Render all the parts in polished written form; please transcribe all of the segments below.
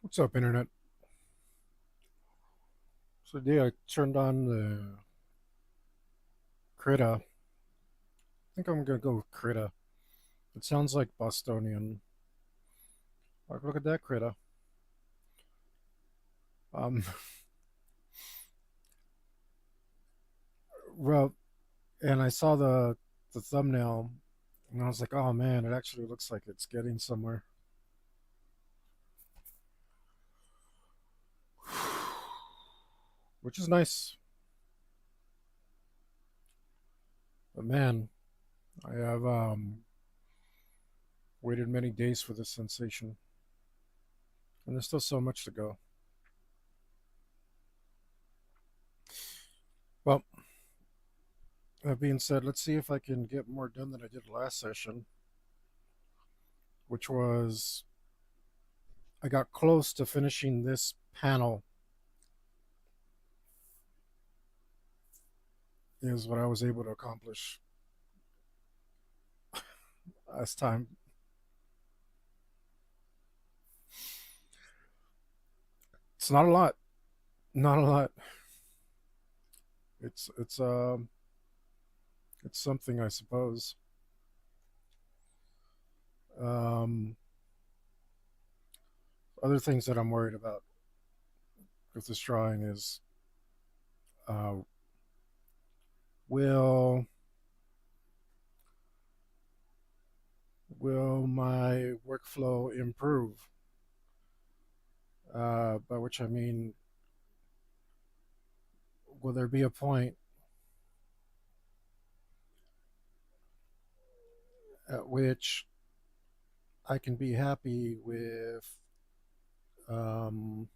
What's up, Internet? So today I turned on the Krita. I think I'm gonna go with Krita. It sounds like Bostonian. Like, look at that Krita. Um, well, and I saw the thumbnail, and I was like, oh man, it actually looks like it's getting somewhere, which is nice. But man, I have waited many days for this sensation, and there's still so much to go. Well, that being said, let's see if I can get more done than I did last session, which was I got close to finishing this panel, is what I was able to accomplish last time. It's not a lot. Not a lot. It's it's um it's something, I suppose. Um Other things that I'm worried about with this drawing is uh will will my workflow improve? By which I mean, will there be a point at which I can be happy with um,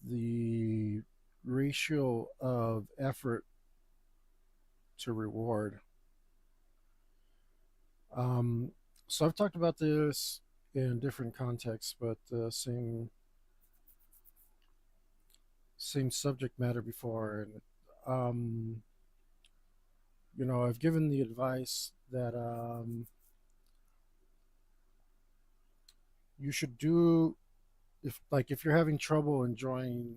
the ratio of effort to reward? Um, so I've talked about this in different contexts, but same subject matter before. And um, I've given the advice that you should do, if you're having trouble enjoying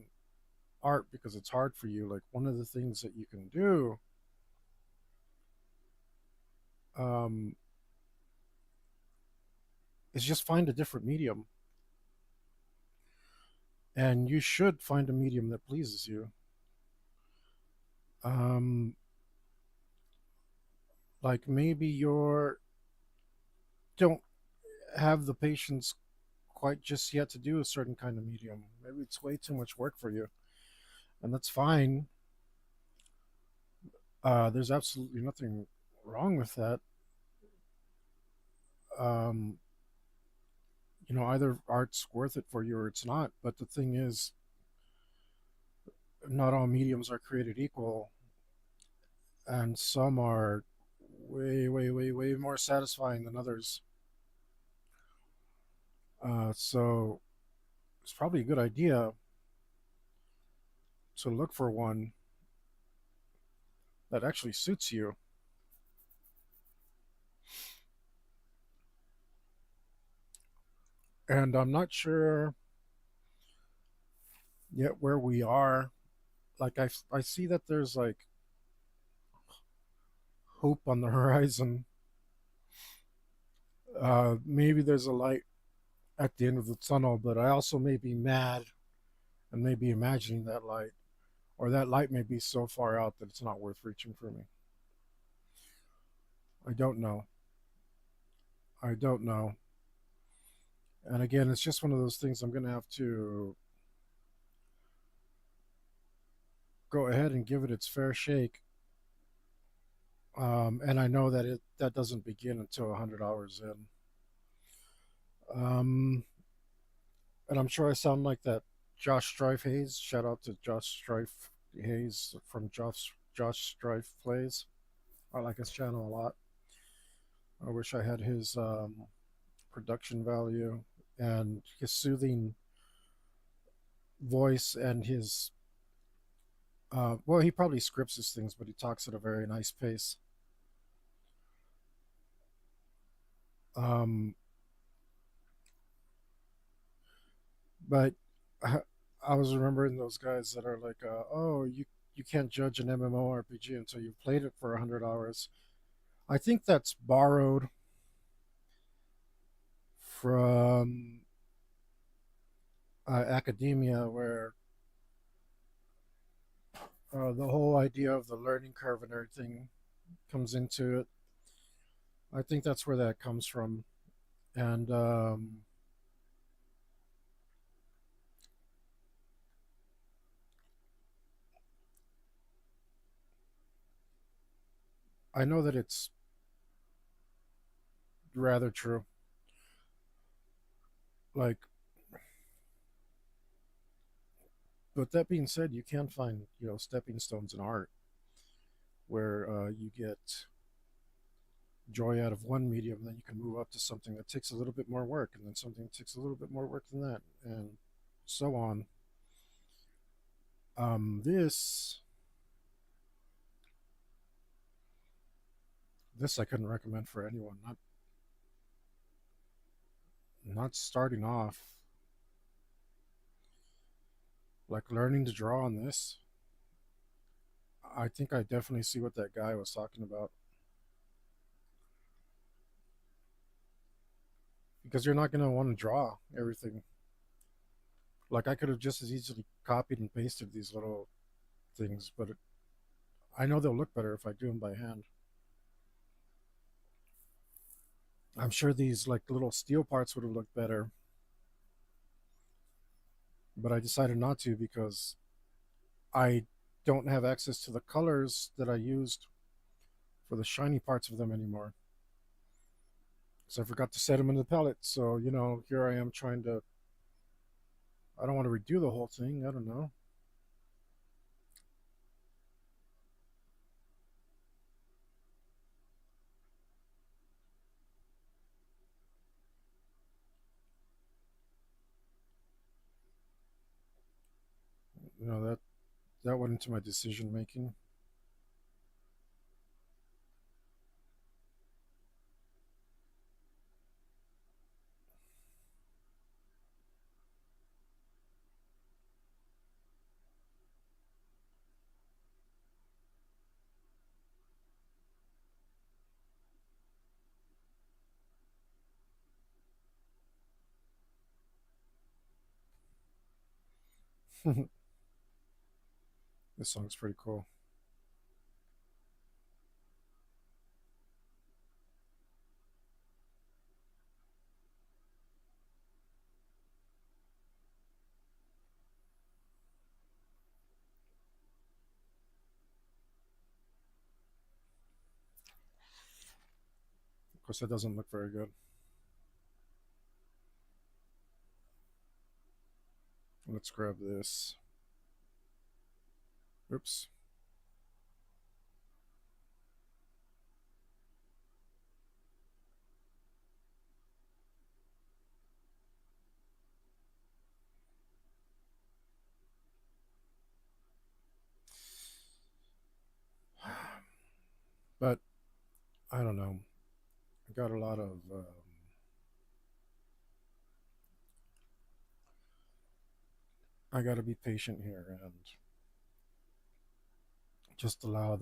art because it's hard for you. Like, one of the things that you can do um, is just find a different medium, and you should find a medium that pleases you. Um, like, maybe you're don't have the patience quite just yet to do a certain kind of medium. Maybe it's way too much work for you, and that's fine. There's absolutely nothing wrong with that. Um, either art's worth it for you or it's not. But the thing is, not all mediums are created equal, and some are way, way, way, way more satisfying than others. So it's probably a good idea to look for one that actually suits you. And I'm not sure yet where we are. Like, I see that there's like hope on the horizon. Maybe there's a light at the end of the tunnel, but I also may be mad and may be imagining that light, or that light may be so far out that it's not worth reaching for me. I don't know. I don't know. And again, it's just one of those things I'm going to have to go ahead and give it its fair shake. And I know that that doesn't begin until 100 hours in. Um, and I'm sure I sound like that Josh Strife Hayes. Shout out to Josh Strife Hayes from Josh Strife Plays. I like his channel a lot. I wish I had his production value and his soothing voice, and his well, he probably scripts his things, but he talks at a very nice pace. Um, But I, I was remembering those guys that are like, oh, you can't judge an MMORPG until you've played it for 100 hours. I think that's borrowed from academia, where the whole idea of the learning curve and everything comes into it. I think that's where that comes from. And I know that it's rather true. Like, but that being said, you can find stepping stones in art where you get joy out of one medium, then you can move up to something that takes a little bit more work, and then something that takes a little bit more work than that, and so on. This I couldn't recommend for anyone. Not starting off, like learning to draw on this. I think I definitely see what that guy was talking about, because you're not gonna want to draw everything. Like, I could have just as easily copied and pasted these little things, but I know they'll look better if I do them by hand. I'm sure these like little steel parts would have looked better, but I decided not to because I don't have access to the colors that I used for the shiny parts of them anymore. Because I forgot to set them in the palette. So, here I am trying to. I don't want to redo the whole thing. I don't know. That went into my decision making. This song's pretty cool. Of course, that doesn't look very good. Let's grab this. Oops. But I don't know. I got a lot of. I got to be patient here and just allow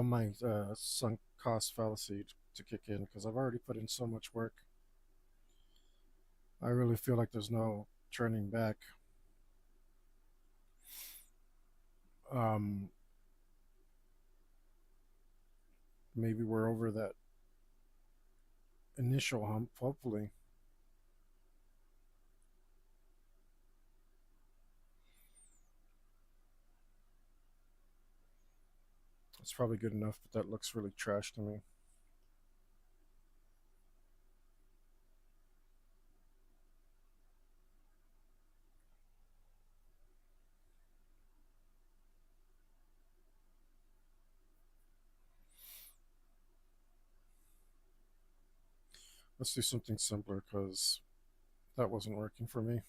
my sunk cost fallacy to kick in, because I've already put in so much work. I really feel like there's no turning back. Um, Maybe we're over that initial hump. Hopefully, it's probably good enough, but that looks really trash to me. Let's do something simpler, because that wasn't working for me.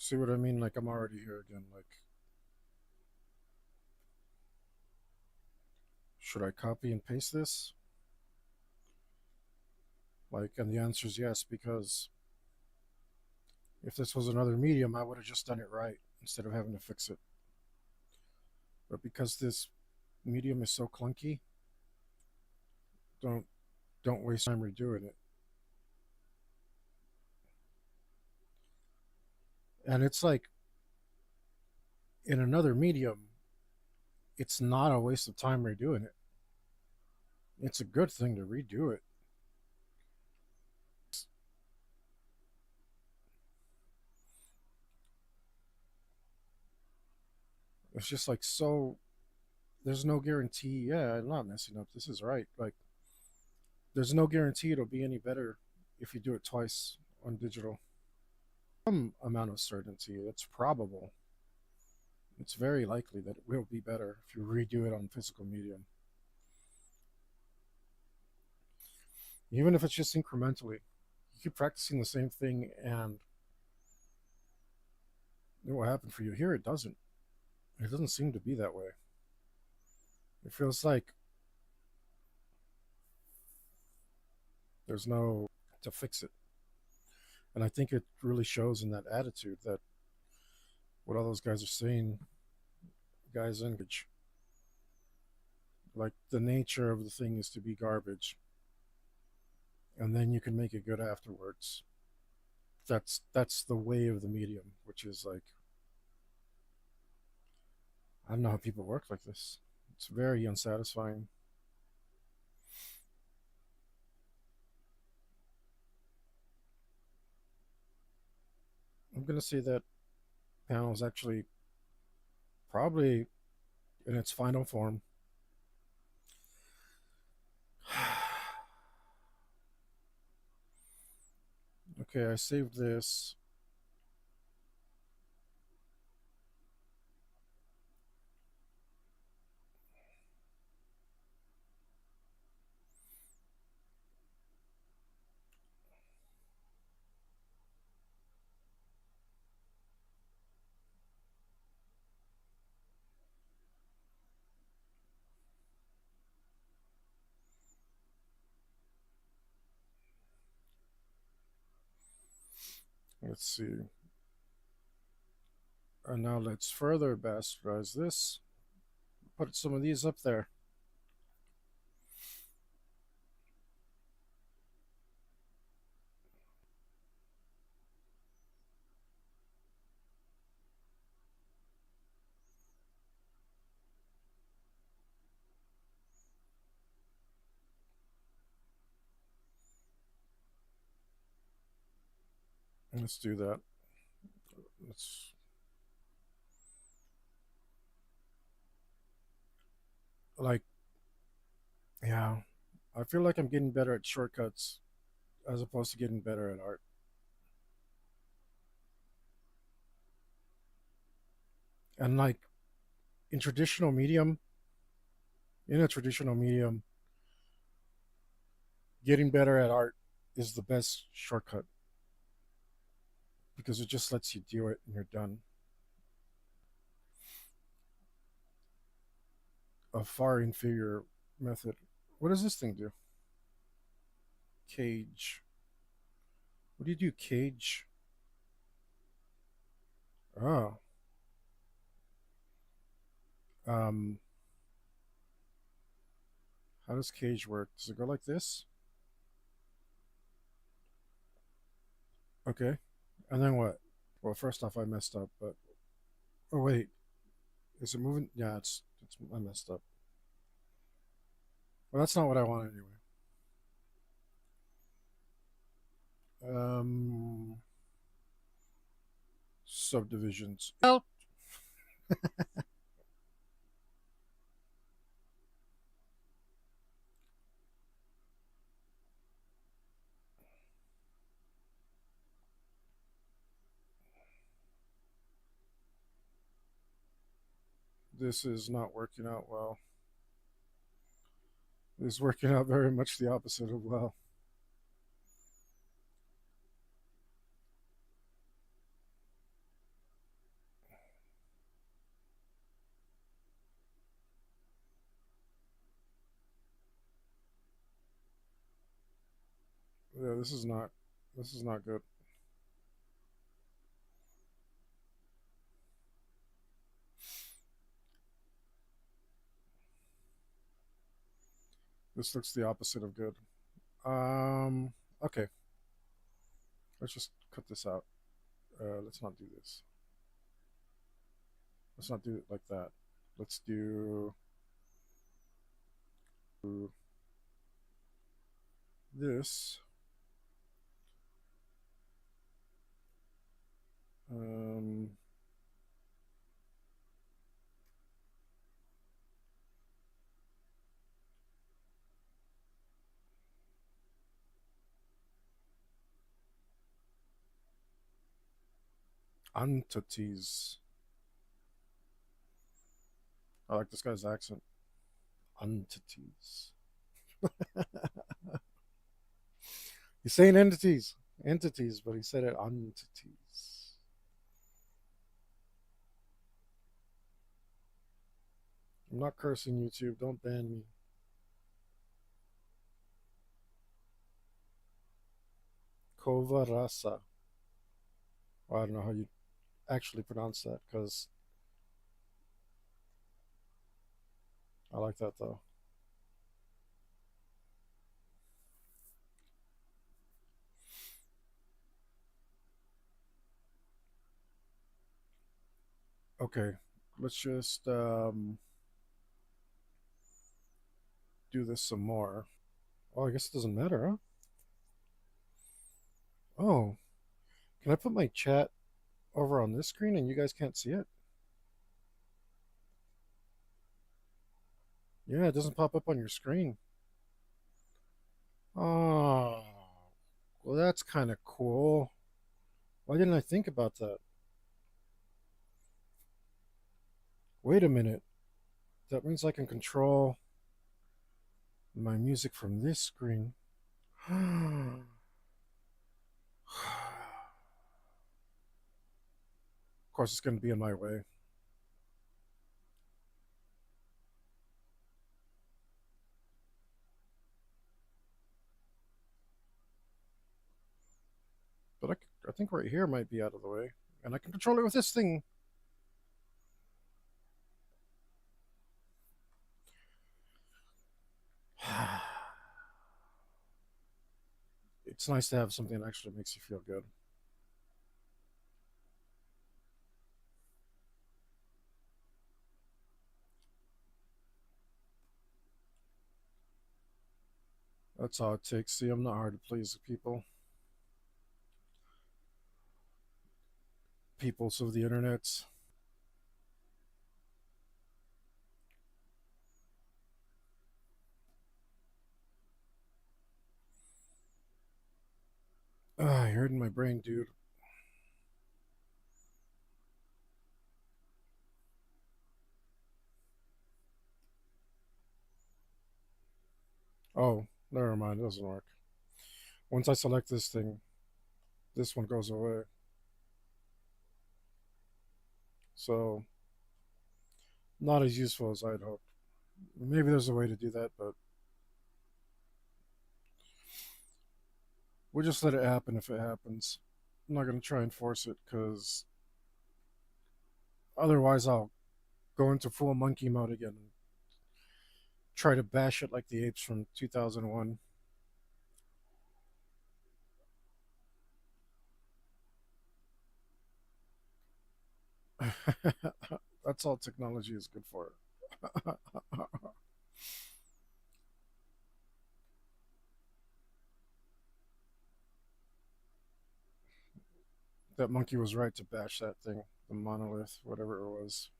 See what I mean? Like I'm already here again. Like, should I copy and paste this? Like, and the answer is yes, because if this was another medium, I would have just done it right instead of having to fix it. But because this medium is so clunky, don't don't waste time redoing it. And it's like in another medium, it's not a waste of time redoing it. It's a good thing to redo it. It's just like so. There's no guarantee. Yeah, I'm not messing up. This is right. Like, there's no guarantee it'll be any better if you do it twice on digital. Some amount of certainty. It's probable. It's very likely that it will be better if you redo it on physical medium, even if it's just incrementally. You keep practicing the same thing, and it will happen for you. Here, it doesn't. It doesn't seem to be that way. It feels like there's no to fix it, and I think it really shows in that attitude that what all those guys are saying, guys in like the nature of the thing is to be garbage, and then you can make it good afterwards. That's the way of the medium, which is like I don't know how people work like this. It's very unsatisfying. I'm gonna say that panel is actually probably in its final form. Okay, I saved this. Let's see. And now let's further bastardize this. Put some of these up there. Let's do that. Let's like yeah. I feel like I'm getting better at shortcuts as opposed to getting better at art. And like in traditional medium, in a traditional medium, getting better at art is the best shortcut because it just lets you do it and you're done. A far inferior method. What does this thing do? Cage. What do you do, cage? Oh. Um, how does cage work? Does it go like this? Okay. And then what? Well, first off, I messed up, but oh wait, is it moving? Yeah, it's I messed up. Well, that's not what I want anyway. Um, subdivisions. Well, this is not working out well. This is working out very much the opposite of well. Yeah, this is not. This is not good. This looks the opposite of good. Um. Okay. Let's just cut this out. Let's not do this. Let's not do it like that. Let's do this. Um. Entities. I like this guy's accent. Entities. He's saying entities, entities, but he said it entities. I'm not cursing YouTube. Don't ban me. Kova rasa. Well, I don't know how you actually pronounce that because I like that though. Okay, let's just do this some more. Oh, I guess it doesn't matter, huh? Oh, can I put my chat over on this screen and you guys can't see it? Yeah, it doesn't pop up on your screen. Oh, well, that's kind of cool. Why didn't I think about that? Wait a minute. That means I can control my music from this screen. Of course, it's going to be in my way. But I think right here might be out of the way. And I can control it with this thing. It's nice to have something that actually makes you feel good. That's all it takes. See, I'm not hard to please people. Peoples of the internet. You're hurting my brain, dude. Oh, never mind. It doesn't work. Once I select this thing, this one goes away. So, not as useful as I'd hoped. Maybe there's a way to do that, but we'll just let it happen if it happens. I'm not going to try and force it because otherwise I'll go into full monkey mode again and try to bash it like the apes from 2001. That's all technology is good for. That monkey was right to bash that thing, the monolith, whatever it was.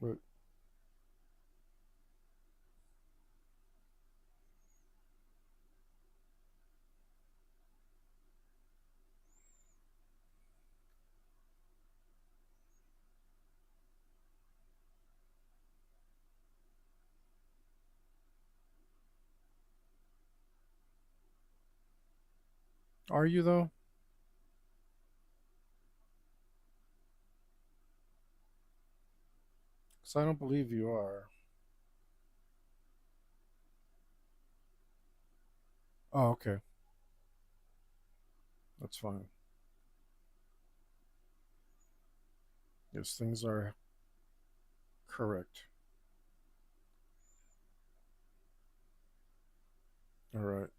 But Are you though? Because I don't believe you are. Oh, okay. That's fine. Yes, things are correct. All right.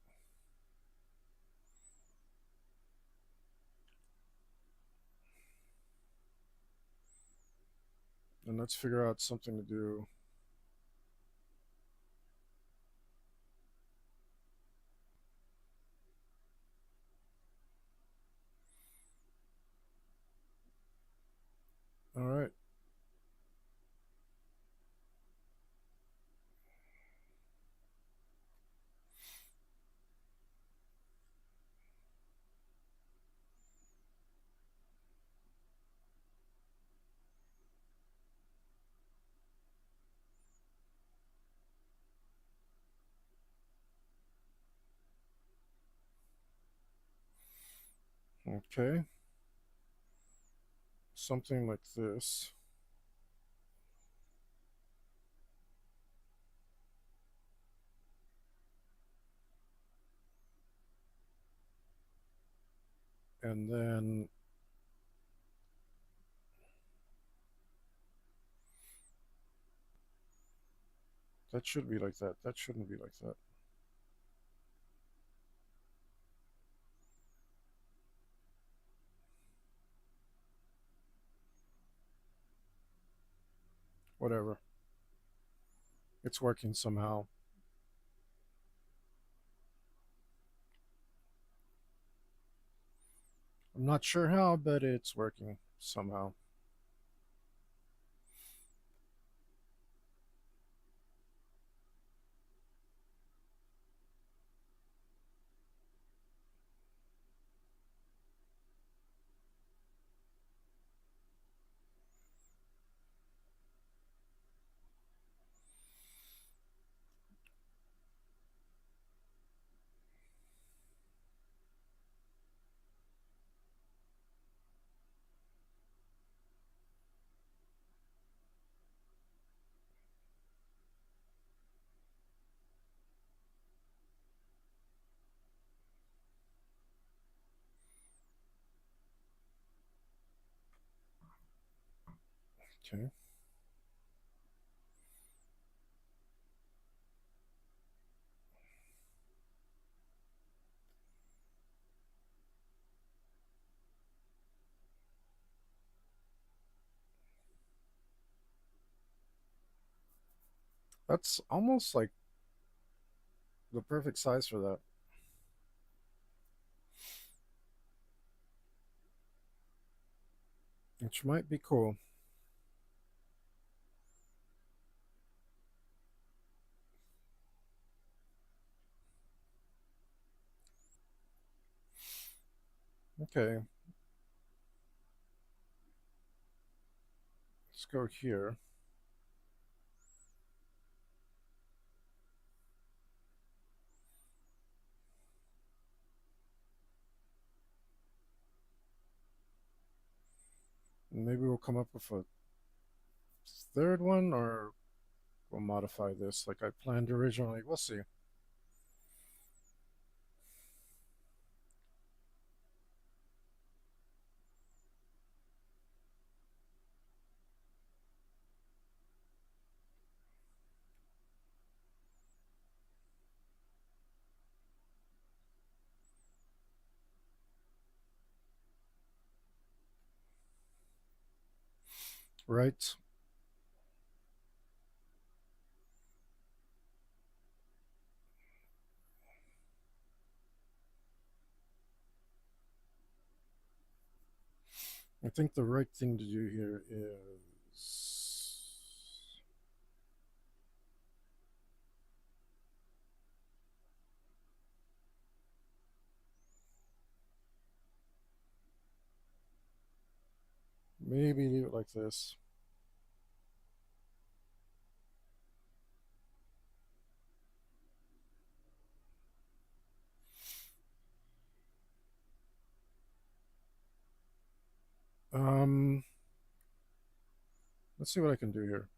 And let's figure out something to do. All right. Okay. Something like this. And then that should be like that. That shouldn't be like that. Whatever. It's working somehow. I'm not sure how, but it's working somehow. Okay. That's almost like the perfect size for that, which might be cool. Okay. Let's go here. Maybe we'll come up with a third one, or we'll modify this like I planned originally. We'll see. Right? I think the right thing to do here is maybe leave it like this. Um, let's see what I can do here.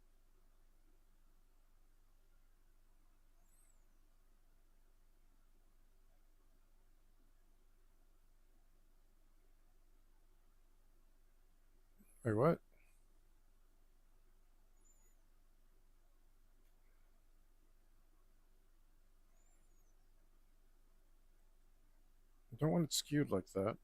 Wait, what? I don't want it skewed like that.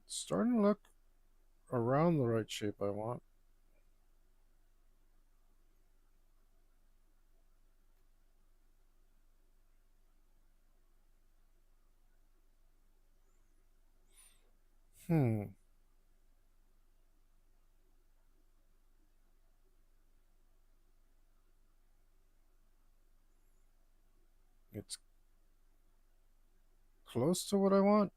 It's starting to look around the right shape I want. Hmm. It's close to what I want.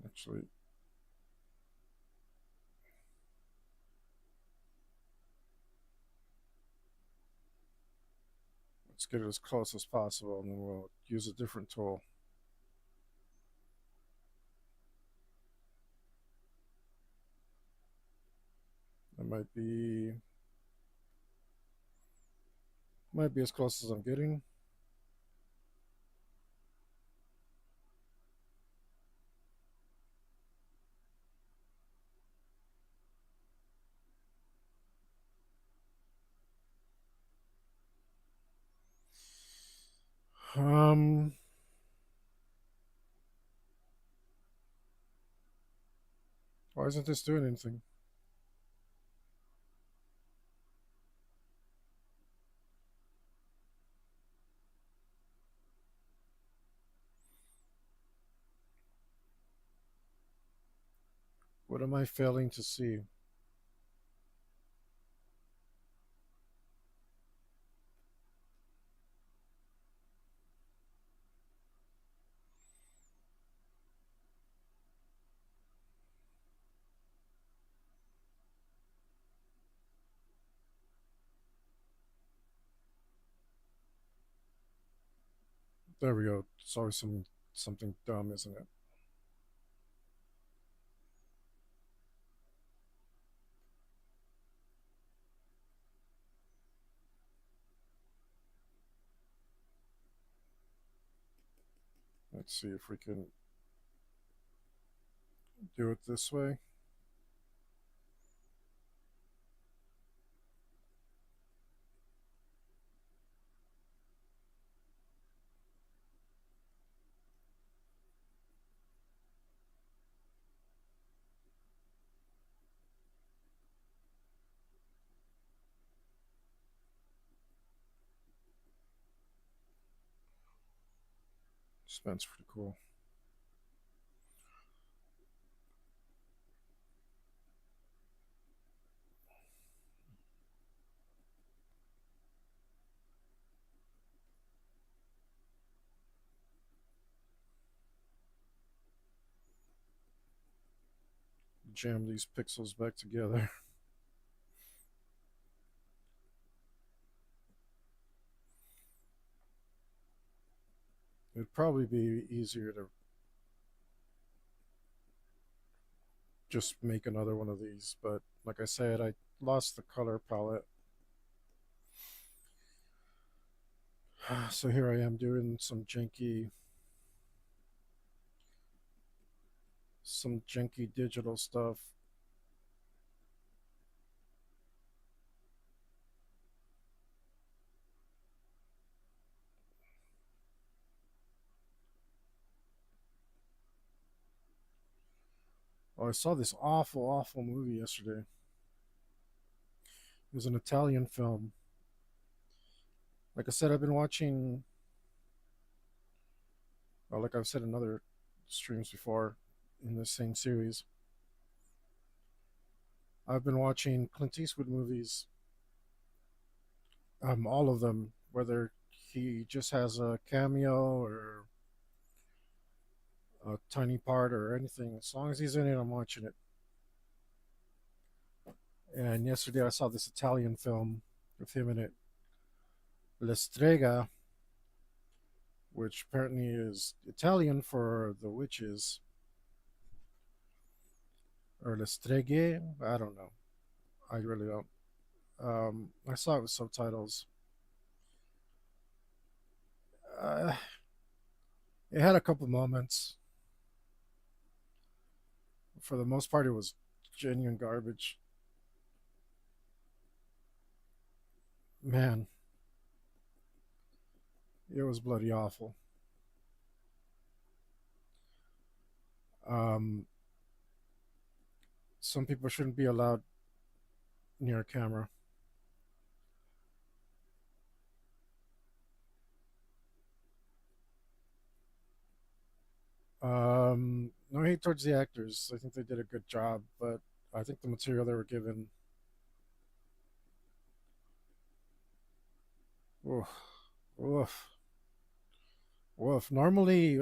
Actually, let's get it as close as possible, and then we'll use a different tool. That might be as close as I'm getting. Um, why isn't this doing anything? What am I failing to see? There we go. It's always something dumb, isn't it? Let's see if we can do it this way. Spence pretty cool. Jam these pixels back together. It'd probably be easier to just make another one of these, but like I said, I lost the color palette. So here I am doing some janky digital stuff. Oh, I saw this awful, awful movie yesterday. It was an Italian film. Like I said, I've been watching, well, like I've said in other streams before in this same series, I've been watching Clint Eastwood movies, all of them, whether he just has a cameo or a tiny part or anything. As long as he's in it, I'm watching it. And yesterday I saw this Italian film with him in it, La Strega, which apparently is Italian for the witches, or La Streghe. I don't know. I really don't. I saw it with subtitles. Uh, it had a couple moments. For the most part, it was genuine garbage. Man, it was bloody awful. Um, some people shouldn't be allowed near a camera. No hate towards the actors. I think they did a good job, but I think the material they were given, oof, oof, woof. Normally,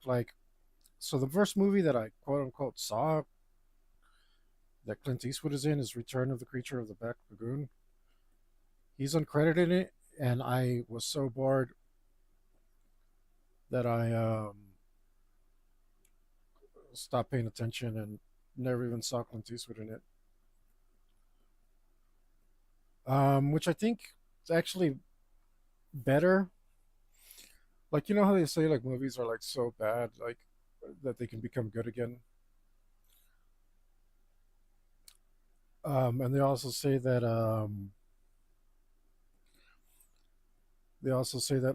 like, so the first movie that I quote unquote saw that Clint Eastwood is in is Return of the Creature of the Black Lagoon. He's uncredited in it, and I was so bored that I stopped paying attention and never even saw Clint Eastwood in it. Which I think is actually better. Like, you know how they say like movies are like so bad like that they can become good again. And they also say that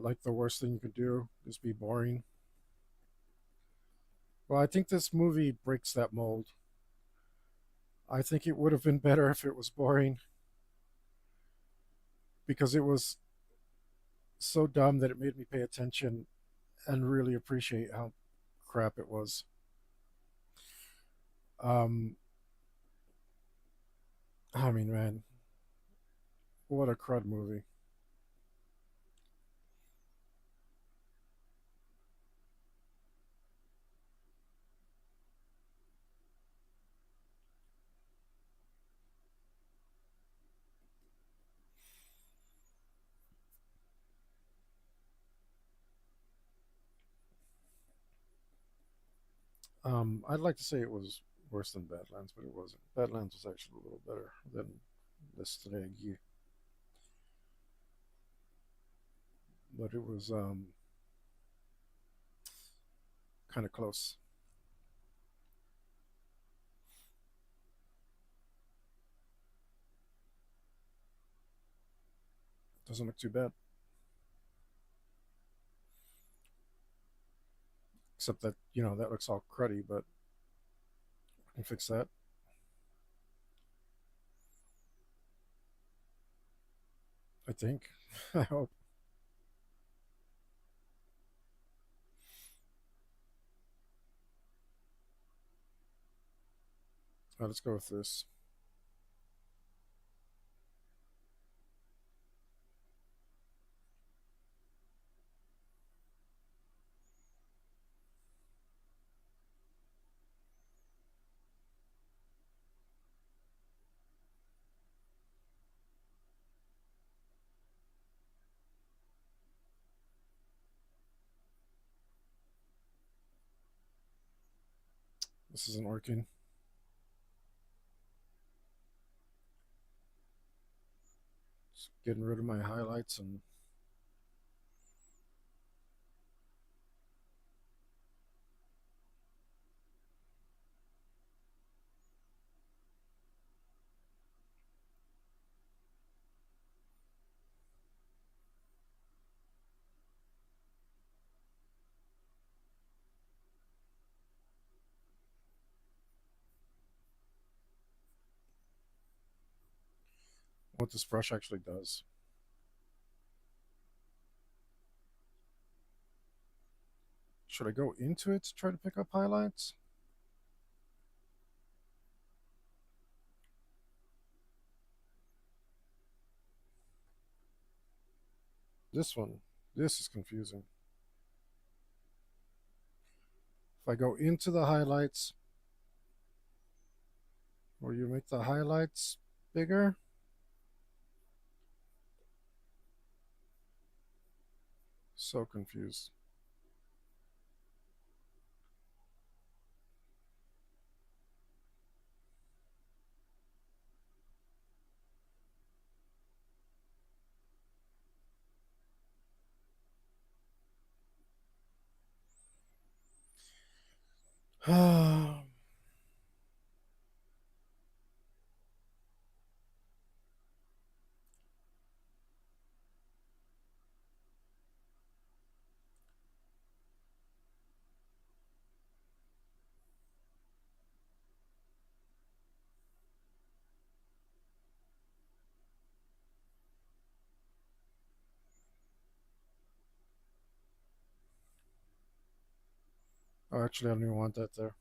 like the worst thing you could do is be boring. Well, I think this movie breaks that mold. I think it would have been better if it was boring because it was so dumb that it made me pay attention and really appreciate how crap it was. Um, I mean, man, what a crud movie. I'd like to say it was worse than Badlands, but it wasn't. Badlands was actually a little better than this today, but it was kind of close. Doesn't look too bad, except that that looks all cruddy, but we can fix that. I think. I hope. Let's go with this. This isn't working. Just getting rid of my highlights and what this brush actually does. Should I go into it to try to pick up highlights? This one, this is confusing. If I go into the highlights, will you make the highlights bigger? So confused. Oh, actually, I don't even want that there.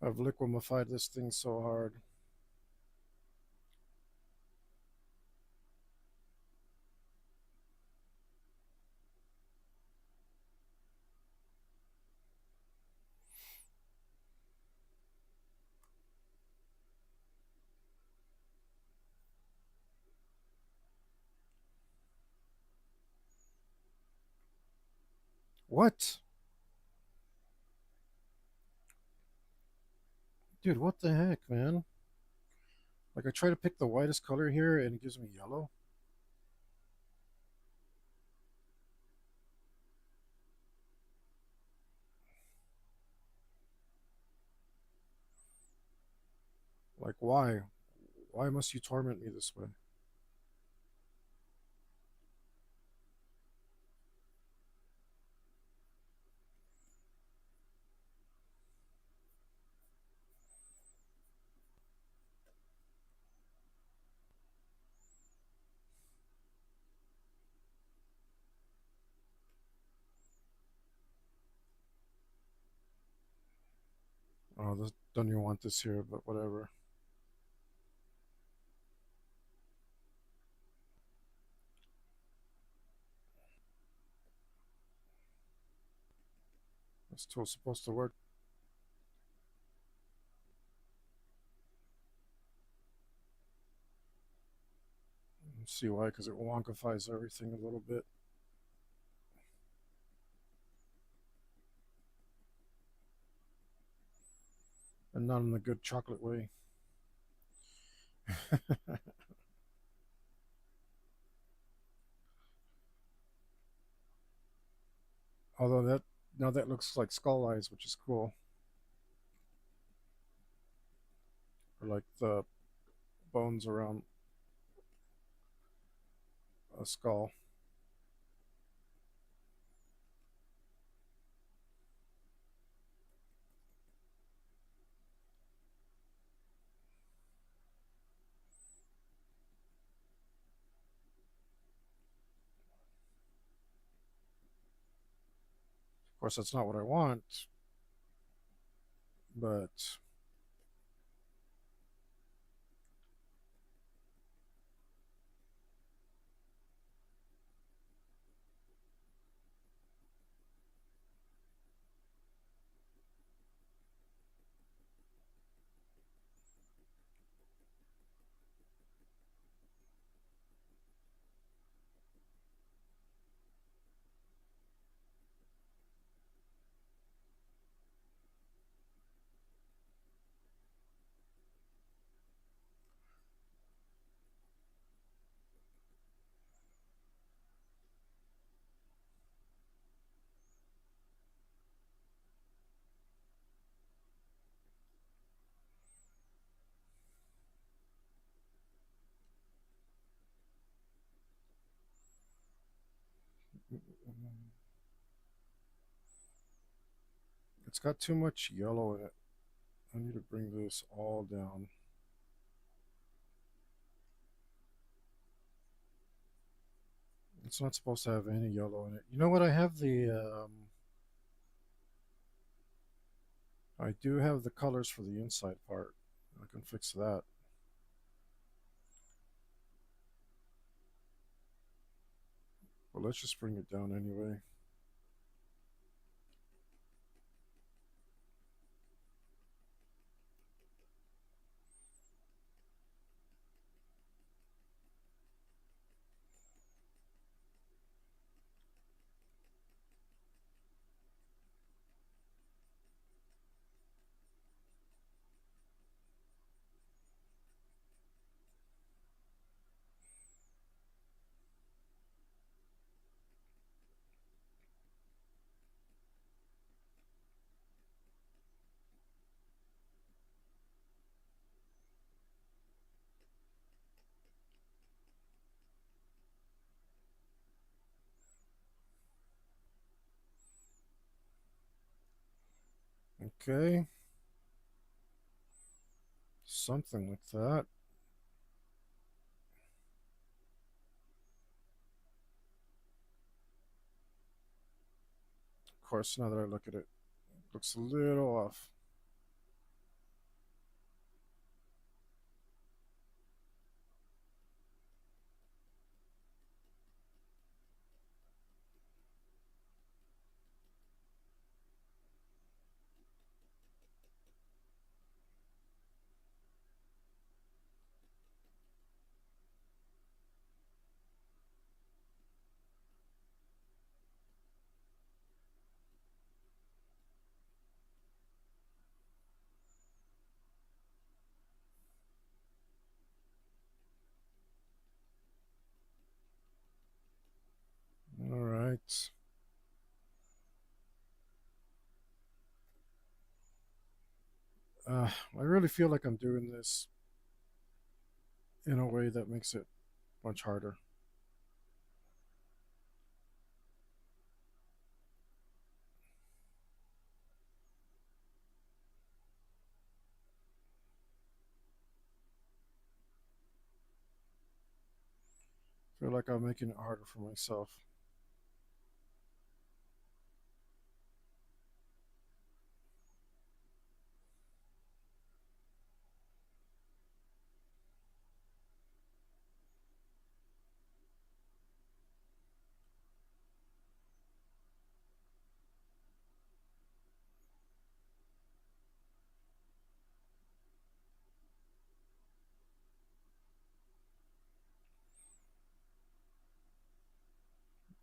I've liquefied this thing so hard. What? Dude, what the heck, man? Like, I try to pick the whitest color here and it gives me yellow. Like, why? Why must you torment me this way? Oh, this, don't even want this here, but whatever. It's still supposed to work. See why? Because it wonkifies everything a little bit. And not in a good chocolate way. Although that now that looks like skull eyes, which is cool. Or like the bones around a skull. Of course, that's not what I want, but it's got too much yellow in it. I need to bring this all down. It's not supposed to have any yellow in it. You know what? I do have the colors for the inside part. I can fix that. But let's just bring it down anyway. Okay, something like that. Of course, now that I look at it, it looks a little off. All right. I really feel like I'm doing this in a way that makes it much harder. I feel like I'm making it harder for myself.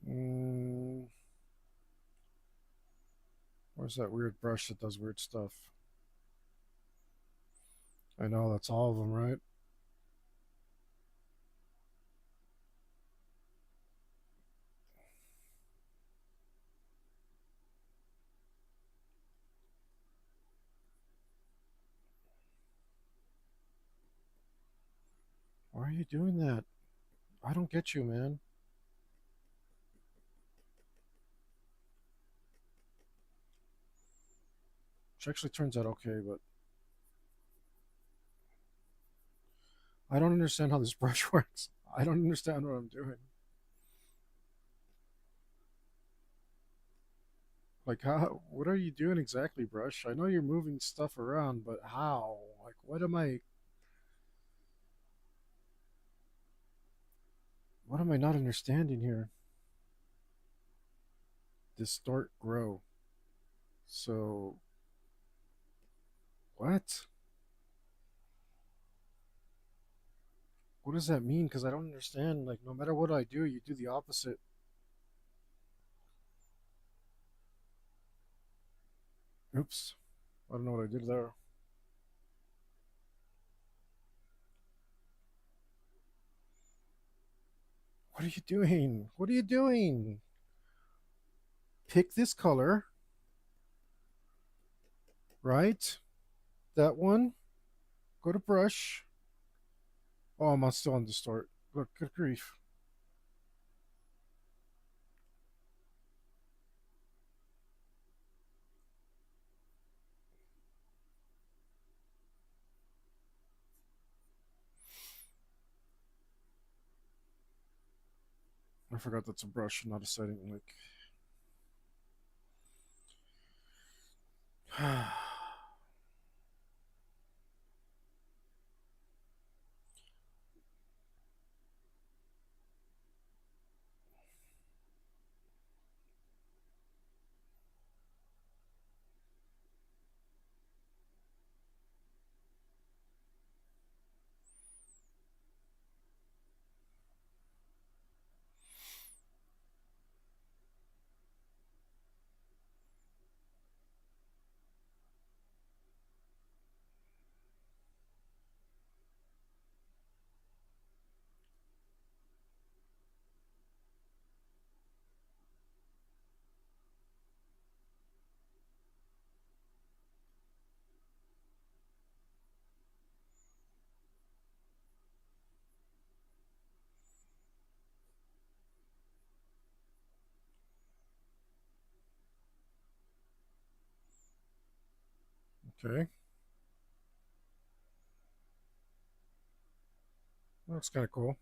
Mm, where's that weird brush that does weird stuff? I know that's all of them, right? Why are you doing that? I don't get you, man. Which actually turns out okay, but I don't understand how this brush works. I don't understand what I'm doing. Like, how? What are you doing exactly, brush? I know you're moving stuff around, but how? Like, what am I? What am I not understanding here? Distort, grow. So, what? What does that mean? Because I don't understand. Like, no matter what I do, you do the opposite. Oops. I don't know what I did there. What are you doing? What are you doing? Pick this color, right? That one. Go to brush. Oh, I'm still on distort. Look, good grief. I forgot that's a brush, not a sighting link. Okay, that's kind of cool.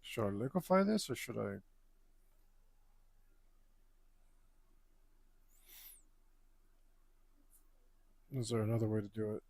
Should I liquefy this or should I? Is there another way to do it?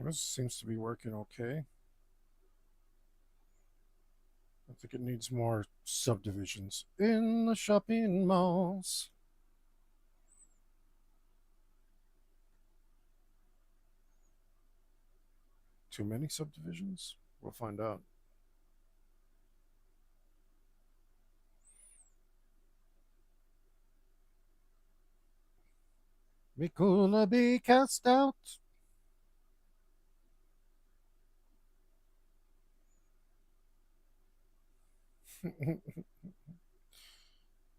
This seems to be working okay. I think it needs more subdivisions in the shopping malls. Too many subdivisions? We'll find out. Mikula be cast out.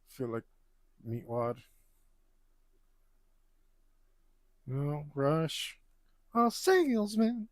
Feel like meatwad. No, rush. A salesman.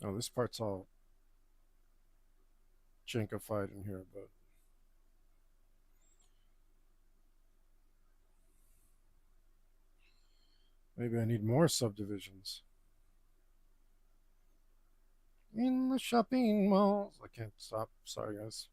Oh, this part's all jinkified in here, but maybe I need more subdivisions. In the shopping malls. I can't stop. Sorry, guys.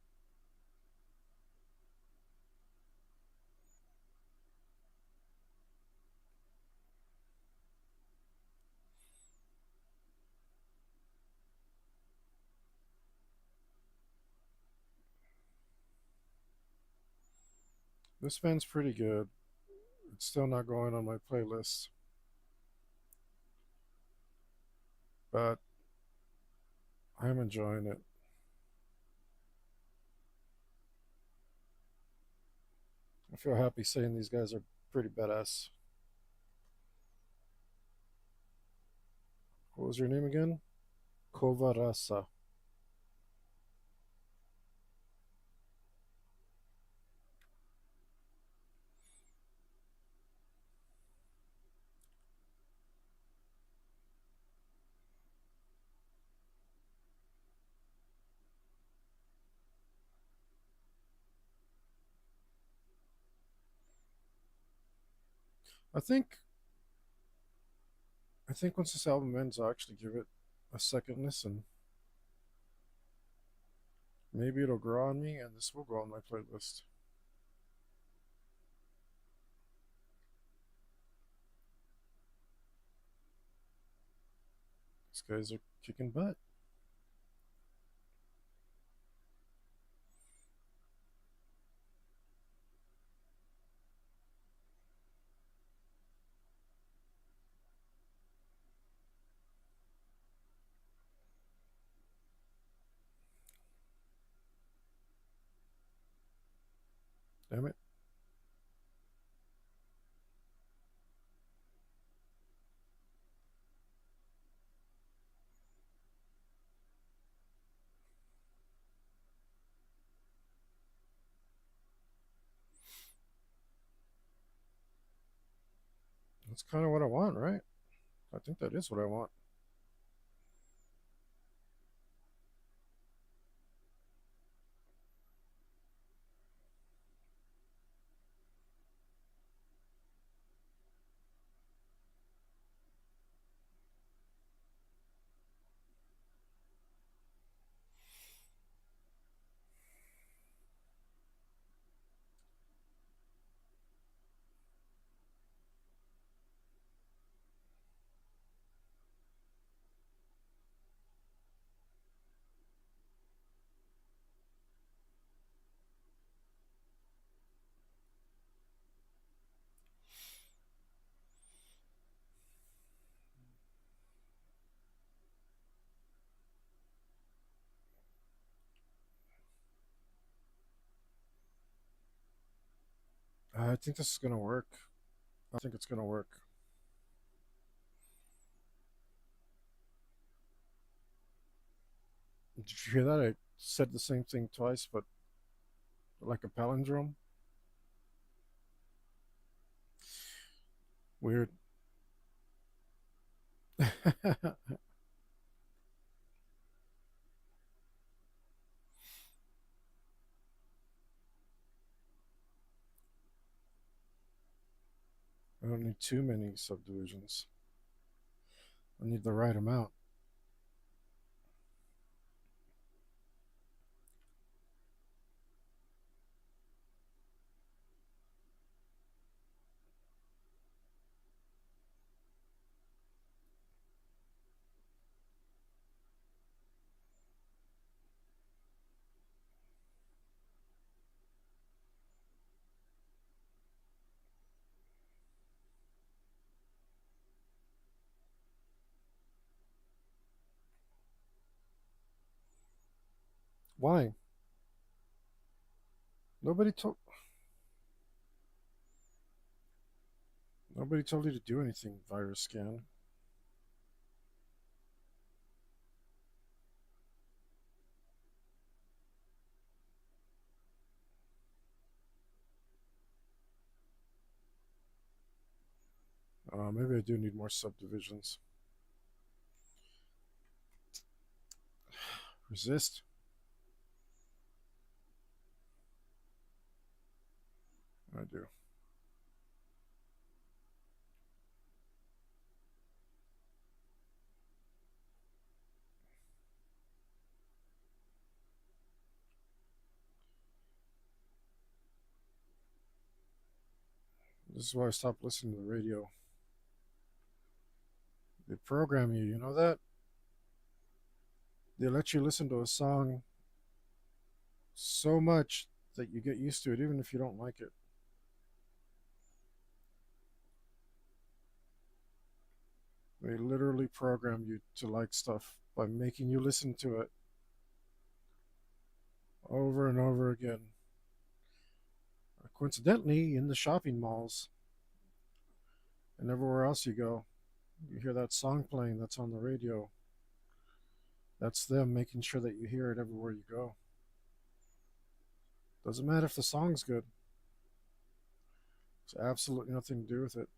This band's pretty good. It's still not going on my playlist, but I'm enjoying it. I feel happy saying these guys are pretty badass. What was your name again? Kovarasa. I think I think once this album ends, I'll actually give it a second listen. Maybe it'll grow on me, and this will go on my playlist. These guys are kicking butt. Damn it. That's kind of what I want, right? I think that is what I want. I think this is going to work. I think it's going to work. Did you hear that? I said the same thing twice, but like a palindrome. Weird. I don't need too many subdivisions. I need the right amount. Why? Nobody told nobody told you to do anything, virus scan. Maybe I do need more subdivisions. Resist. I do. This is why I stopped listening to the radio. They program you, you know that? They let you listen to a song so much that you get used to it, even if you don't like it. They literally program you to like stuff by making you listen to it over and over again. Coincidentally, in the shopping malls and everywhere else you go, you hear that song playing that's on the radio. That's them making sure that you hear it everywhere you go. Doesn't matter if the song's good. It's absolutely nothing to do with it.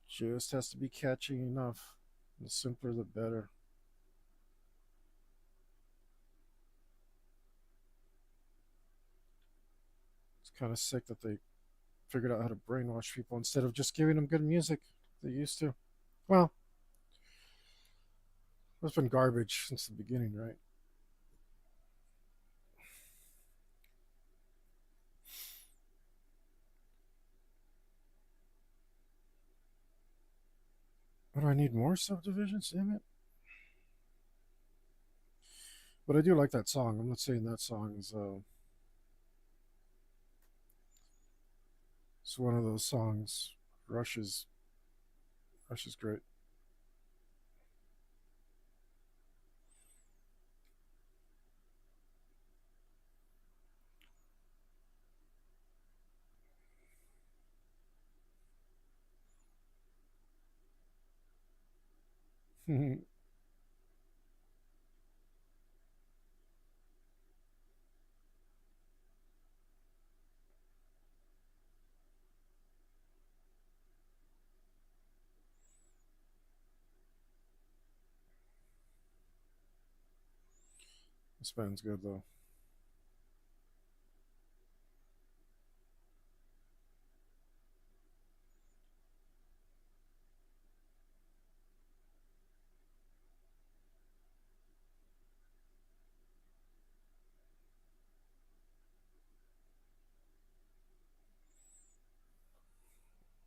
Just has to be catchy enough. The simpler, the better. It's kind of sick that they figured out how to brainwash people instead of just giving them good music they used to. Well, it's been garbage since the beginning, right? What do I need more subdivisions? Damn it! But I do like that song. I'm not saying that song is it's one of those songs. Rush is Rush is great. This band's good though.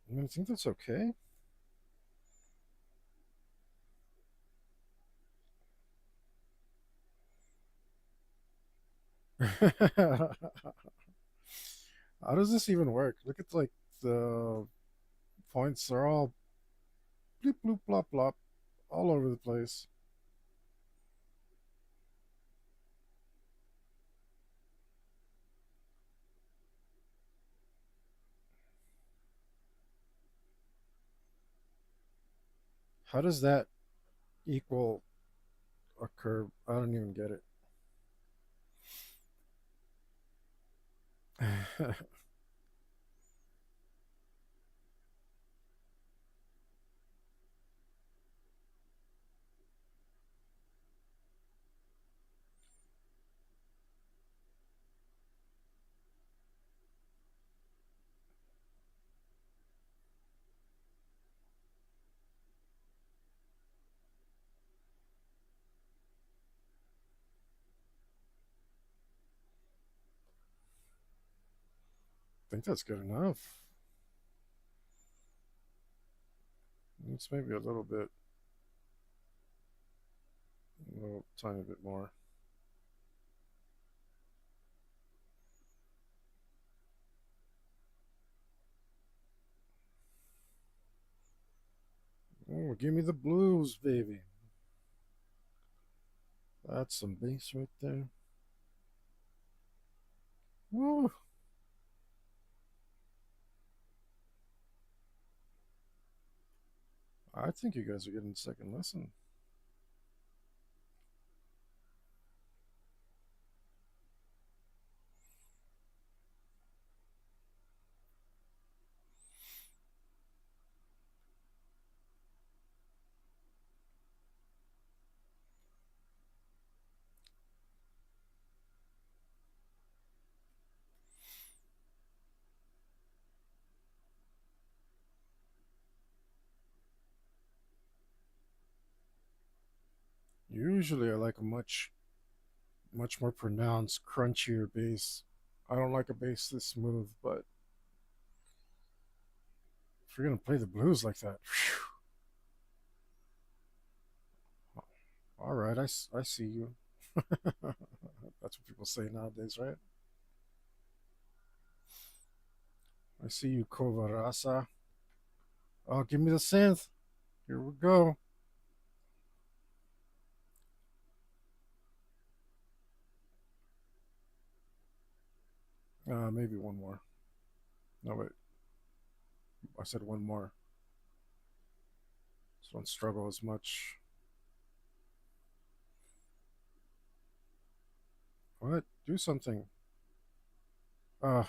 I mean, I think that's okay. How does this even work? Look at like the points are all bloop bloop blop blop all over the place. How does that equal a curve? I don't even get it. I think that's good enough. It's maybe a little tiny bit more. Oh, give me the blues, baby. That's some bass right there. Woo! I think you guys are getting a second lesson. Usually, I like a much more pronounced, crunchier bass. I don't like a bass this smooth, but if you're gonna play the blues like that, whew, all right, I see you. That's what people say nowadays, right? I see you, Kovarasa. Oh, give me the synth. Here we go. Maybe one more. No, wait. I said one more. So don't struggle as much. What? Do something. Uh,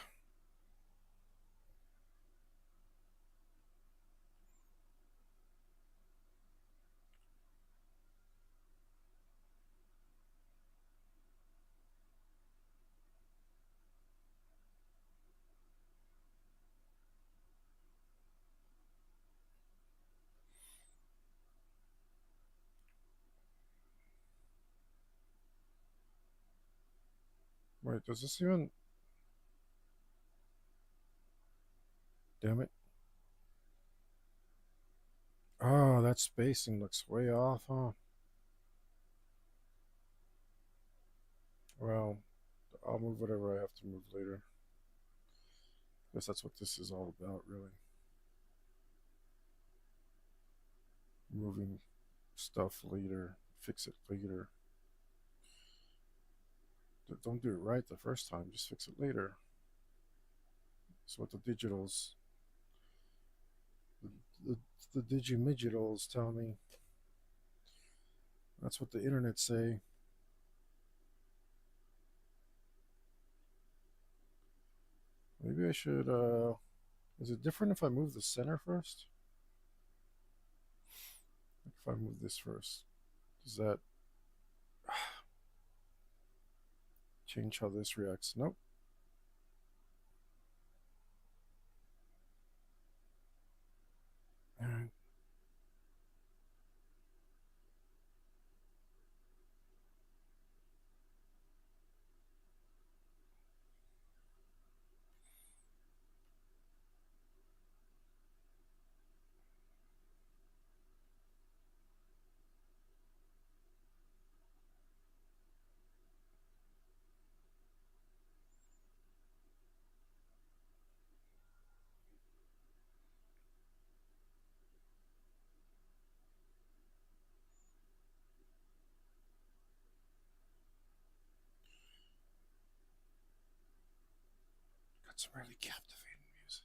Wait, does this even? Damn it! Oh, that spacing looks way off, huh? Well, I'll move whatever I have to move later. Guess that's what this is all about, really. Moving stuff later, fix it later. Don't do it right the first time, just fix it later. That's what the, the, the digimigitals tell me. That's what the internet say. Maybe I should, is it different if I move the center first? Like if I move this first, does that change how this reacts? Nope. All right. Got some really captivating music.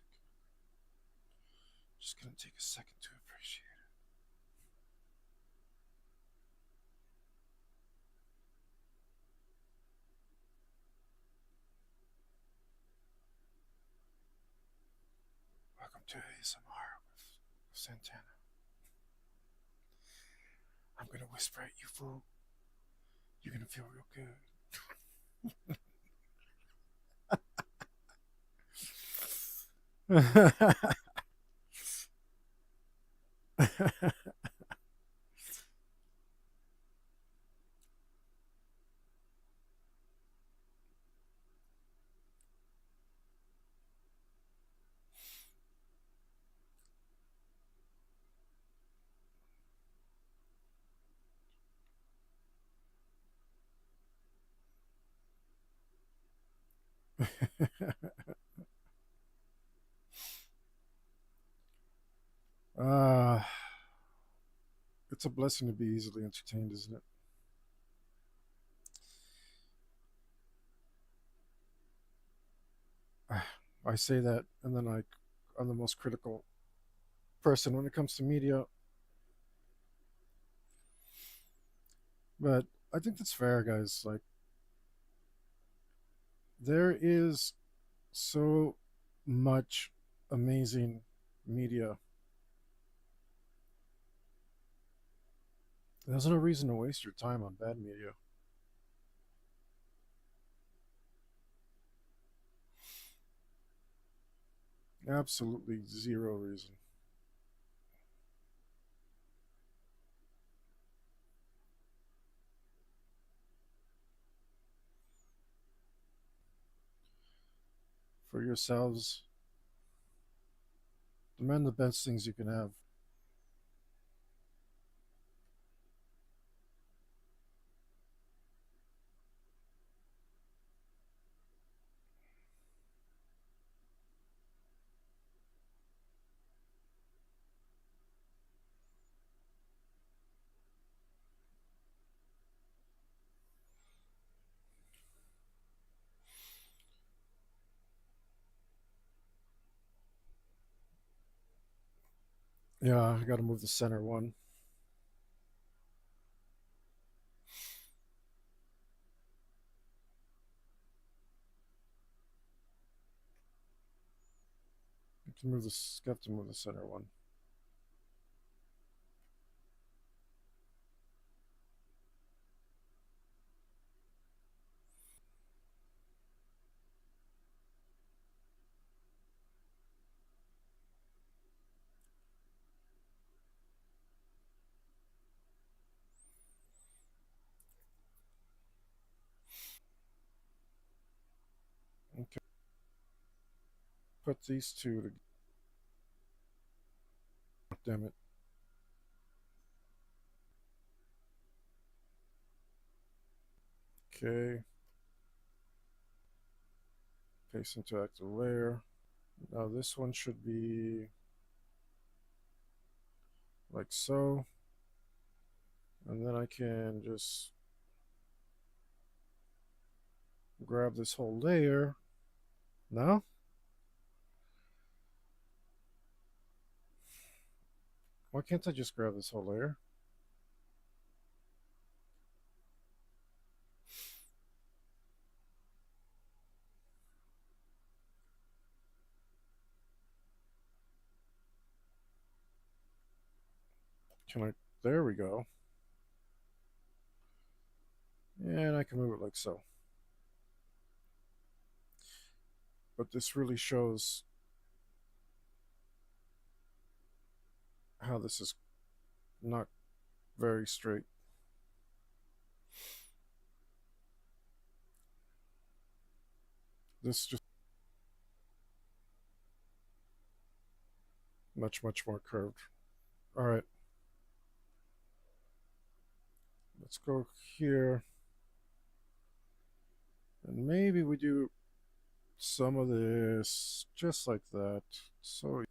Just gonna take a second to appreciate it. Welcome to ASMR with Santana. I'm gonna whisper at you, fool. You're gonna feel real good. uh, it's a blessing to be easily entertained, isn't it? I say that, and then I'm the most critical person when it comes to media, but I think that's fair, guys. Like, there is so much amazing media. There's no reason to waste your time on bad media. Absolutely zero reason. For yourselves, demand the best things you can have. Yeah, I got to move the center one. I can move this. Got to move the center one. put these two to damn it. Okay. Paste into active layer. Now this one should be like so. And then I can just grab this whole layer. No? Why can't I just grab this whole layer? Can I? There we go. And I can move it like so. But this really shows how this is not very straight. This is just much, much more curved. All right, let's go here. And maybe we do some of this just like that. So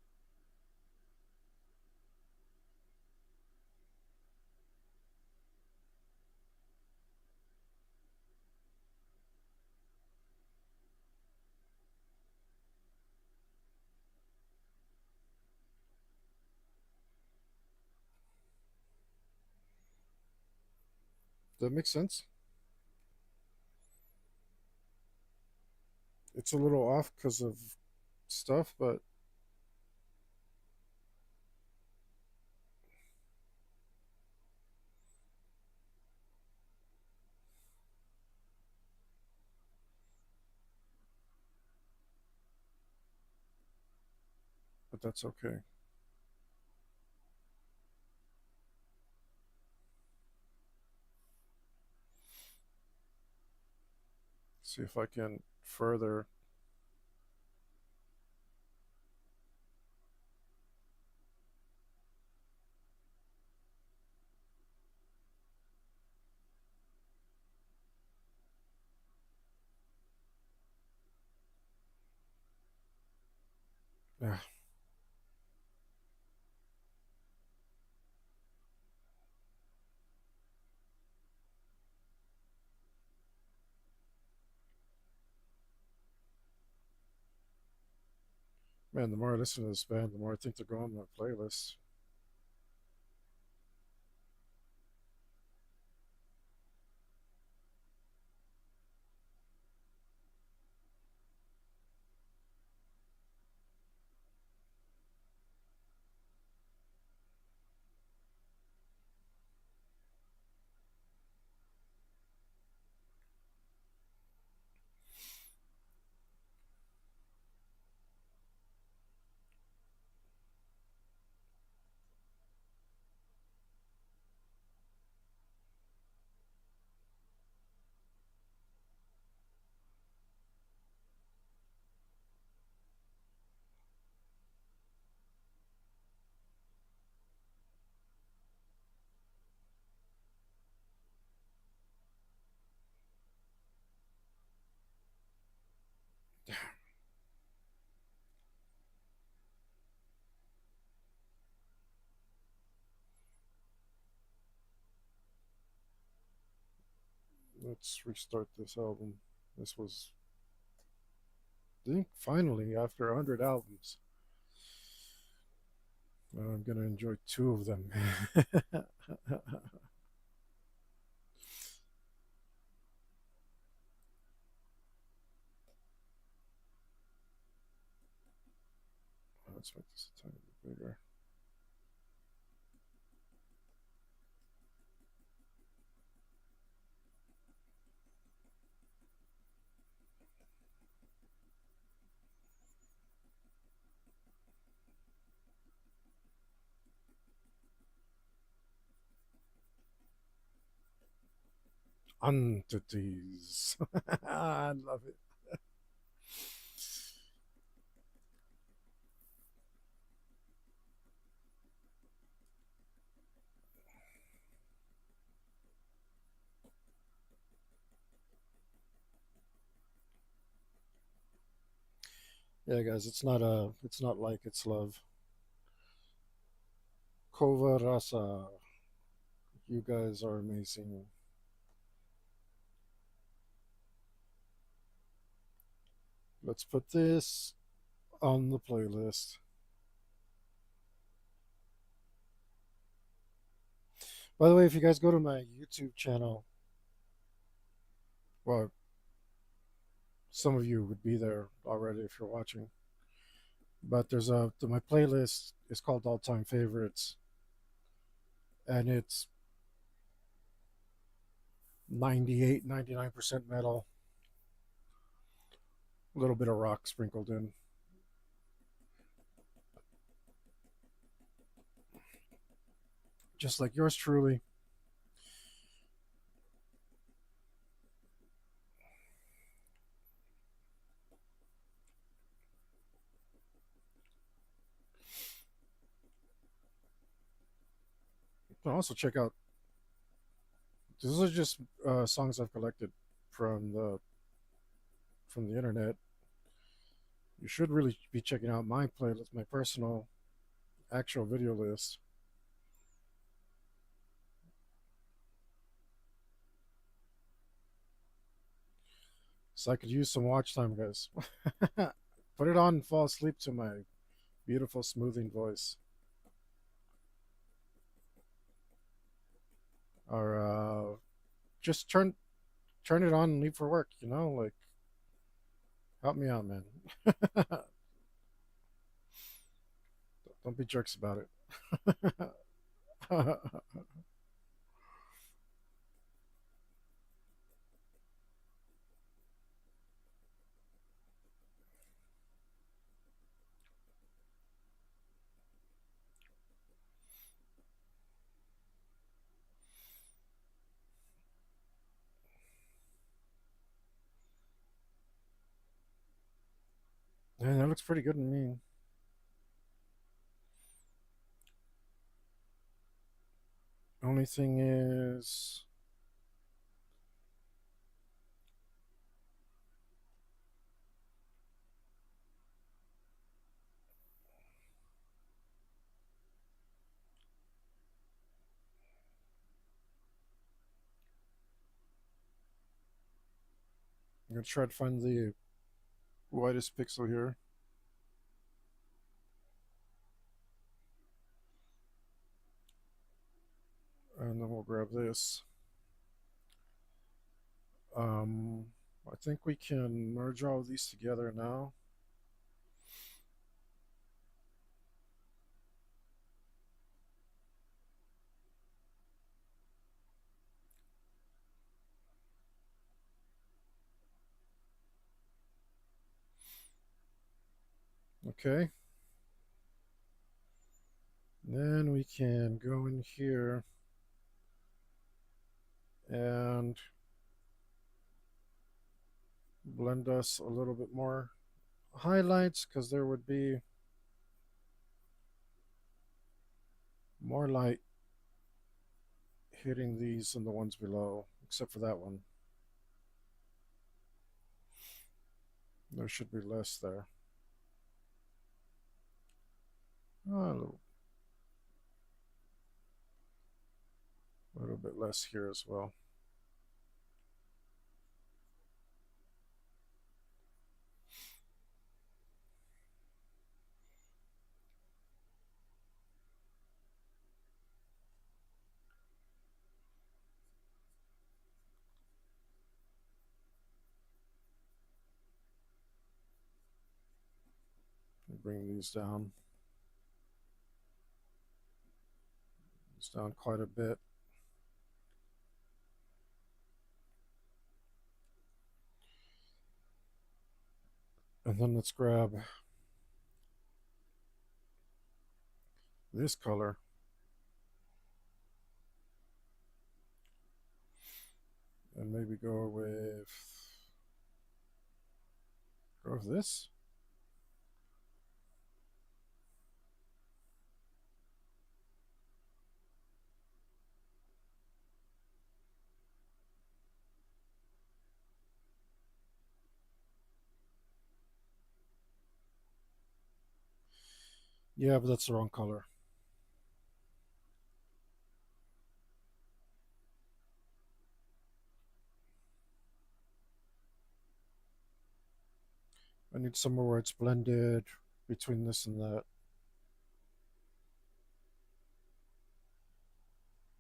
that makes sense. It's a little off because of stuff, but that's okay. See if I can further. Yeah, man, the more I listen to this band, the more I think they're going on my playlist. Let's restart this album. This was, I think, finally after 100 albums. I'm gonna enjoy two of them. Let's make this a tiny bit bigger. Entities. I love it. Yeah, guys, it's not like it's love. Kova Rasa, you guys are amazing. Let's put this on the playlist. By the way, if you guys go to my YouTube channel, well, some of you would be there already if you're watching. But there's my playlist is called All Time Favorites, and it's 98, 99% metal, a little bit of rock sprinkled in, just like yours truly. You can also check out. These are just songs I've collected from the internet. You should really be checking out my playlist, my personal actual video list. So I could use some watch time, guys. Put it on and fall asleep to my beautiful smoothing voice. Or just turn it on and leave for work, like help me out, man. Don't be jerks about it. Man, that looks pretty good to me. Only thing is, I'm gonna try to find the widest pixel here, and then we'll grab this. Um, I think we can merge all of these together now. Okay. Then we can go in here and blend us a little bit more highlights because there would be more light hitting these than the ones below, except for that one. There should be less there. Oh, a little bit less here as well. Bring these down. It's down quite a bit. And then let's grab this color and maybe go with this. Yeah, but that's the wrong color. I need somewhere where it's blended between this and that.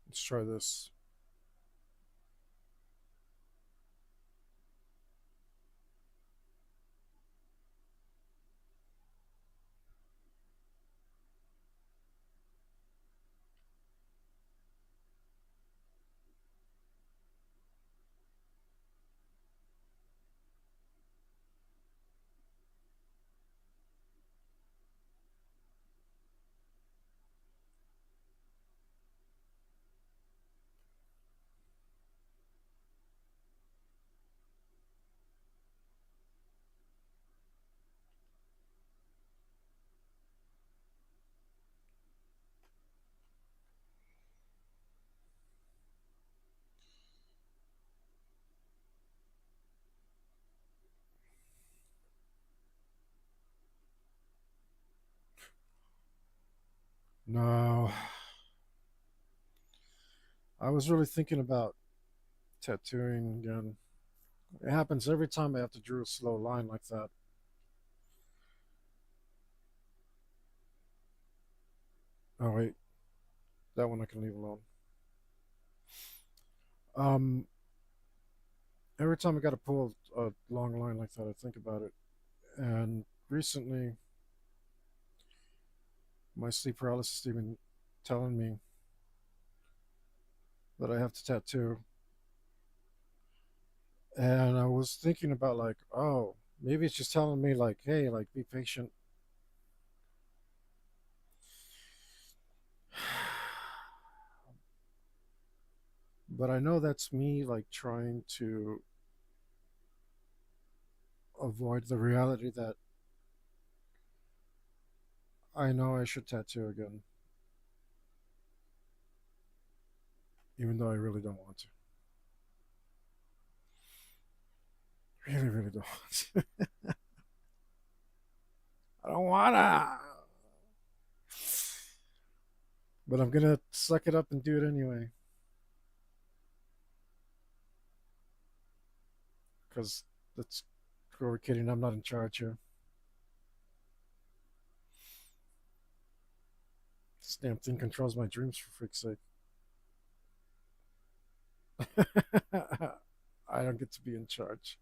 Let's try this. No, I was really thinking about tattooing again. It happens every time I have to draw a slow line like that. Oh wait, that one I can leave alone. Um, every time I got to pull a long line like that, I think about it. And recently, my sleep paralysis even telling me that I have to tattoo. And I was thinking about like, oh, maybe it's just telling me like, hey, like be patient. But I know that's me like trying to avoid the reality that I know I should tattoo again, even though I really don't want to. Really, really don't want to. I don't wanna. But I'm gonna suck it up and do it anyway. Because that's who we're kidding. I'm not in charge here. This damn thing controls my dreams for freak's sake. I don't get to be in charge.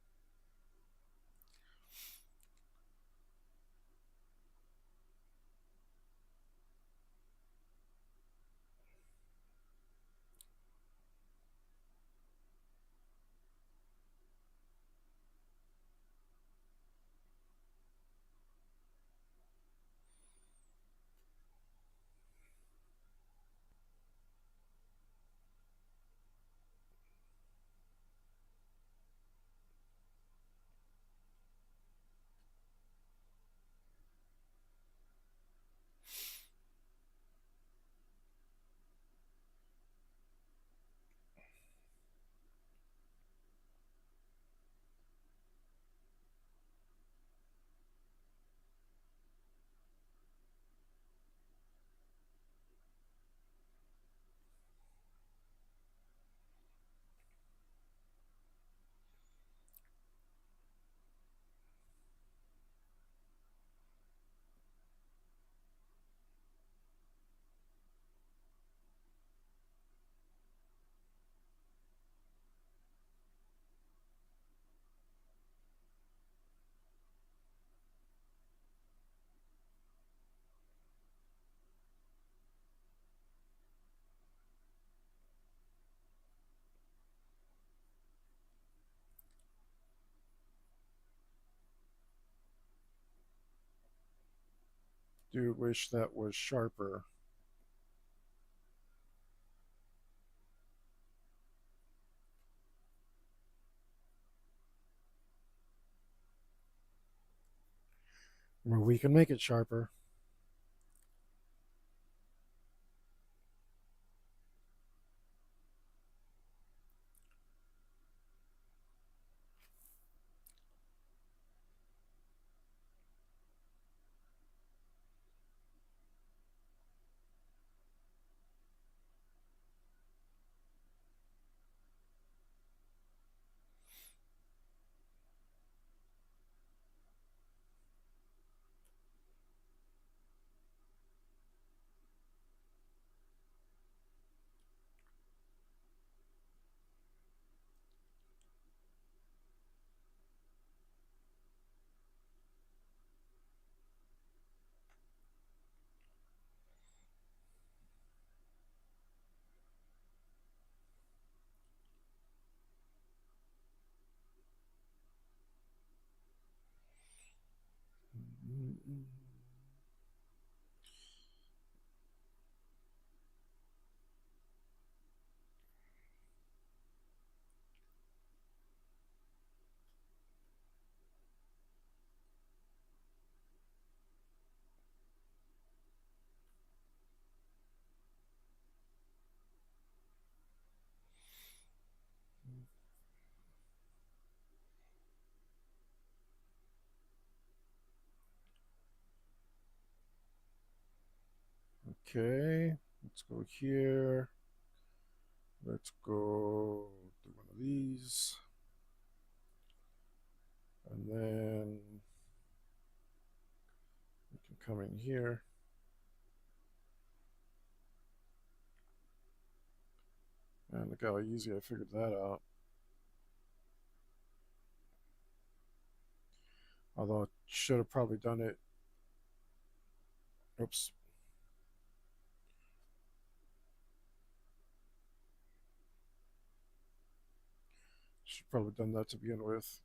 Do wish that was sharper. Well, we can make it sharper. Okay, let's go here. Let's go do one of these. And then we can come in here. And look how easy I figured that out. Although I should have probably done it. Oops. Should probably done that to begin with.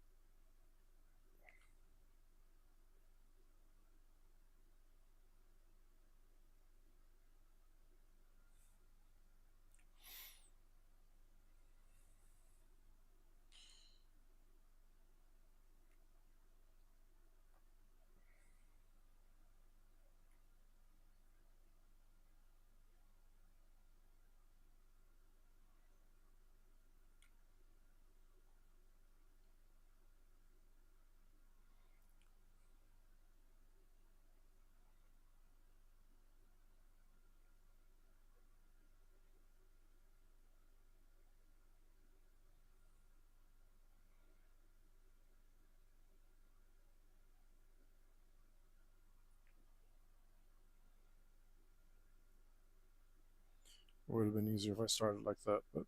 It would have been easier if I started like that, but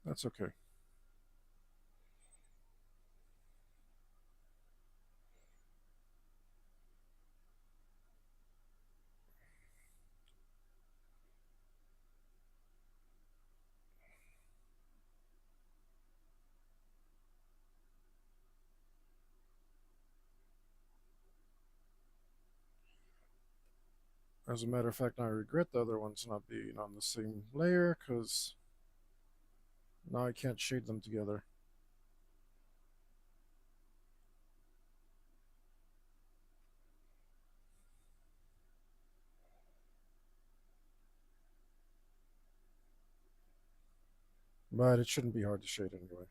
that's okay. As a matter of fact, I regret the other ones not being on the same layer because now I can't shade them together. But it shouldn't be hard to shade anyway.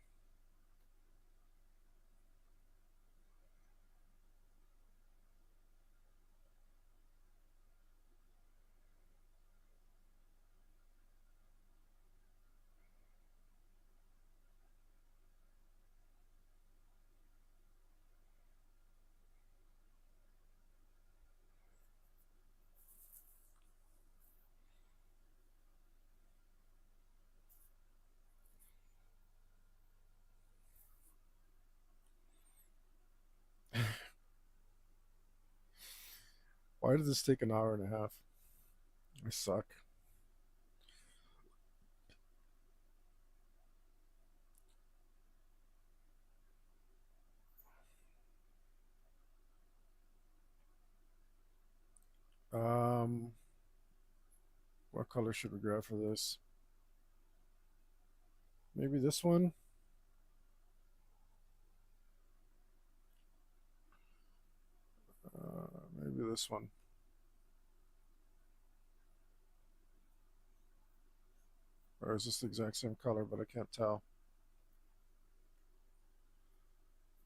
Why did this take an hour and a half? I suck. Um, what color should we grab for this? Maybe this one? Maybe this one. Or is this the exact same color, but I can't tell?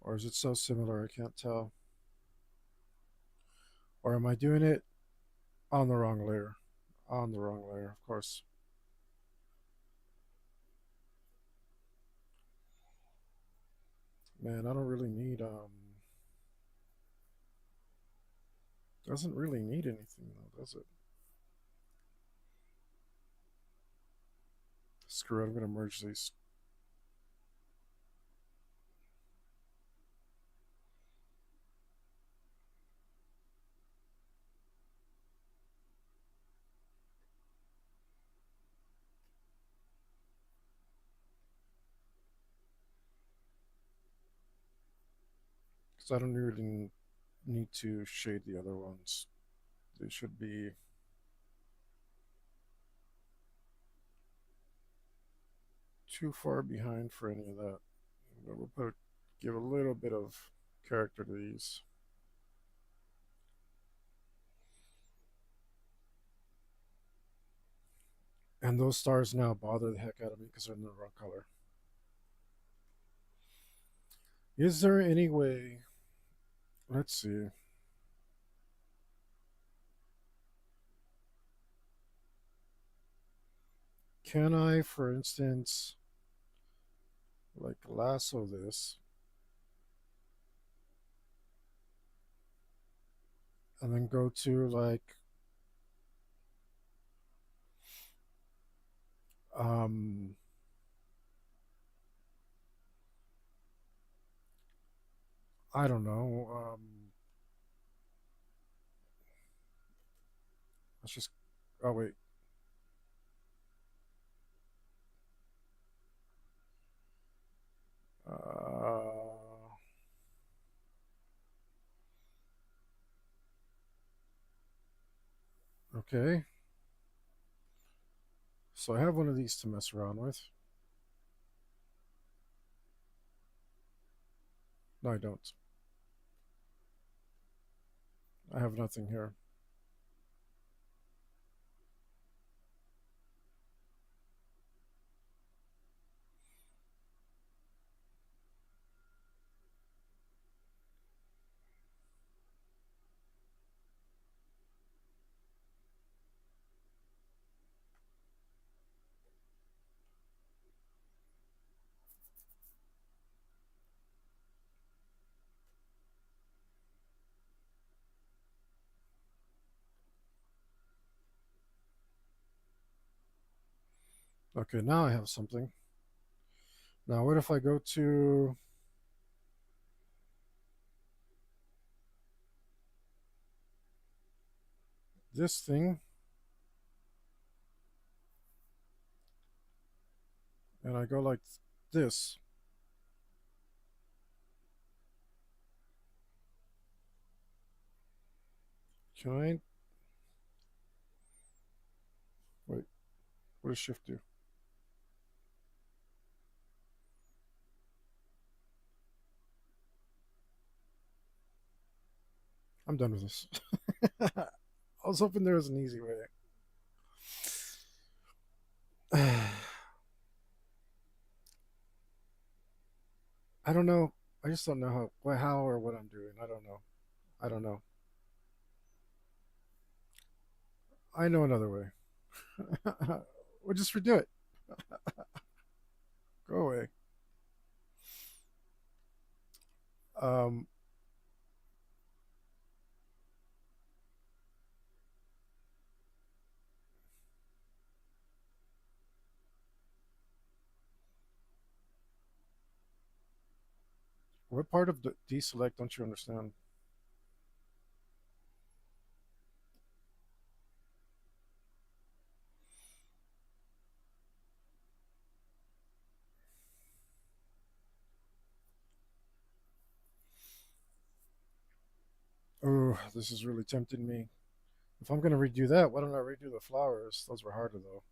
Or is it so similar I can't tell? Or am I doing it on the wrong layer? On the wrong layer, of course. Man, I don't really need doesn't really need anything though, does it? Screw it, I'm gonna merge these. Because I don't really need to shade the other ones. They should be too far behind for any of that. We'll give a little bit of character to these. And those stars now bother the heck out of me because they're in the wrong color. Is there any way? Let's see. Can I, for instance, like lasso this and then go to like um I don't know. Let's just. Oh wait. Uh, okay. So I have one of these to mess around with. No, I don't. I have nothing here. Okay, now I have something. Now, what if I go to this thing and I go like this? Can I? Wait, what does shift do? I'm done with this. I was hoping there was an easy way. I don't know. I just don't know how or what I'm doing. I don't know. I don't know. I know another way. We'll just redo it. Go away. Um, what part of the deselect don't you understand? Oh, this is really tempting me. If I'm gonna redo that, why don't I redo the flowers? Those were harder though.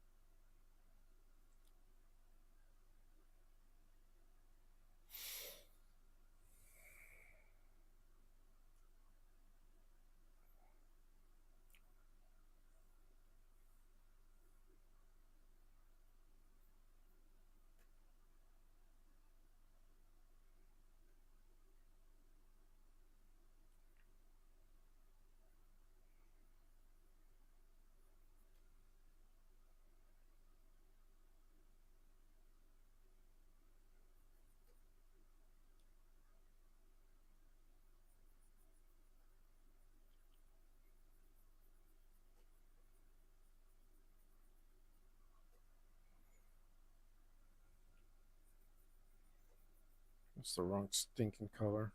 It's the wrong stinking color.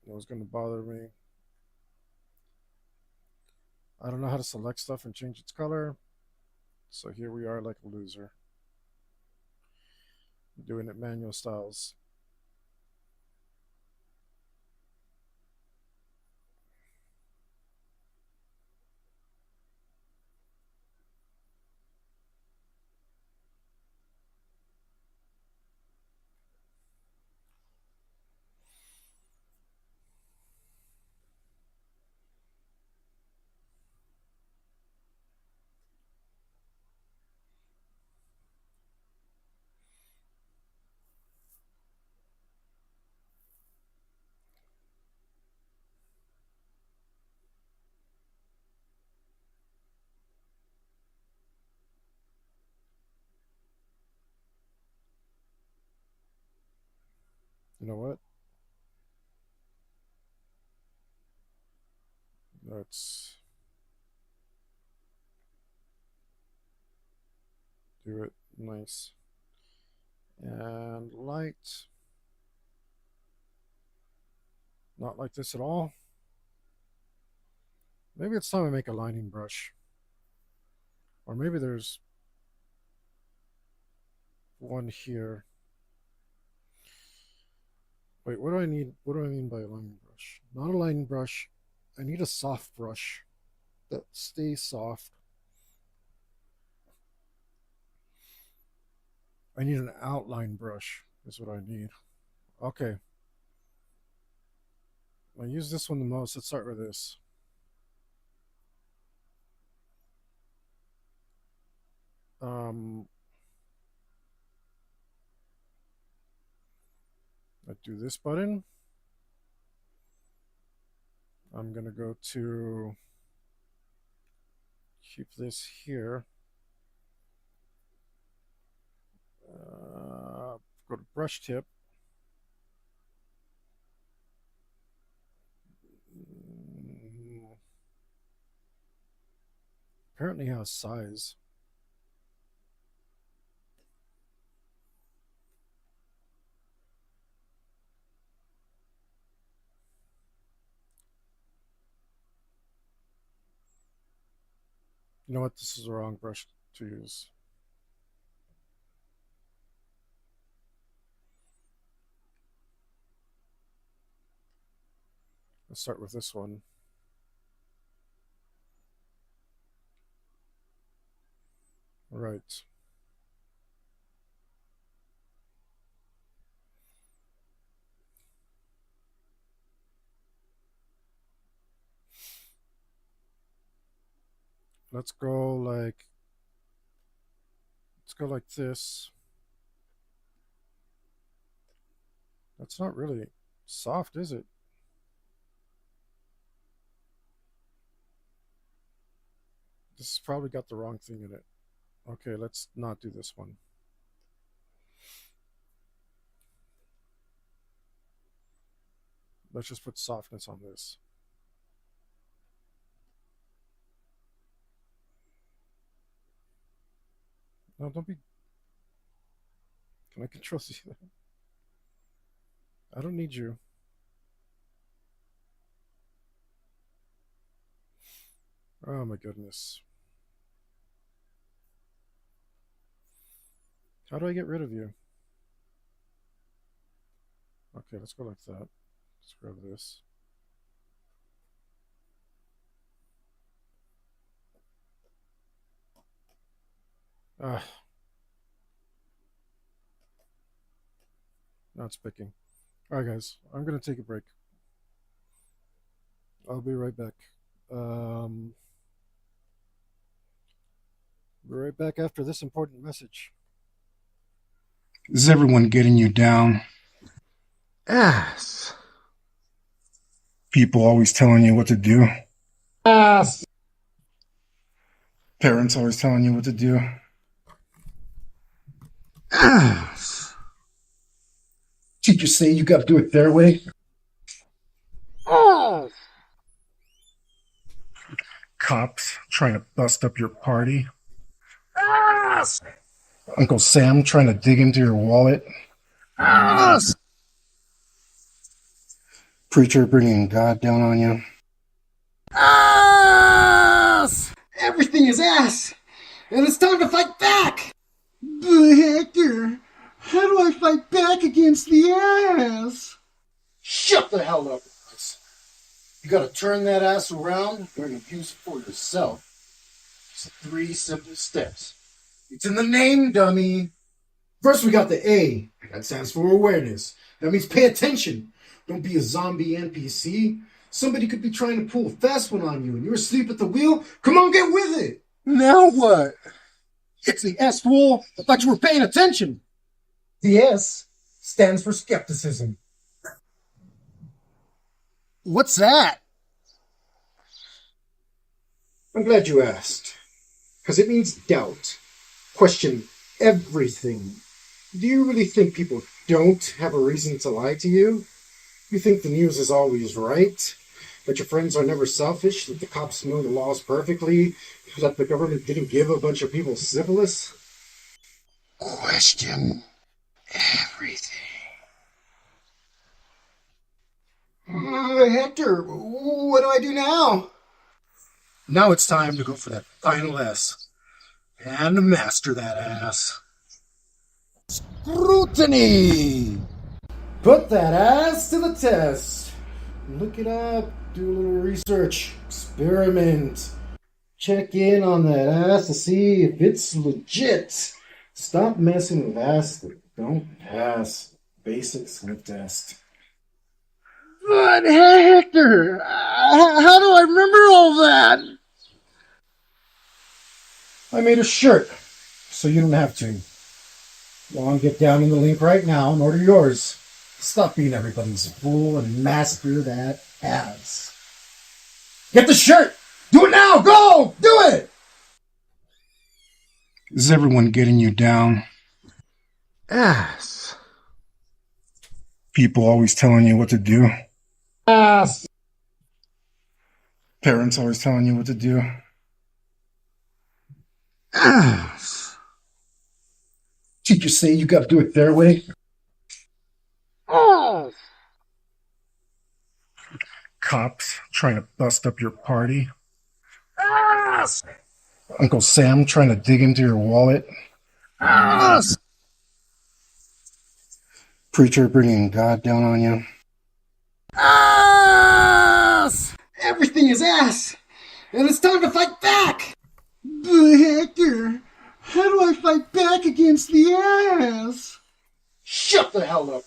It was gonna bother me. I don't know how to select stuff and change its color. So here we are like a loser. Doing it manual styles. You know what? Let's do it nice and light. Not like this at all. Maybe it's time to make a lining brush. Or maybe there's one here. Wait, what do I need? What do I mean by a lining brush? Not a lining brush. I need a soft brush that stays soft. I need an outline brush, is what I need. Okay. I use this one the most. Let's start with this. Um, I do this button. I'm going to go to keep this here. Go to brush tip. Apparently has size. You know what? This is the wrong brush to use. Let's start with this one. Right. Let's go like this. That's not really soft, is it? This has probably got the wrong thing in it. Okay, let's not do this one. Let's just put softness on this. No, don't be. Can I control C? I don't need you. Oh my goodness. How do I get rid of you? Okay, let's go like that. Let's grab this. Ah, now it's picking. All right, guys, I'm gonna take a break. I'll be right back. Um, be right back after this important message. Is everyone getting you down? Ass. People always telling you what to do. Ass. Parents always telling you what to do. Ass. Teachers say you got to do it their way. Ass. Cops trying to bust up your party. Ass. Uncle Sam trying to dig into your wallet. Ass. Preacher bringing God down on you. Ass. Everything is ass, and it's time to fight back. But Hector, how do I fight back against the ass? Shut the hell up. You gotta turn that ass around and use it for yourself. It's 3 simple steps. It's in the name, dummy. First, we got the A. That stands for awareness. That means pay attention. Don't be a zombie NPC. Somebody could be trying to pull a fast one on you and you're asleep at the wheel. Come on, get with it. Now what? It's the S, fool. I thought you were paying attention. The S stands for skepticism. What's that? I'm glad you asked, because it means doubt. Question everything. Do you really think people don't have a reason to lie to you? You think the news is always right? That your friends are never selfish? That the cops know the laws perfectly? That the government didn't give a bunch of people syphilis? Question everything. Hector, what do I do now? Now it's time to go for that final S and master that ass. Scrutiny! Put that ass to the test. Look it up, do a little research, experiment. Check in on that ass to see if it's legit. Stop messing with ass that don't pass basic sniff test. But Hector, how do I remember all that? I made a shirt, so you don't have to. Go on, get down in the link right now and order yours. Stop being everybody's fool and master that ass. Get the shirt! Do it now! Go! Do it! Is everyone getting you down? Ass. People always telling you what to do. Ass. Parents always telling you what to do. Ass. Teachers say you gotta do it their way. Ass. Cops trying to bust up your party. Ass. Uncle Sam trying to dig into your wallet. Ass. Preacher bringing God down on you. Ass. Everything is ass. And it's time to fight back. But Hector, how do I fight back against the ass? Shut the hell up.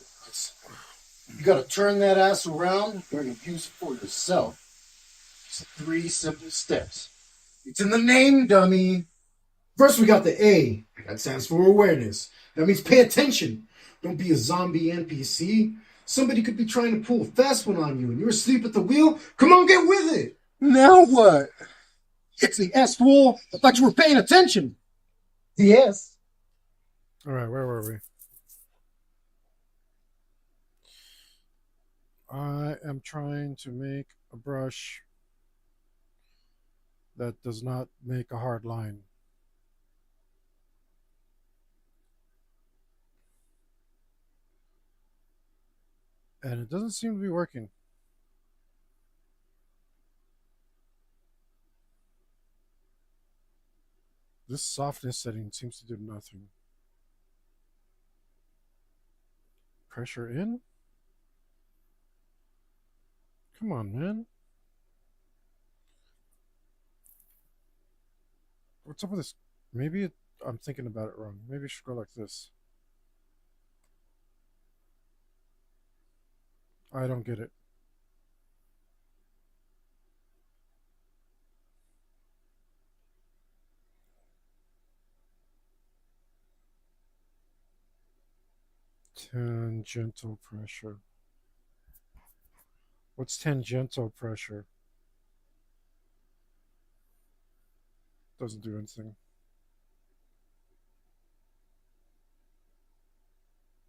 You gotta turn that ass around and use it for yourself. It's 3 simple steps. It's in the name, dummy. First, we got the A. That stands for awareness. That means pay attention. Don't be a zombie NPC. Somebody could be trying to pull a fast one on you and you're asleep at the wheel. Come on, get with it. Now what? It's the S, fool. I thought you were paying attention. Yes. All right, where were we? I am trying to make a brush that does not make a hard line. And it doesn't seem to be working. This softness setting seems to do nothing. Pressure in? Come on, man. What's up with this? Maybe I'm thinking about it wrong. Maybe it should go like this. I don't get it. Tangential pressure. What's tangential pressure? Doesn't do anything.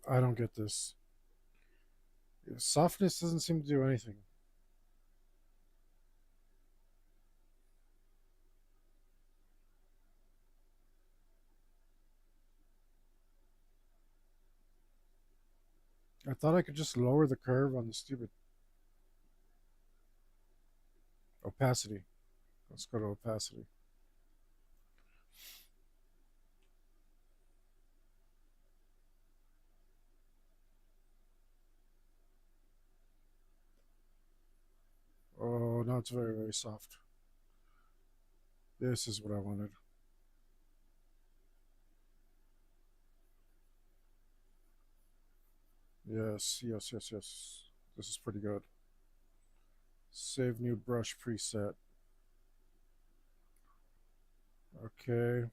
I don't get this. Softness doesn't seem to do anything. I thought I could just lower the curve on the stupid opacity. Let's go to opacity. Oh, now it's very, very soft. This is what I wanted. Yes, yes, yes, yes. This is pretty good. Save new brush preset. Okay.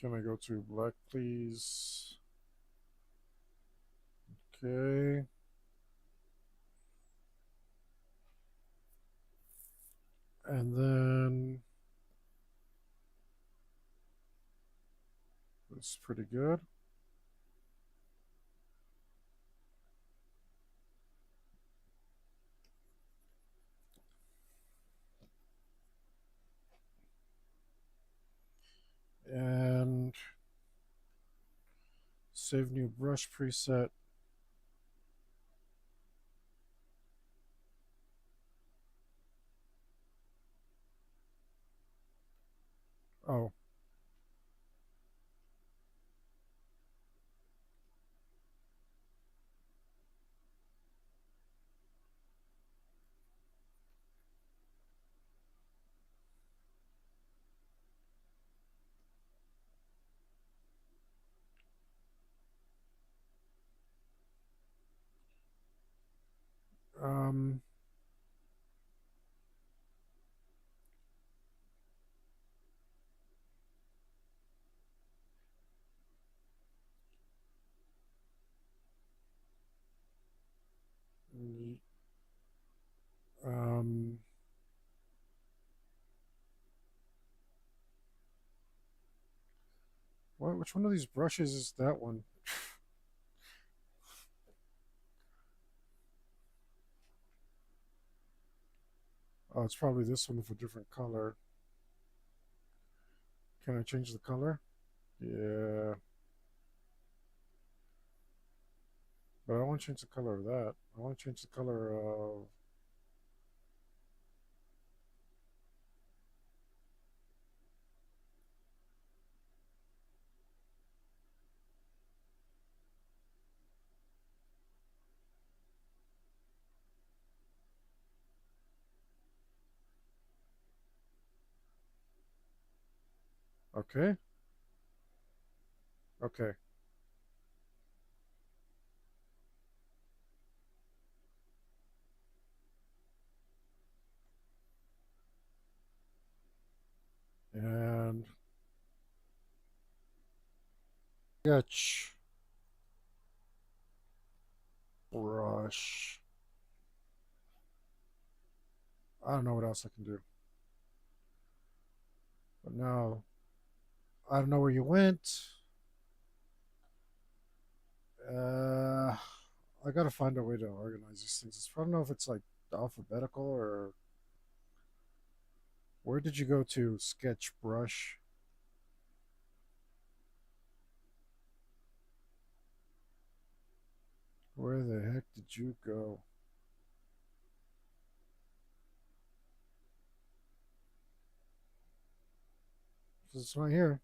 Can I go to black, please? Okay. And then this is pretty good. And save new brush preset. Oh, um, um, what? Which one of these brushes is that one? Oh, it's probably this one with a different color. Can I change the color? Yeah, but I don't want to change the color of that. I want to change the color of. Okay, okay. And sketch brush. I don't know what else I can do. But now I don't know where you went. Uh, I gotta find a way to organize these things. I don't know if it's like alphabetical or where did you go to? Sketch brush. Where the heck did you go? It's not here.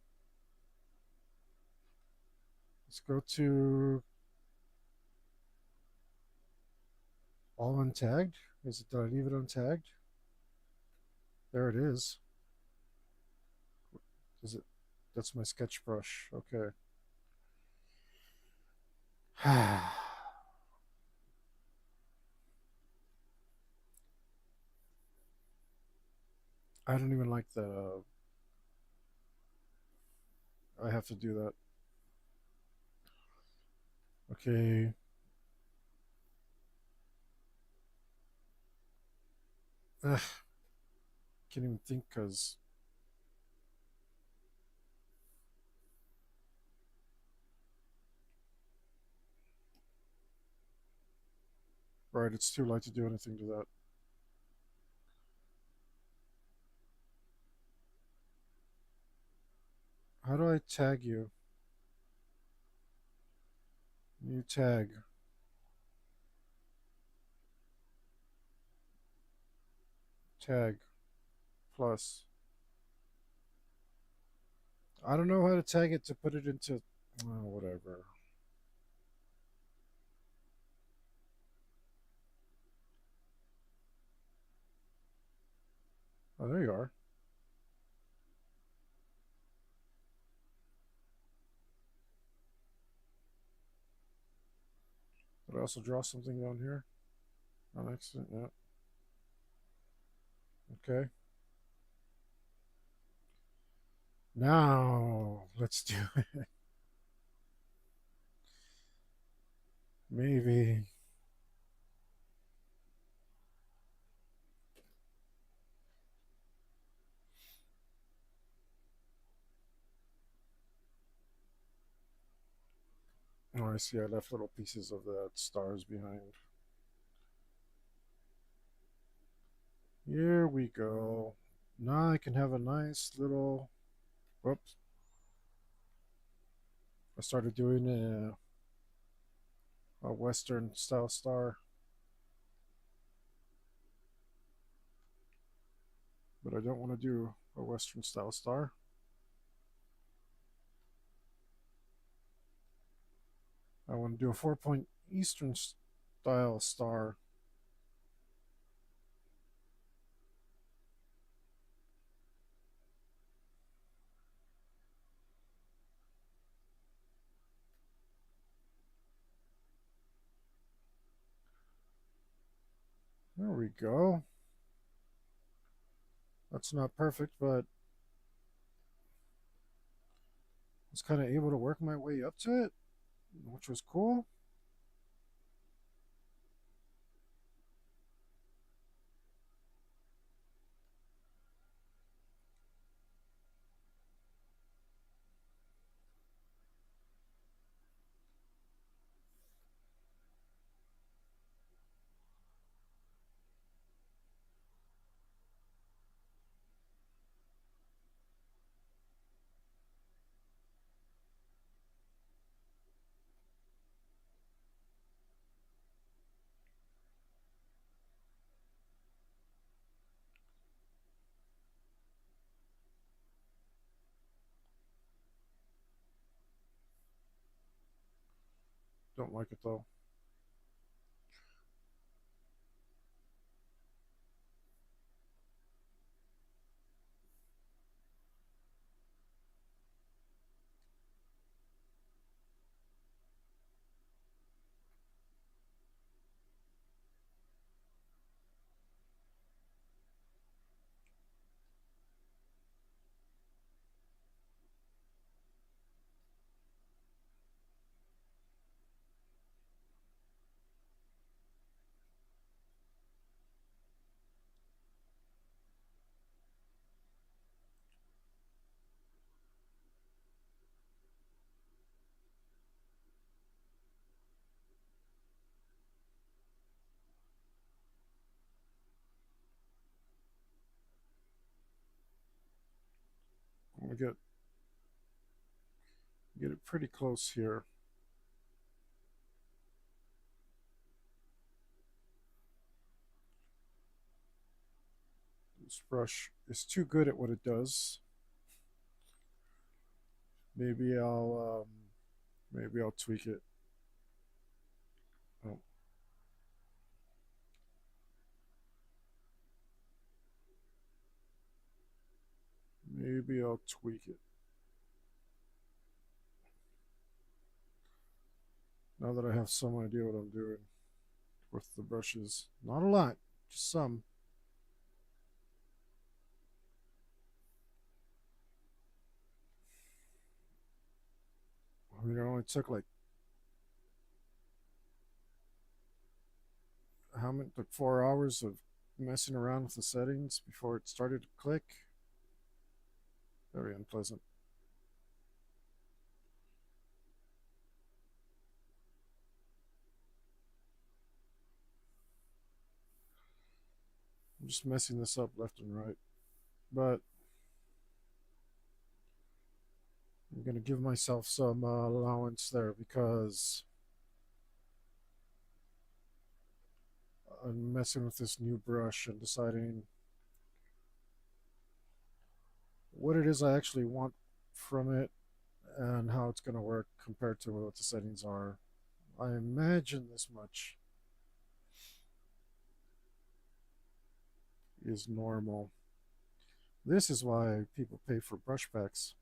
Let's go to all untagged. Is it? Did I leave it untagged? There it is. Is it? That's my sketch brush. Okay. I don't even like that. I have to do that. Okay. Ugh, can't even think because right, it's too late to do anything to that. How do I tag you? New tag. Tag plus. I don't know how to tag it to put it into. Oh, whatever. Oh, there you are. Did I also draw something down here on accident? Yeah. Okay. Now let's do it. Maybe. Oh, I see. I left little pieces of the stars behind. Here we go. Now I can have a nice little. Whoops. I started doing a Western style star, but I don't want to do a Western style star. I want to do a 4 point Eastern style star. There we go. That's not perfect, but I was kind of able to work my way up to it, which was cool. Don't like it though. I'm gonna get it pretty close here. This brush is too good at what it does. Maybe I'll tweak it. Oh, maybe I'll tweak it. Now that I have some idea what I'm doing with the brushes. Not a lot, just some. I mean, it only took like how many, like 4 hours of messing around with the settings before it started to click. Very unpleasant. I'm just messing this up left and right. But I'm going to give myself some allowance there because I'm messing with this new brush and deciding what it is I actually want from it and how it's going to work compared to what the settings are. I imagine this much is normal. This is why people pay for brush packs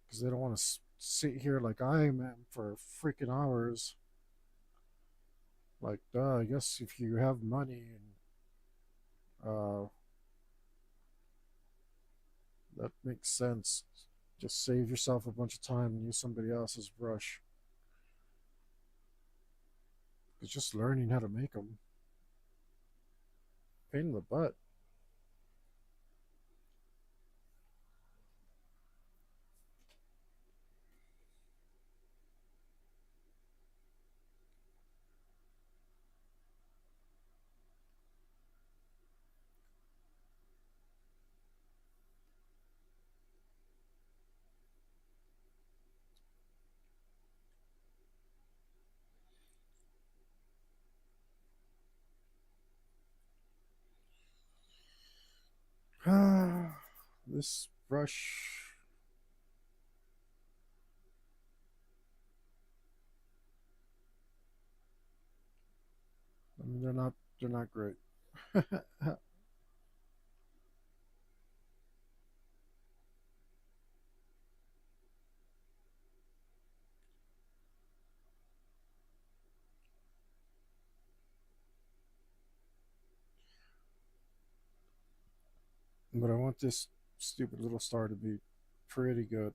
because they don't want to sit here like I am for freaking hours. Like, duh, I guess if you have money and that makes sense. Just save yourself a bunch of time and use somebody else's brush. It's just learning how to make them. Pain in the butt. This brush. I mean, they're not great. But I want this stupid little star to be pretty good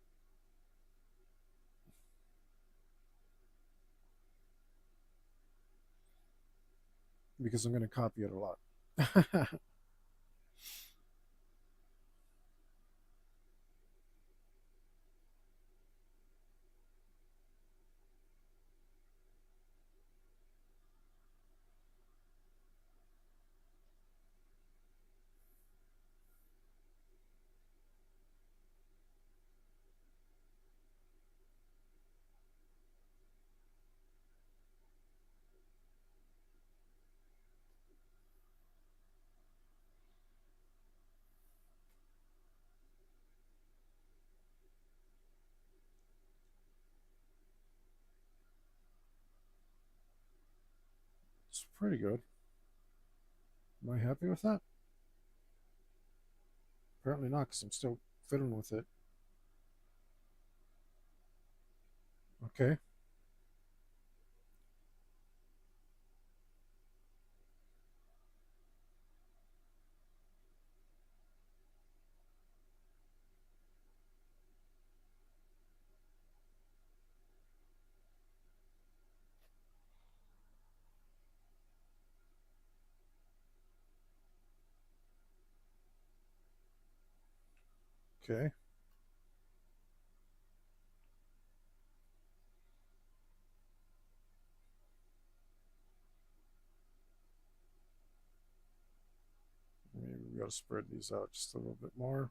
because I'm going to copy it a lot. It's pretty good. Am I happy with that? Apparently not, because I'm still fiddling with it. Okay. Okay. Maybe we got to spread these out just a little bit more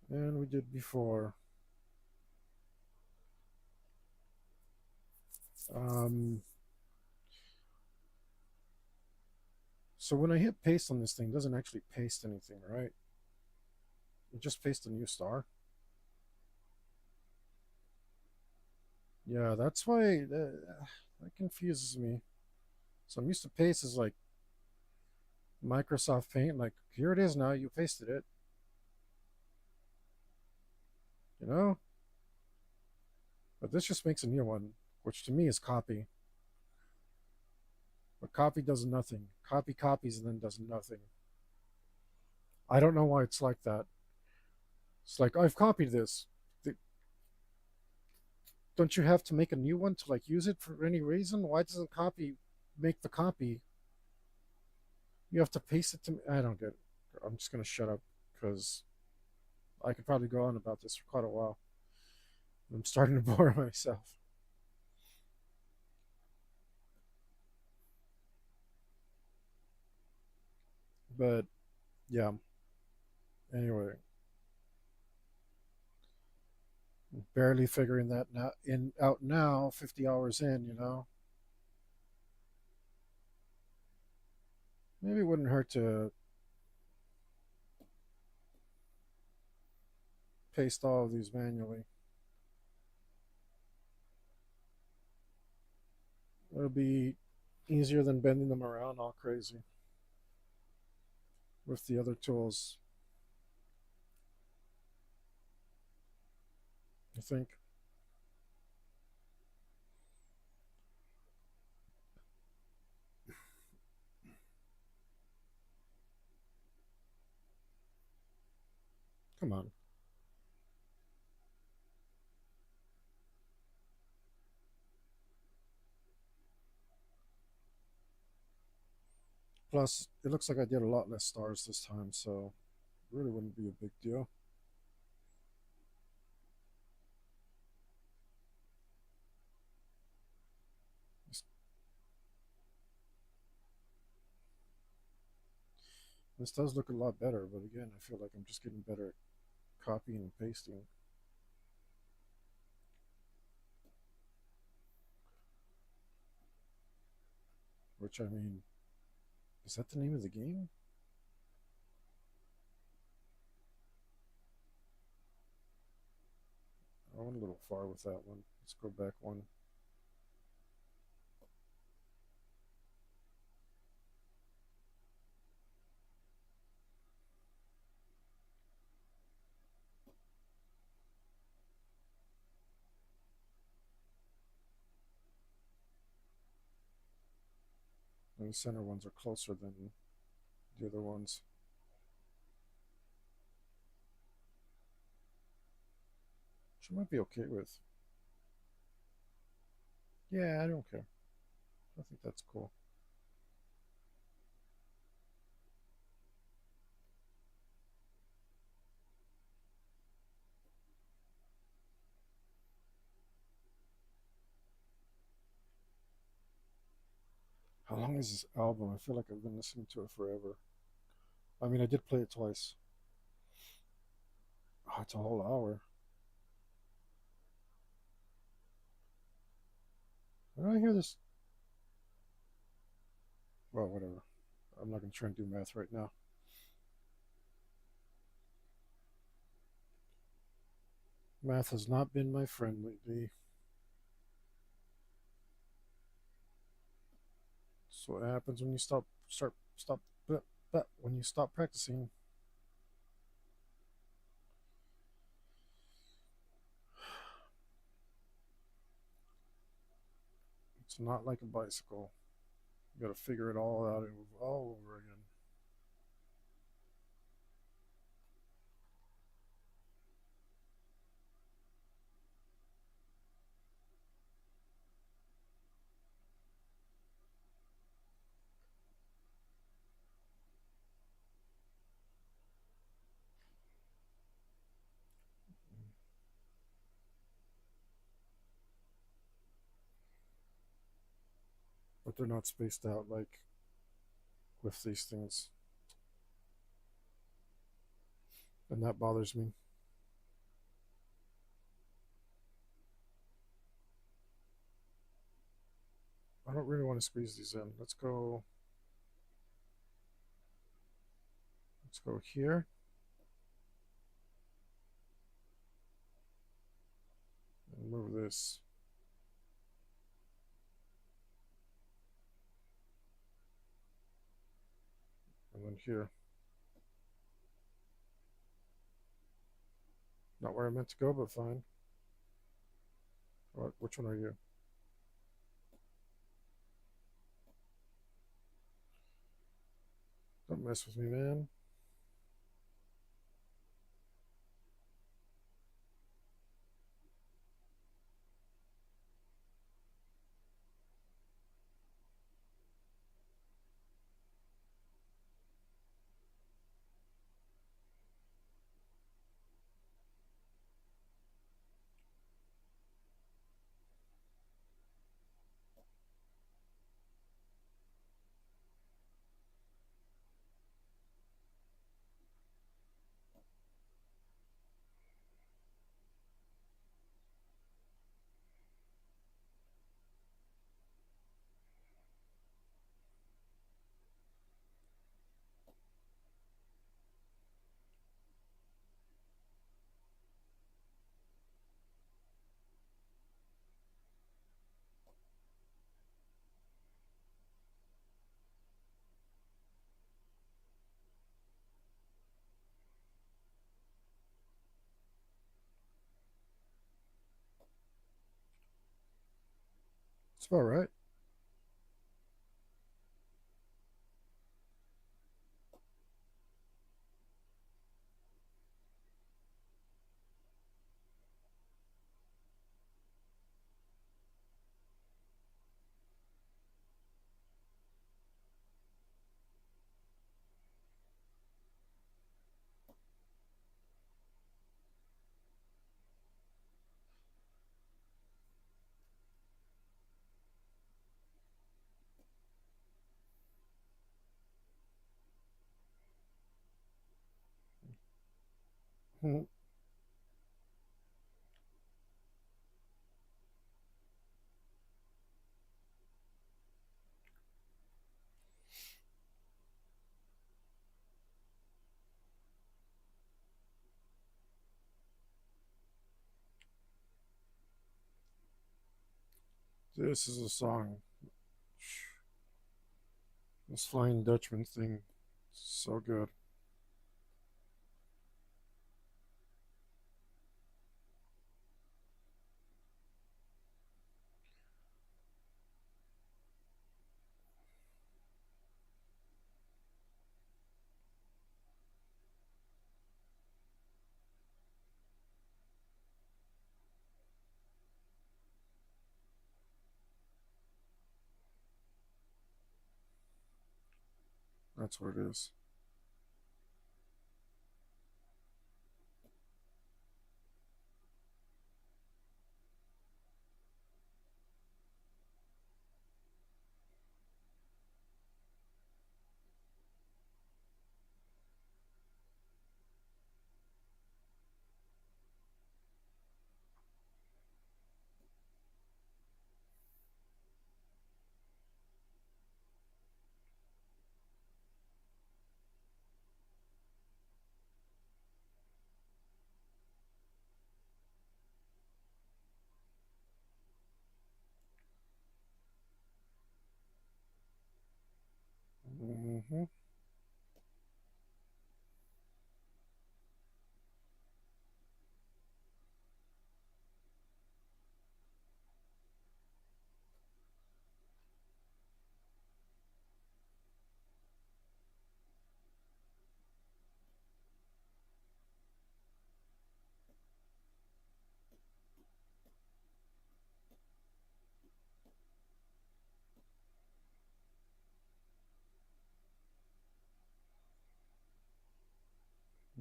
than we did before. Um, so when I hit paste on this thing, it doesn't actually paste anything, right? It just pastes a new star. Yeah, that's why that confuses me. So I'm used to paste as like Microsoft Paint, like here it is now, you pasted it, you know? But this just makes a new one, which to me is copy. But copy does nothing. Copy copies and then does nothing. I don't know why it's like that. It's like I've copied this. Don't you have to make a new one to like use it for any reason? Why doesn't copy make the copy? You have to paste it to me. I don't get it. I'm just gonna shut up because I could probably go on about this for quite a while. I'm starting to bore myself. But yeah. Anyway, barely figuring that out now. 50 hours in, you know. Maybe it wouldn't hurt to paste all of these manually. It'll be easier than bending them around all crazy with the other tools. I think. Come on. Plus, it looks like I did a lot less stars this time, so it really wouldn't be a big deal. This, this does look a lot better, but again, I feel like I'm just getting better at copying and pasting. Which, I mean, is that the name of the game? I went a little far with that one. Let's go back one. And the center ones are closer than the other ones. Which I might be okay with. Yeah, I don't care. I think that's cool. How long is this album? I feel like I've been listening to it forever. I mean, I did play it twice. Oh, it's a whole hour. Did I hear this? Well, whatever. I'm not going to try and do math right now. Math has not been my friend lately. So what happens when you but when you stop practicing. It's not like a bicycle. You got to figure it all out all over again. But they're not spaced out like with these things, and that bothers me. I don't really want to squeeze these in. Let's go. Let's go here and move this, and then here. Not where I meant to go, but fine. What? Which one are you? Don't mess with me, man. It's about right. Hmm. This is a song. This Flying Dutchman thing, so good. That's what it is. Mm-hmm.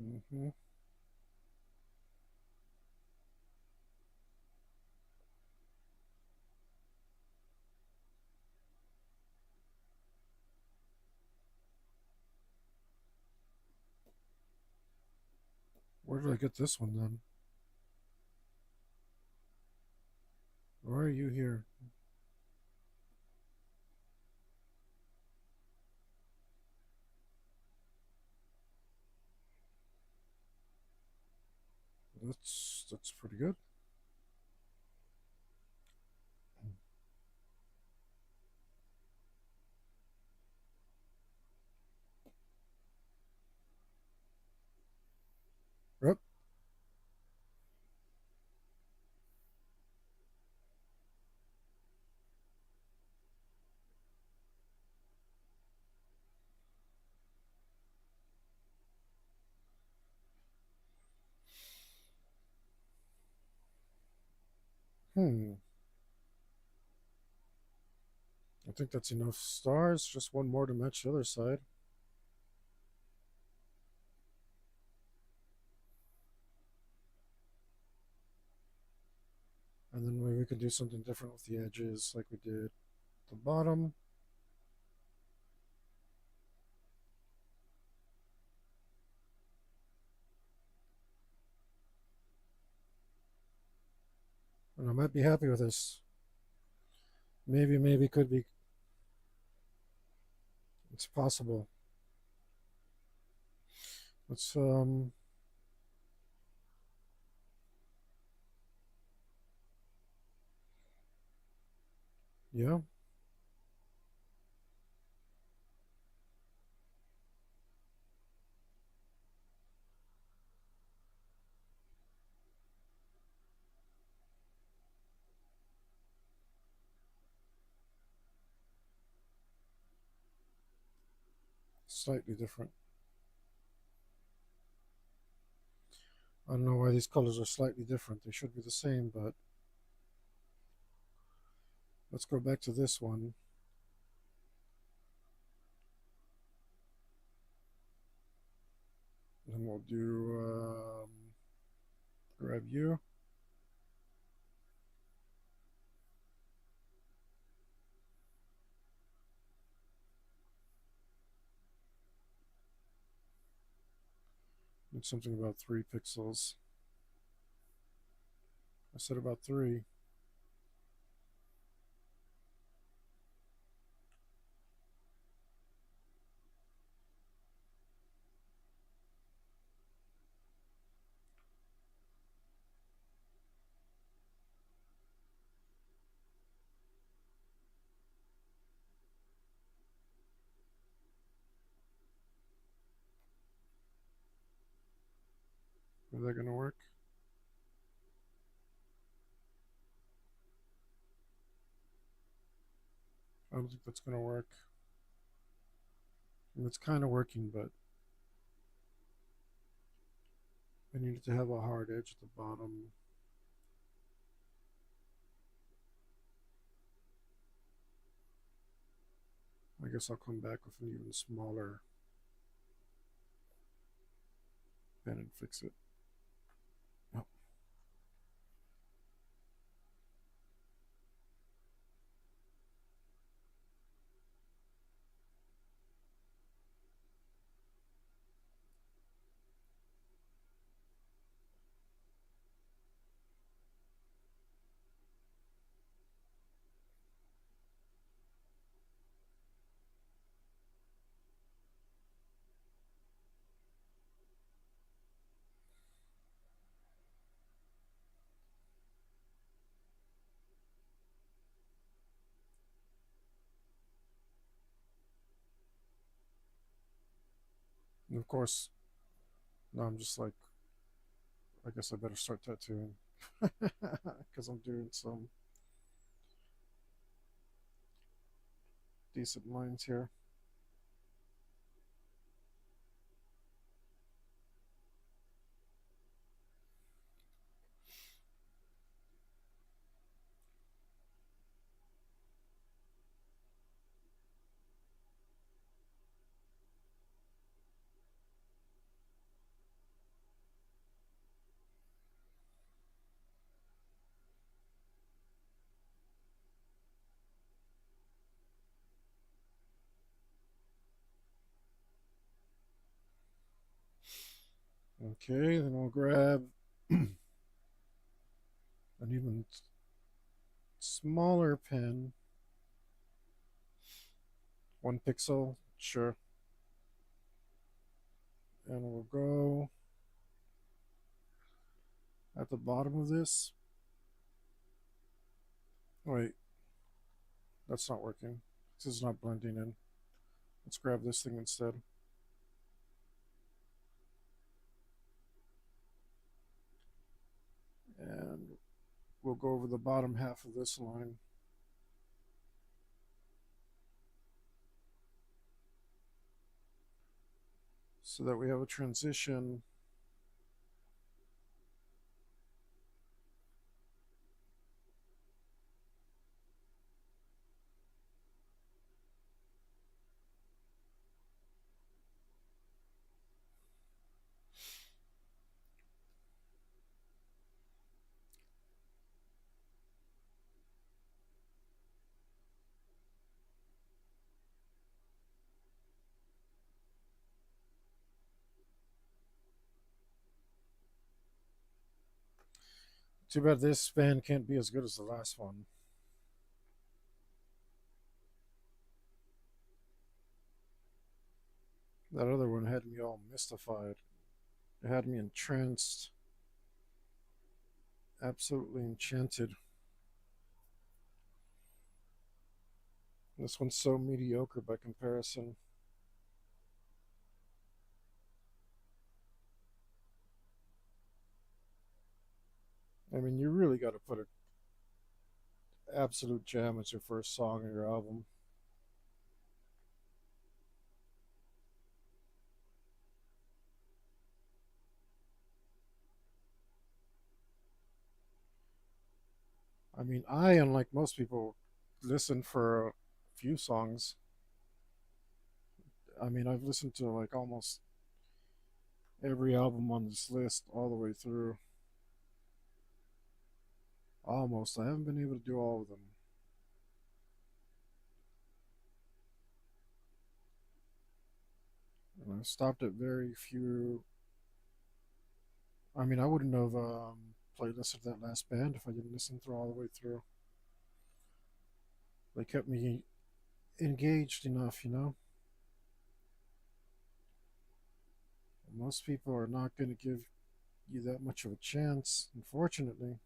Mm-hmm. Where did I get this one then? Why are you here? That's pretty good. Yep. Hmm. I think that's enough stars. Just one more to match the other side. And then maybe we can do something different with the edges like we did the bottom. And I might be happy with this. Maybe could be. It's possible. Let's yeah, slightly different. I don't know why these colors are slightly different. They should be the same, but let's go back to this one. And we'll do grab you. It's something about 3 pixels. I said about 3. Is that gonna work? I don't think that's gonna work. And it's kind of working, but I needed to have a hard edge at the bottom. I guess I'll come back with an even smaller pen and fix it. Oh, and of course, now I'm just like, I guess I better start tattooing because I'm doing some decent lines here. Okay, then I'll grab an even smaller pen. 1 pixel, sure. And we'll go at the bottom of this. Wait, that's not working. This is not blending in. Let's grab this thing instead. And we'll go over the bottom half of this line. So that we have a transition. Too bad this span can't be as good as the last one. That other one had me all mystified. It had me entranced, absolutely enchanted. This one's so mediocre by comparison. I mean, you really got to put an absolute jam as your first song on your album. I mean, I, unlike most people, listen for a few songs. I mean, I've listened to like almost every album on this list all the way through. Almost. I haven't been able to do all of them. And I stopped at very few I mean, I wouldn't have played listened to that last band if I didn't listen through all the way through. They kept me engaged enough, you know. Most people are not going to give you that much of a chance, unfortunately.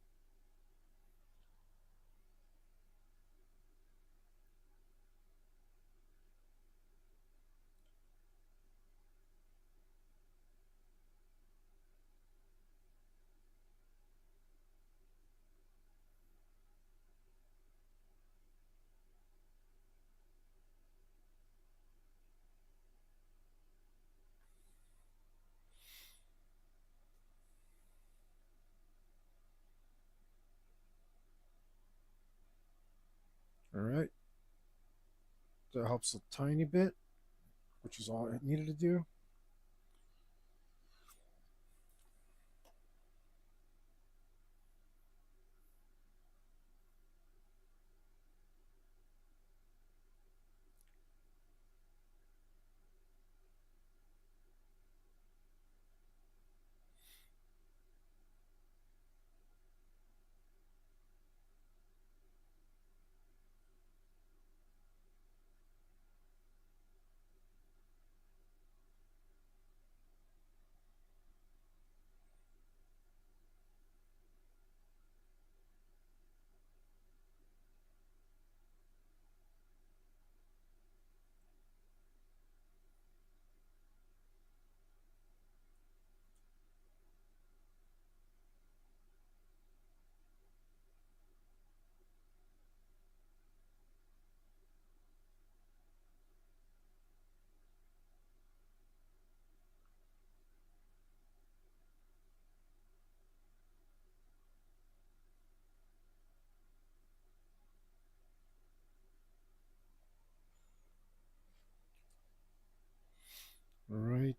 All right, that helps a tiny bit, which is all it needed to do. All right.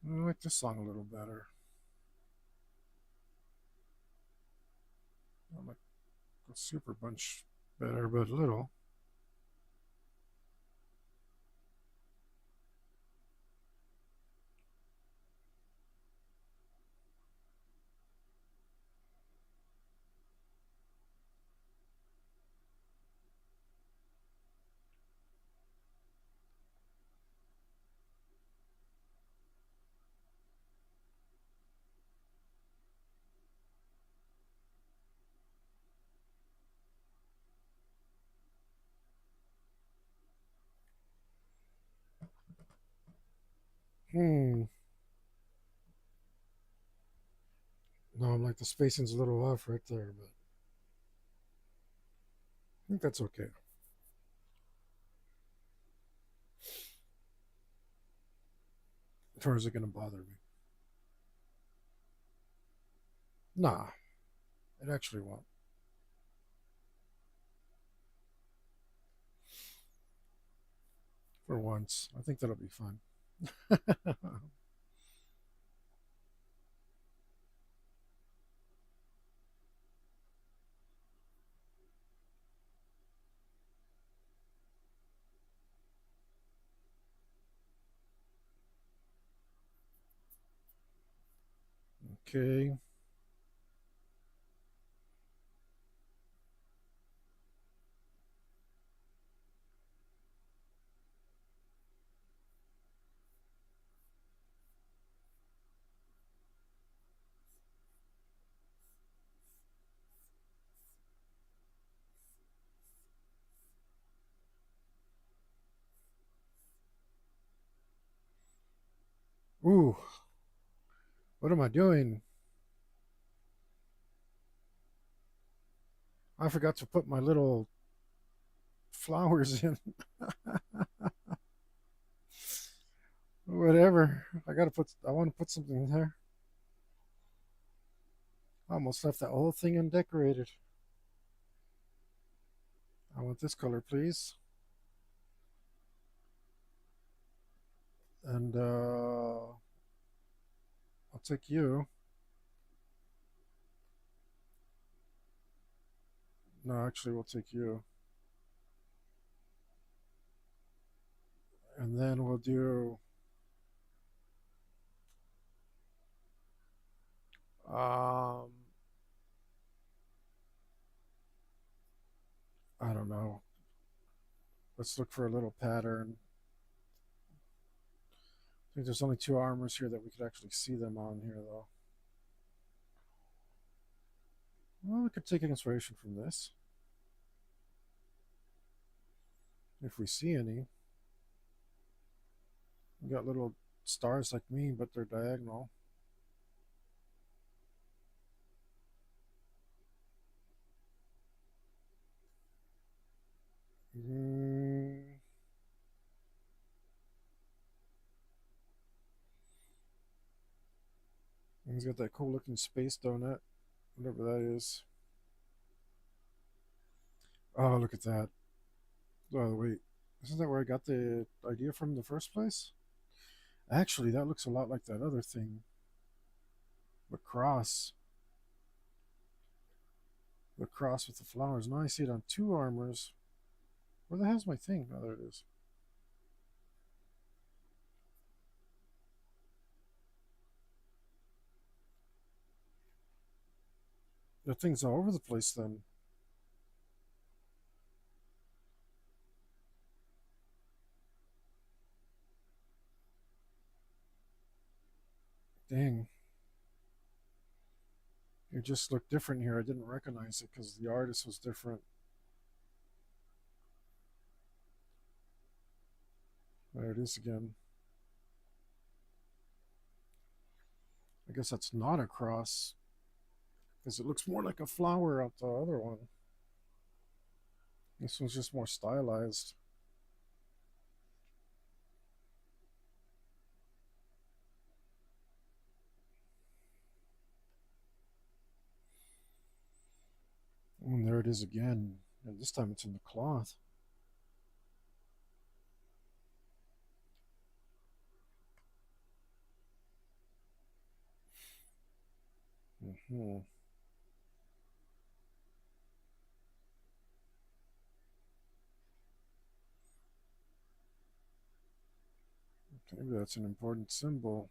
I like this song a little better. I like the Super Bunch better, but a little. Hmm. No, I'm like the spacing's a little off right there, but I think that's okay. As far as it gonna bother me. Nah, it actually won't. For once, I think that'll be fun. Okay. Ooh, what am I doing? I forgot to put my little flowers in. Whatever. I want to put something in there. I almost left that whole thing undecorated. I want this color, please. And I'll take you. No, actually, we'll take you. And then we'll do. Um, I don't know. Let's look for a little pattern. I think there's only two armors here that we could actually see them on here, though. Well, we could take inspiration from this if we see any. We got little stars like me, but they're diagonal. Mm, he's got that cool looking space donut, whatever that is. Oh, look at that. Oh, wait. Isn't that where I got the idea from in the first place? Actually, that looks a lot like that other thing. The cross. The cross with the flowers. Now I see it on two armors. Where the hell's my thing? Oh, there it is. The thing's all over the place then. Dang. It just looked different here. I didn't recognize it because the artist was different. There it is again. I guess that's not a cross because it looks more like a flower out the other one. This one's just more stylized. Oh, and there it is again. And this time it's in the cloth. Mm-hmm. Maybe that's an important symbol.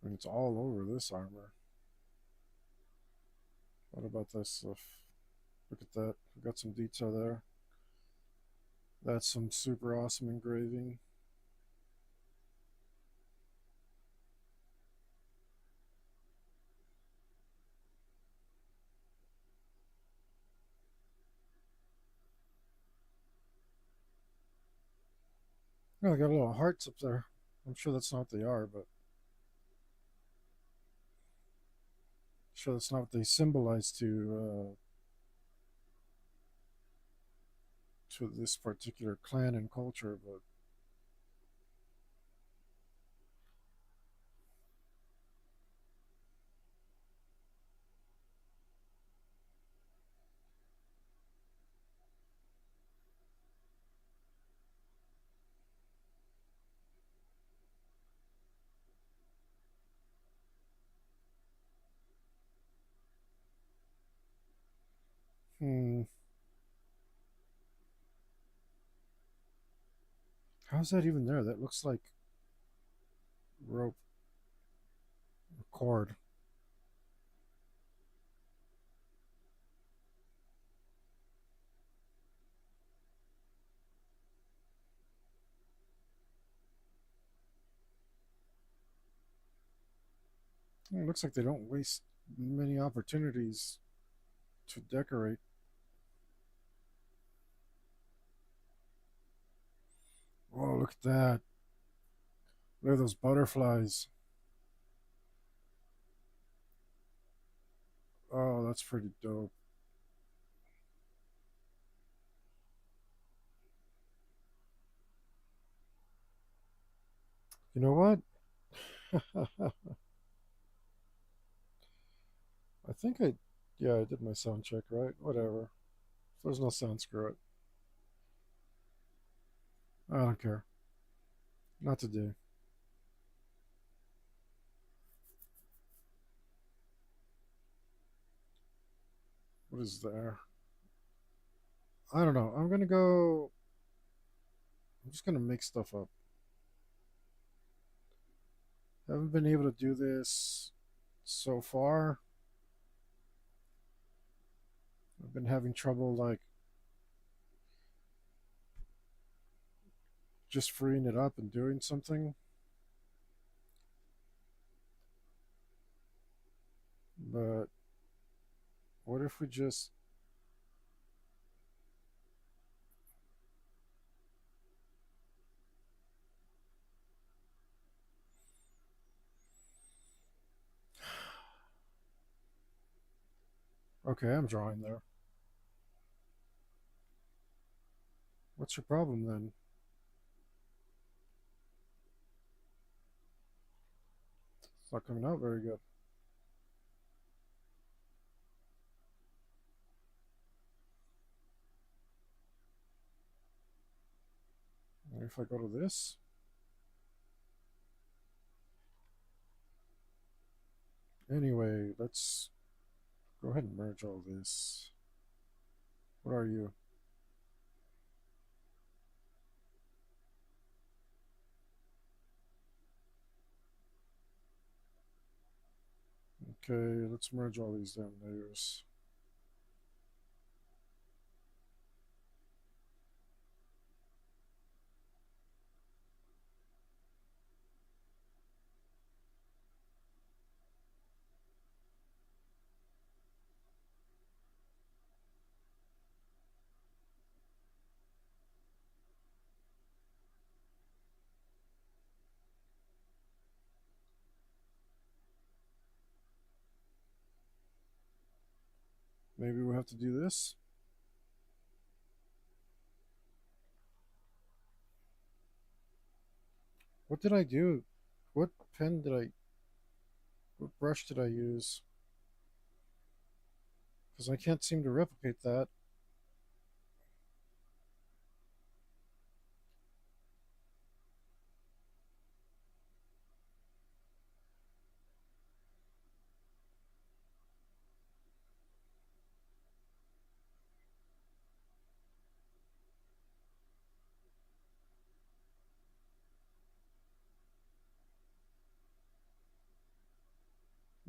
And it's all over this armor. What about this stuff? Look at that. We got some detail there. That's some super awesome engraving. Oh, I got little hearts up there. I'm sure that's not what they are, but sure that's not what they symbolize to this particular clan and culture. But hmm, how's that even there? That looks like rope or cord. It looks like they don't waste many opportunities to decorate. Oh, look at that. Look at those butterflies. Oh, that's pretty dope. You know what? I think I, yeah, I did my sound check, right? Whatever. If there's no sound, screw it. I don't care. Not today. What is there? I don't know. I'm gonna go. I'm just gonna make stuff up. Haven't been able to do this so far. I've been having trouble like just freeing it up and doing something. But what if we just okay, I'm drawing there. What's your problem then? It's not coming out very good. If I go to this, anyway, let's go ahead and merge all this. What are you? Okay, let's merge all these damn layers. Maybe we have to do this. What did I do? What pen did I? What brush did I use? Because I can't seem to replicate that.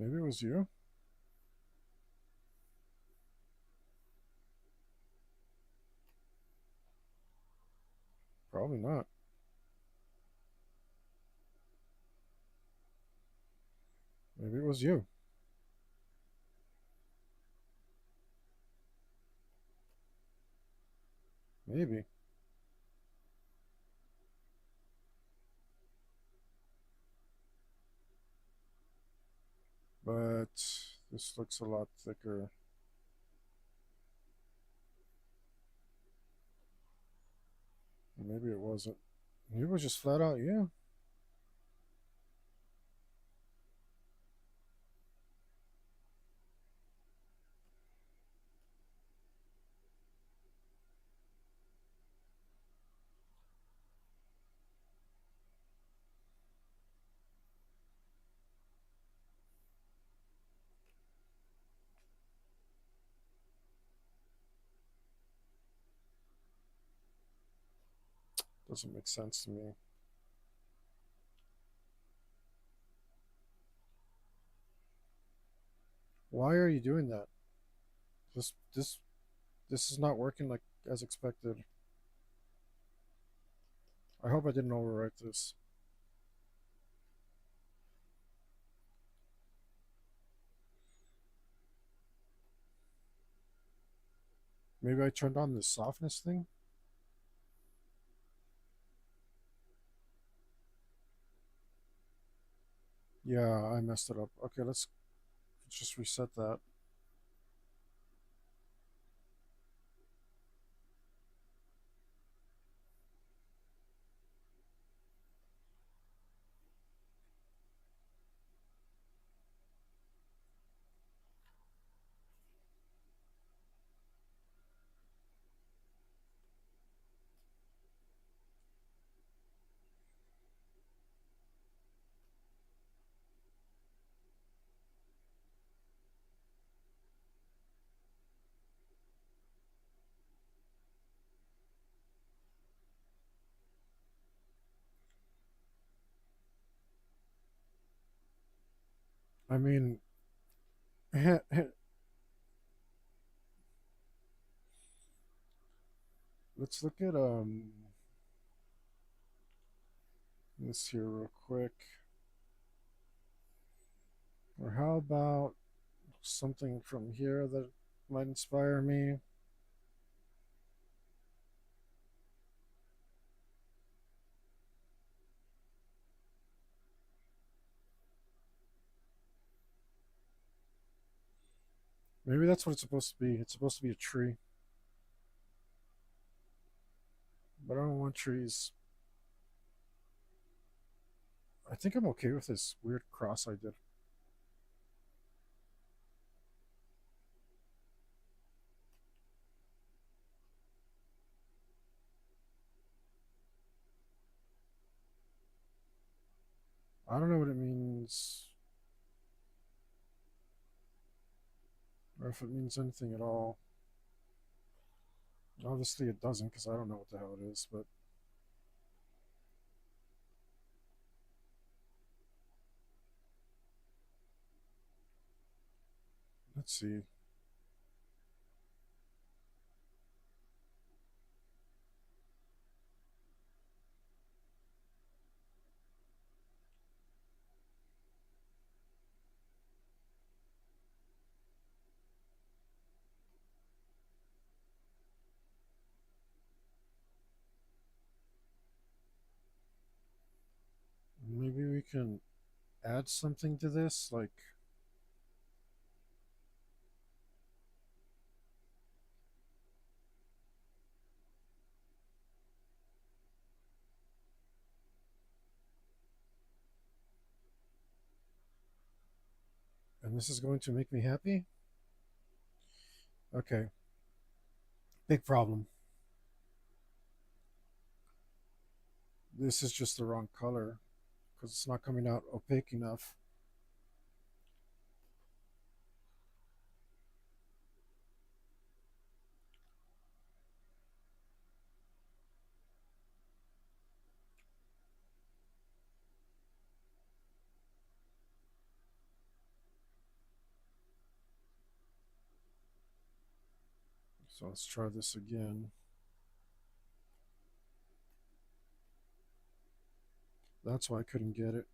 Maybe it was you. Probably not. Maybe it was you. Maybe. But this looks a lot thicker. Maybe it wasn't. Maybe it was just flat out you. Doesn't make sense to me. Why are you doing that? This this this is not working like as expected. I hope I didn't overwrite this. Maybe I turned on the softness thing. Yeah, I messed it up. Okay, let's just reset that. I mean, let's look at this here real quick. Or how about something from here that might inspire me? Maybe that's what it's supposed to be. It's supposed to be a tree, but I don't want trees. I think I'm okay with this weird cross I did. I don't know what it means, or if it means anything at all. Obviously, it doesn't because I don't know what the hell it is, but let's see. Maybe we can add something to this, like, and this is going to make me happy? Okay, big problem. This is just the wrong color because it's not coming out opaque enough. So let's try this again. That's why I couldn't get it.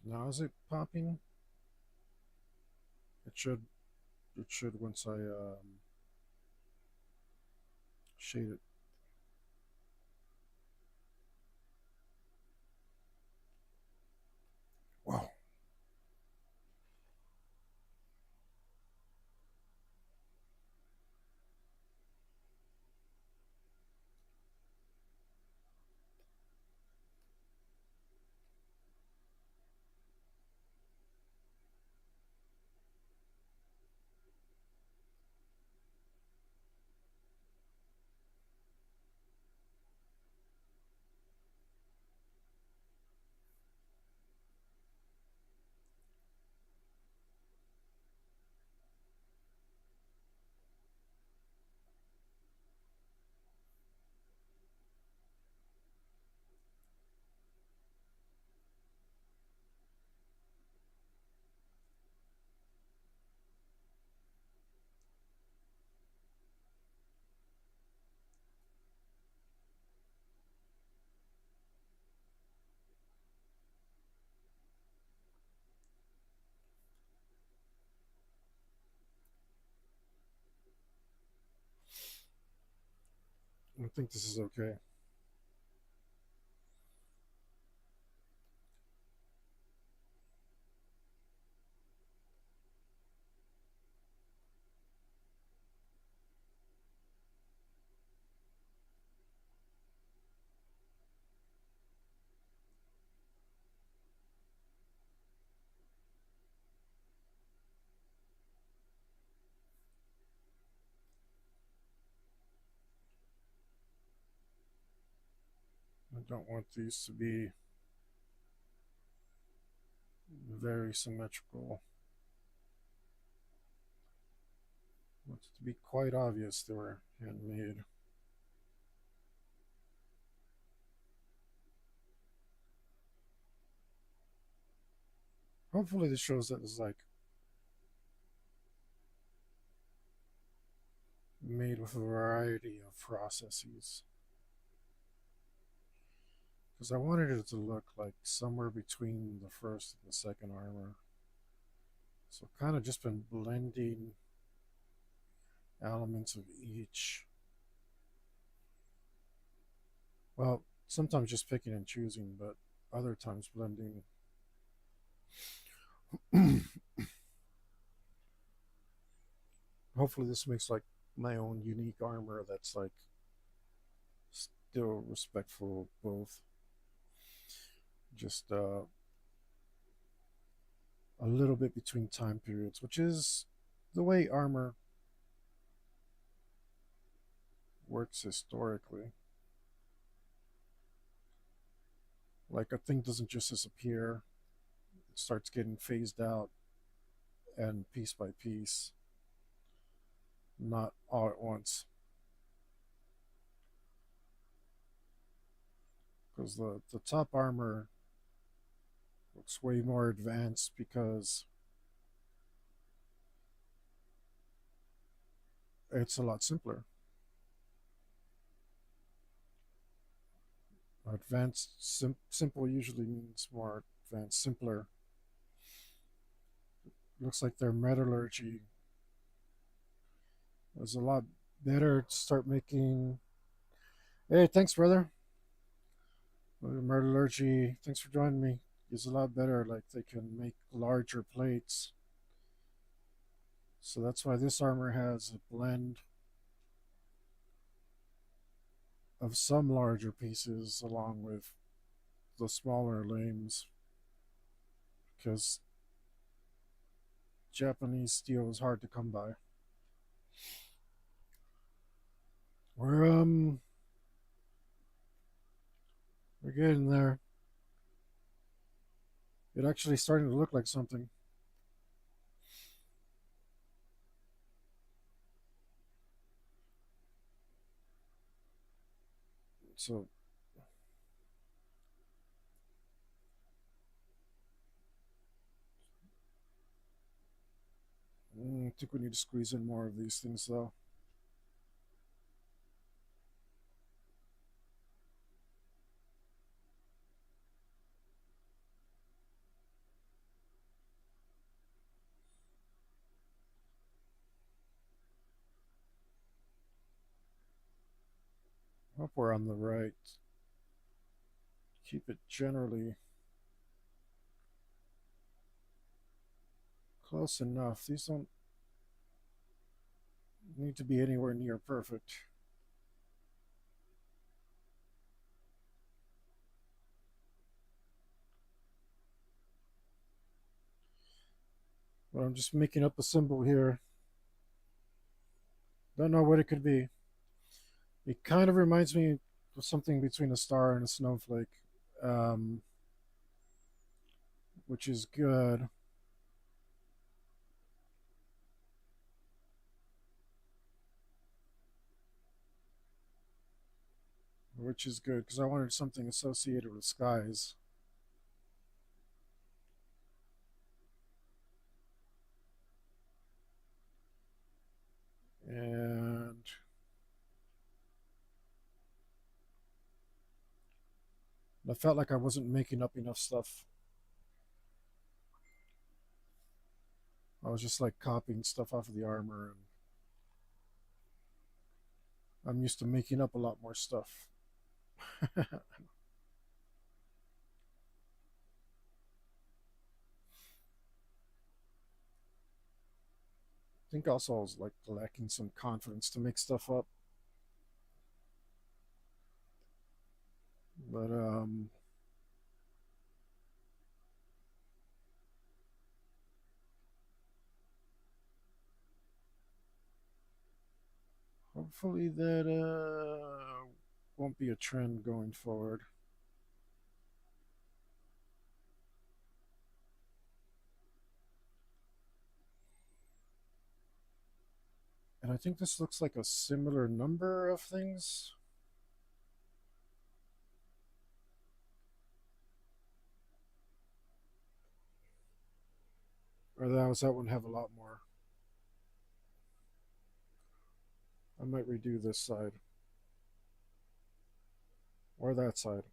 Now is it popping? It should. It should once I shade it. Wow. I think this is okay. I don't want these to be very symmetrical. I want it to be quite obvious they were handmade. Hopefully, this shows that it's like made with a variety of processes. Because I wanted it to look like somewhere between the first and the second armor. So kind of just been blending elements of each. Well, sometimes just picking and choosing, but other times blending. Hopefully, this makes like my own unique armor that's like still respectful of both. Just a little bit between time periods, which is the way armor works historically. Like a thing doesn't just disappear, it starts getting phased out and piece by piece, not all at once. Because the top armor looks way more advanced because it's a lot simpler. Simple usually means more advanced. Simpler looks like their metallurgy is a lot better to start making. Hey, thanks, brother. Metallurgy, thanks for joining me. Is a lot better. Like they can make larger plates. So that's why this armor has a blend of some larger pieces along with the smaller limbs because Japanese steel is hard to come by. We're we're getting there. It actually starting to look like something. So I think we need to squeeze in more of these things though. Hope we're on the right. Keep it generally close enough. These don't need to be anywhere near perfect. But I'm just making up a symbol here. Don't know what it could be. It kind of reminds me of something between a star and a snowflake, um, which is good. Which is good because I wanted something associated with skies. And I felt like I wasn't making up enough stuff. I was just like copying stuff off of the armor. And I'm used to making up a lot more stuff. I think also I was like lacking some confidence to make stuff up. But hopefully that won't be a trend going forward. And I think this looks like a similar number of things. Or that one have a lot more? I might redo this side or that side.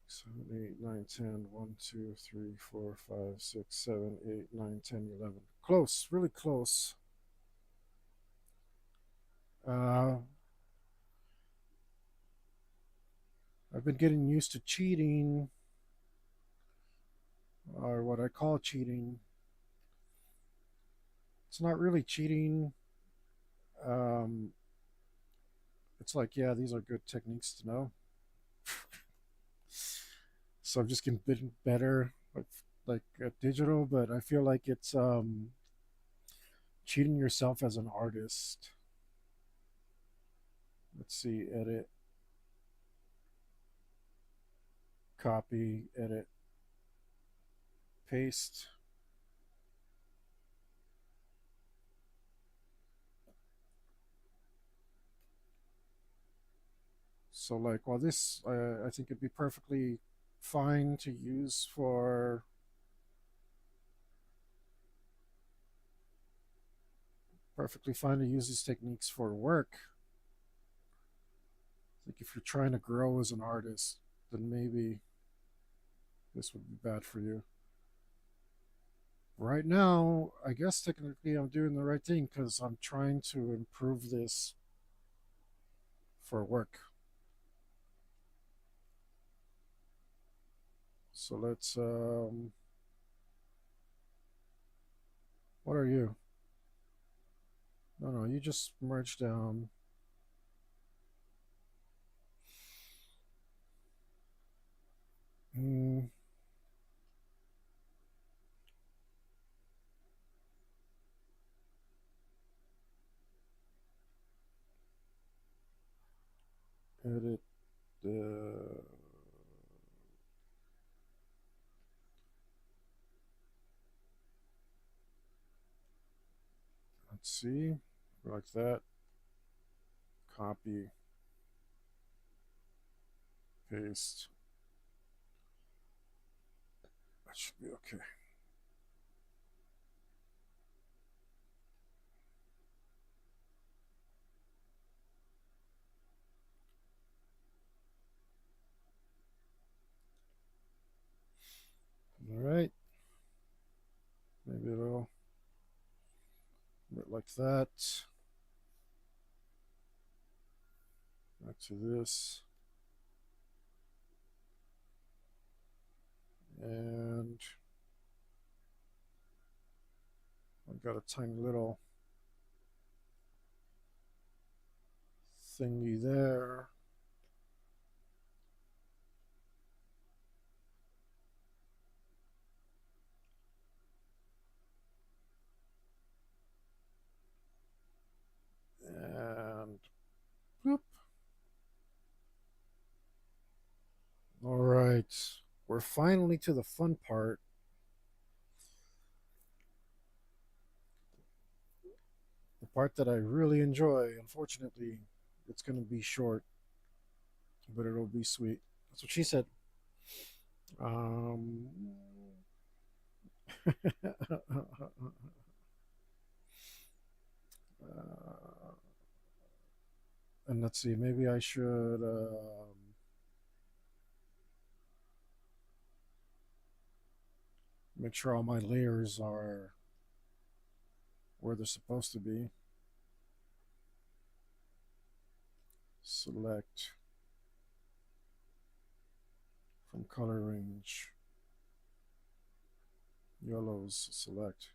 7, 8, 9, 10. 1, 2, 3, 4, 5, 6, 7, 8, 9, 10, 11. Close, really close. Uh, I've been getting used to cheating, or what I call cheating. It's not really cheating. Um, it's like, yeah, these are good techniques to know. So I'm just getting better, like at digital, but I feel like it's cheating yourself as an artist. Let's see, edit, copy, edit, paste. So like, well, this I think it'd be perfectly fine to use for perfectly fine to use these techniques for work. Like if you're trying to grow as an artist, then maybe this would be bad for you. Right now, I guess technically I'm doing the right thing because I'm trying to improve this for work. So let's what are you? No, no, you just merge down. Mm, edit the. Let's see, like that. Copy, paste. That should be okay. All right. Maybe it'll bit like that. Back to this. And I've got a tiny little thingy there. And boop. All right. We're finally to the fun part. The part that I really enjoy. Unfortunately, it's going to be short, but it'll be sweet. That's what she said. Um, and let's see, maybe I should make sure all my layers are where they're supposed to be. Select from color range. Yellows, select.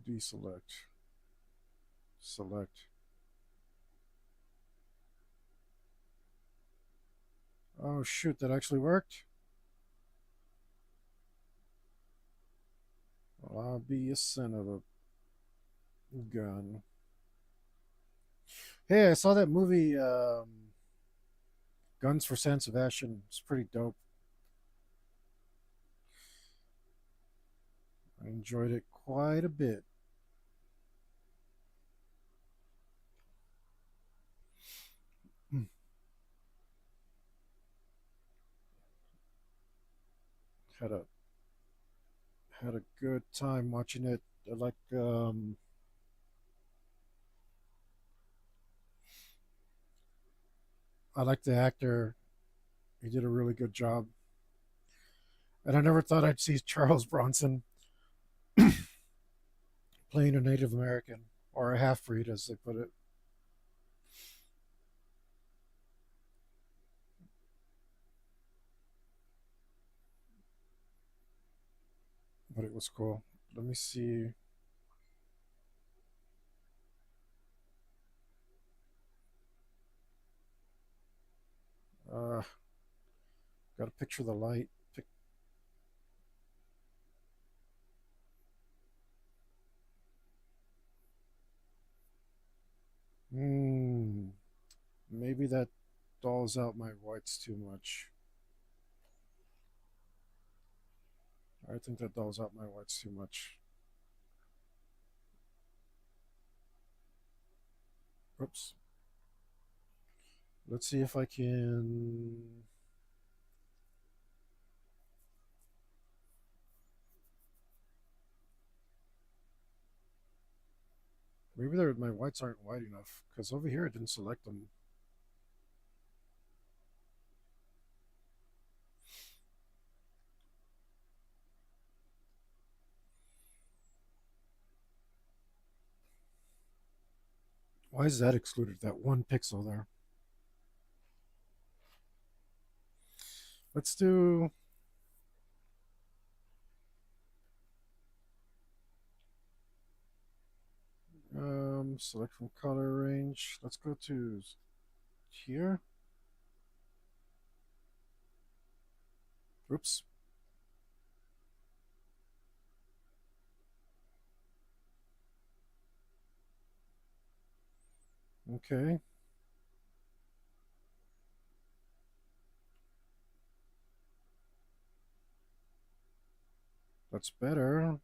Deselect. Select. Oh shoot, that actually worked? Well, I'll be a son of a gun. Hey, I saw that movie, Guns for San Sebastian. It's pretty dope. I enjoyed it quite a bit. had a had a good time watching it. I like the actor. He did a really good job. And I never thought I'd see Charles Bronson playing a Native American or a half breed, as they put it. But it was cool. Let me see. Uh, got to picture the light. Hmm. Maybe that dulls out my whites too much. I think that dulls out my whites too much. Oops. Let's see if I can. Maybe my whites aren't white enough because over here I didn't select them. Why is that excluded? That one pixel there. Let's do. Select from color range. Let's go to here. Oops. Okay. That's better.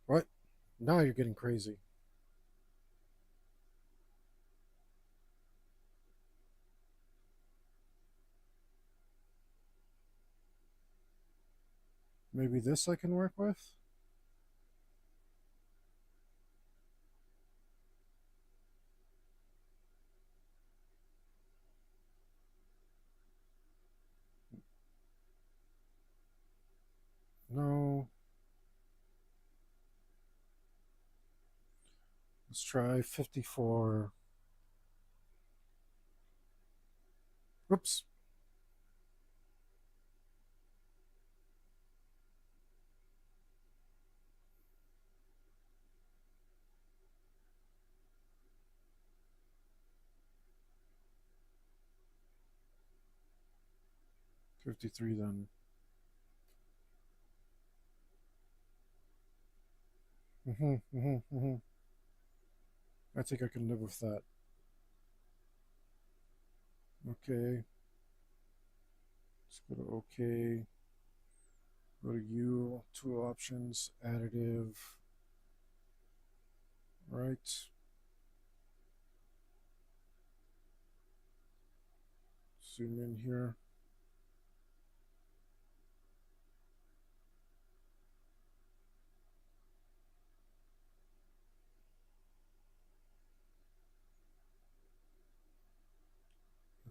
What? Now you're getting crazy. Maybe this I can work with? No. Let's try 54. Oops. 53 then. I think I can live with that. Okay. Let's go to OK. Go to U, tool options, additive. Right. Zoom in here.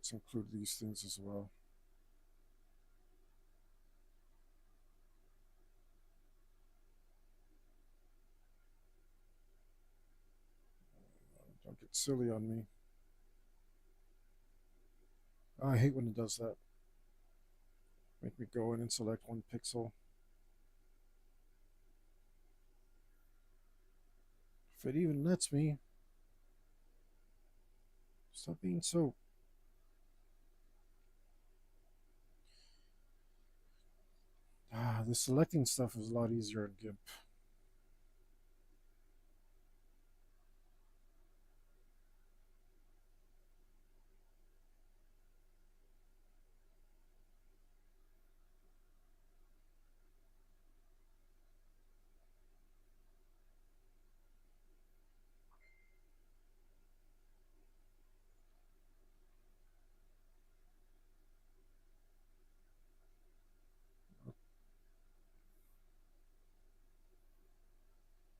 Let's include these things as well. Don't get silly on me. I hate when it does that. Make me go in and select one pixel. If it even lets me, stop being so. The selecting stuff is a lot easier in GIMP.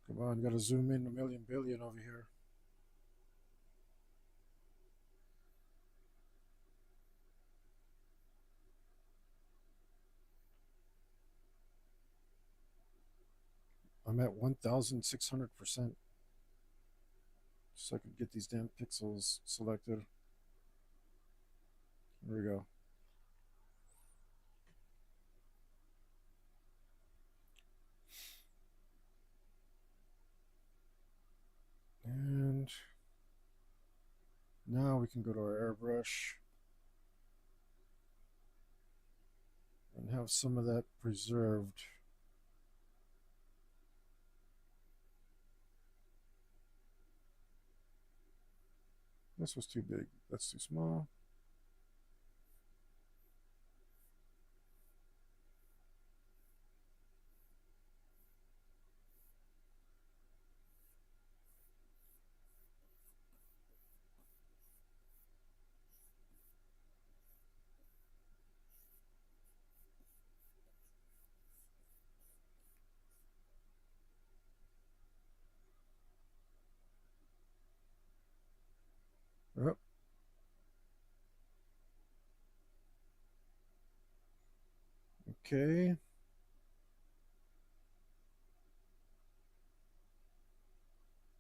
Come on, gotta zoom in a million billion over here. I'm at 1,600%. So I could get these damn pixels selected. There we go. And now we can go to our airbrush and have some of that preserved. This was too big. That's too small. Yep. Okay.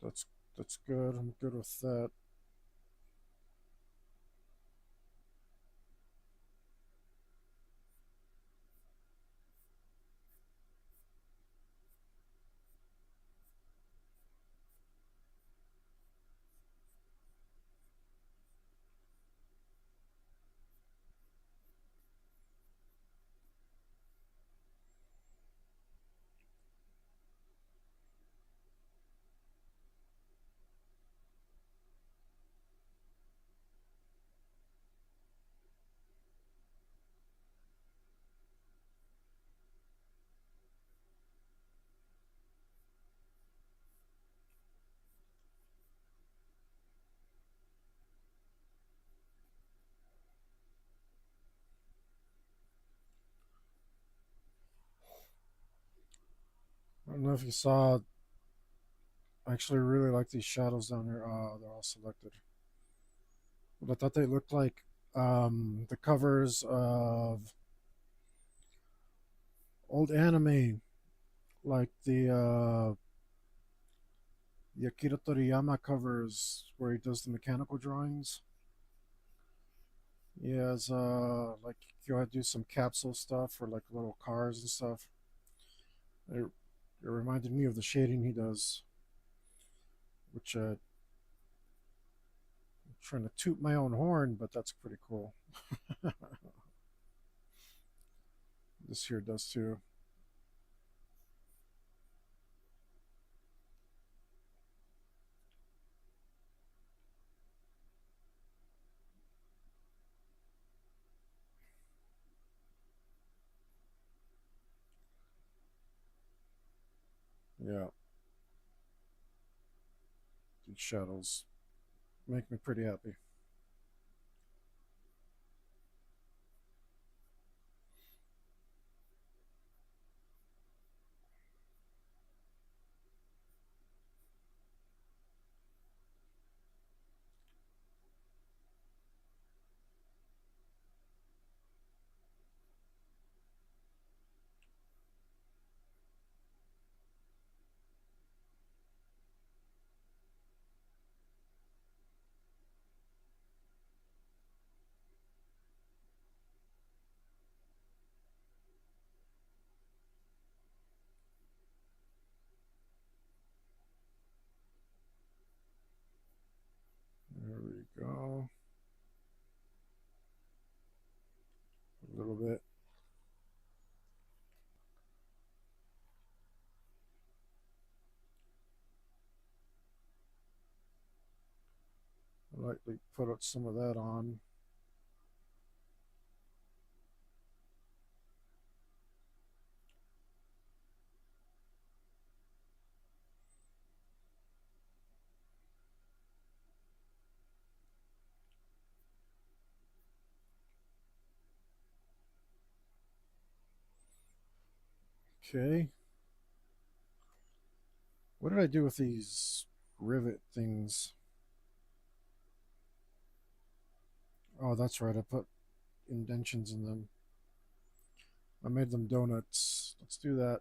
That's that's good. I'm good with that. I don't know if you saw. I actually really like these shadows down here. They're all selected. But I thought they looked like the covers of old anime, like the Akira Toriyama covers where he does the mechanical drawings. He has like you gotta do some capsule stuff for like little cars and stuff. It reminded me of the shading he does, which I'm trying to toot my own horn, but that's pretty cool. This here does too. Yeah, these shadows make me pretty happy. bit. Lightly put some of that on. Okay. What did I do with these rivet things? Oh, that's right. I put indentions in them. I made them donuts. Let's do that.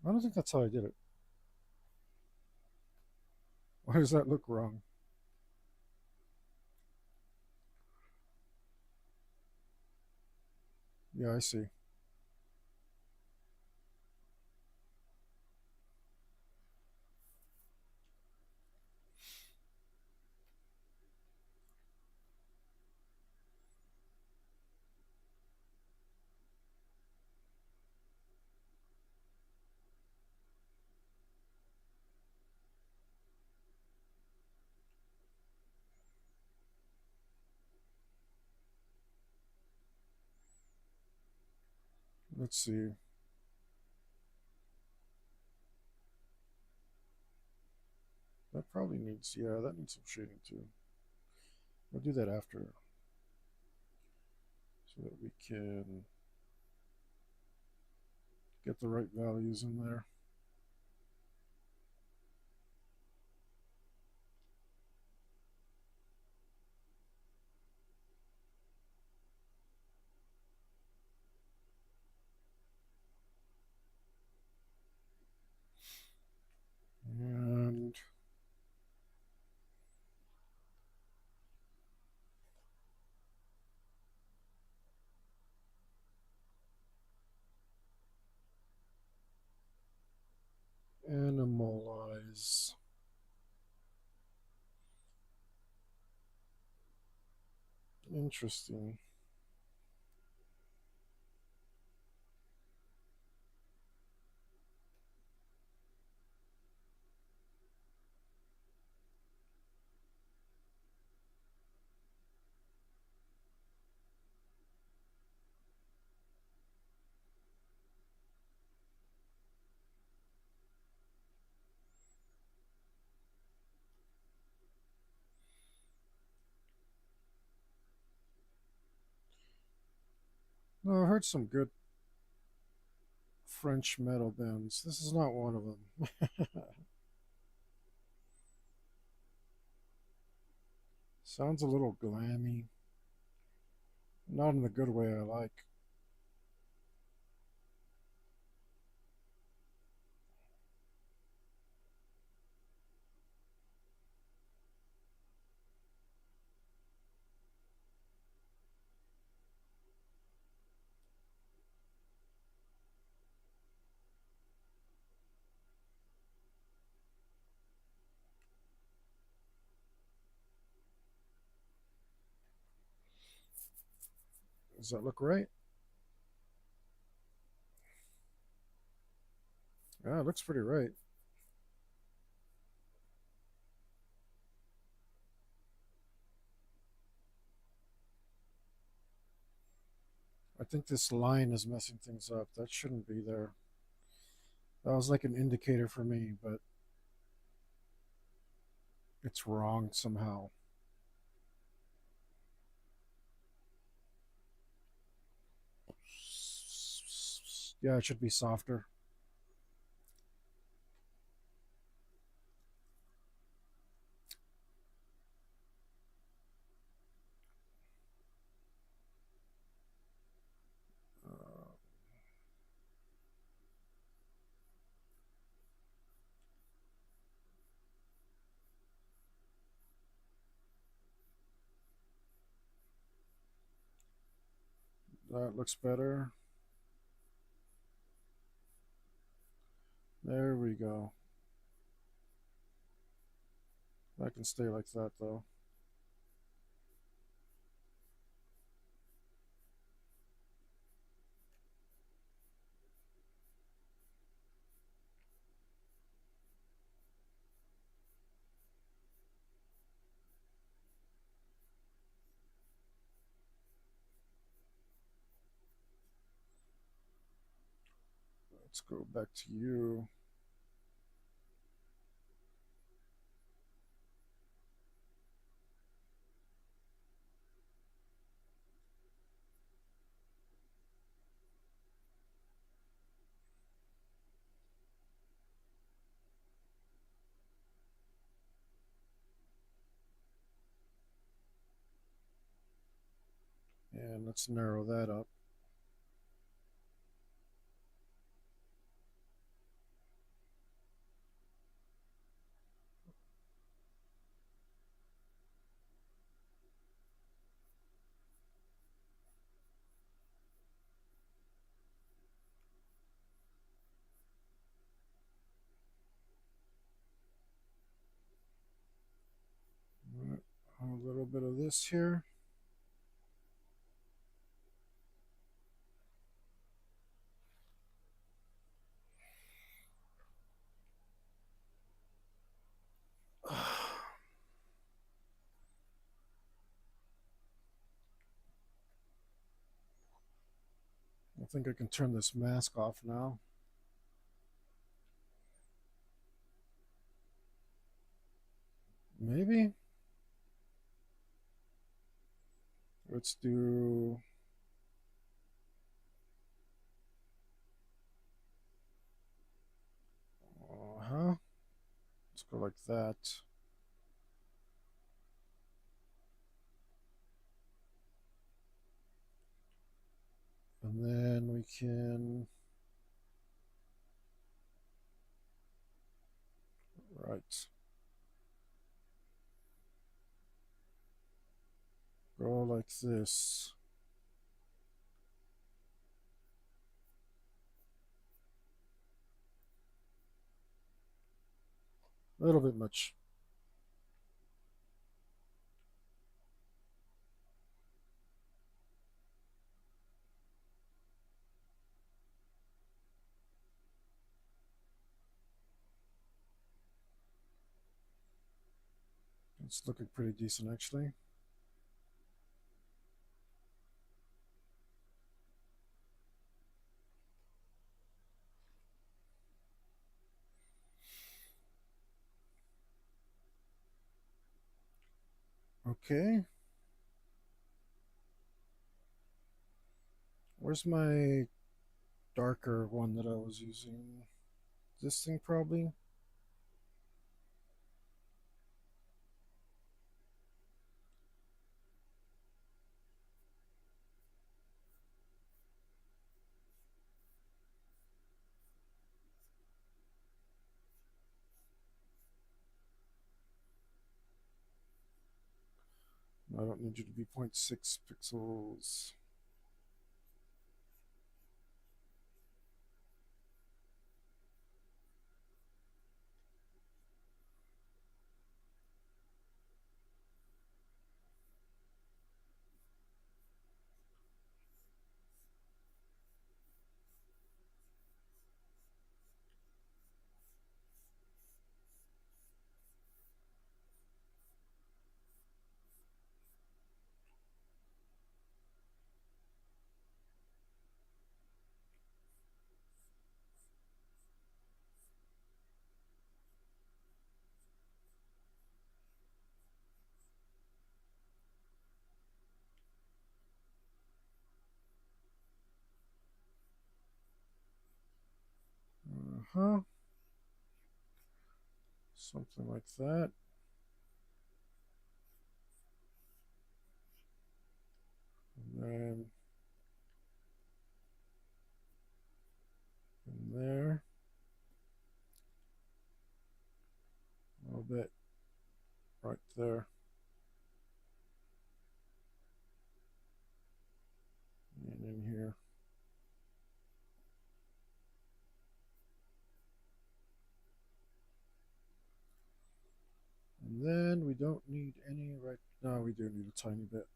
I don't think that's how I did it. Why does that look wrong? Yeah, I see. Let's see. That probably needs, yeah, that needs some shading too. We'll do that after so that we can get the right values in there. And animalize. Interesting. No, I heard some good French metal bands. This is not one of them. Sounds a little glammy. Not in the good way I like. Does that look right? Yeah, it looks pretty right. I think this line is messing things up. That shouldn't be there. That was like an indicator for me, but it's wrong somehow. Yeah, it should be softer. Uh, that looks better. There we go. I can stay like that though. Let's go back to you. And let's narrow that up. A little bit of this here. I think I can turn this mask off now. Maybe. Let's do. Huh? Let's go like that. And then we can. Right. Go like this. A little bit much. It's looking pretty decent actually. Okay. Where's my darker one that I was using? This thing probably? I don't need you to be 0.6 pixels. Uh-huh. Something like that. And then in there. A little bit right there. And in here. And then don't need any right now. We do need a tiny bit.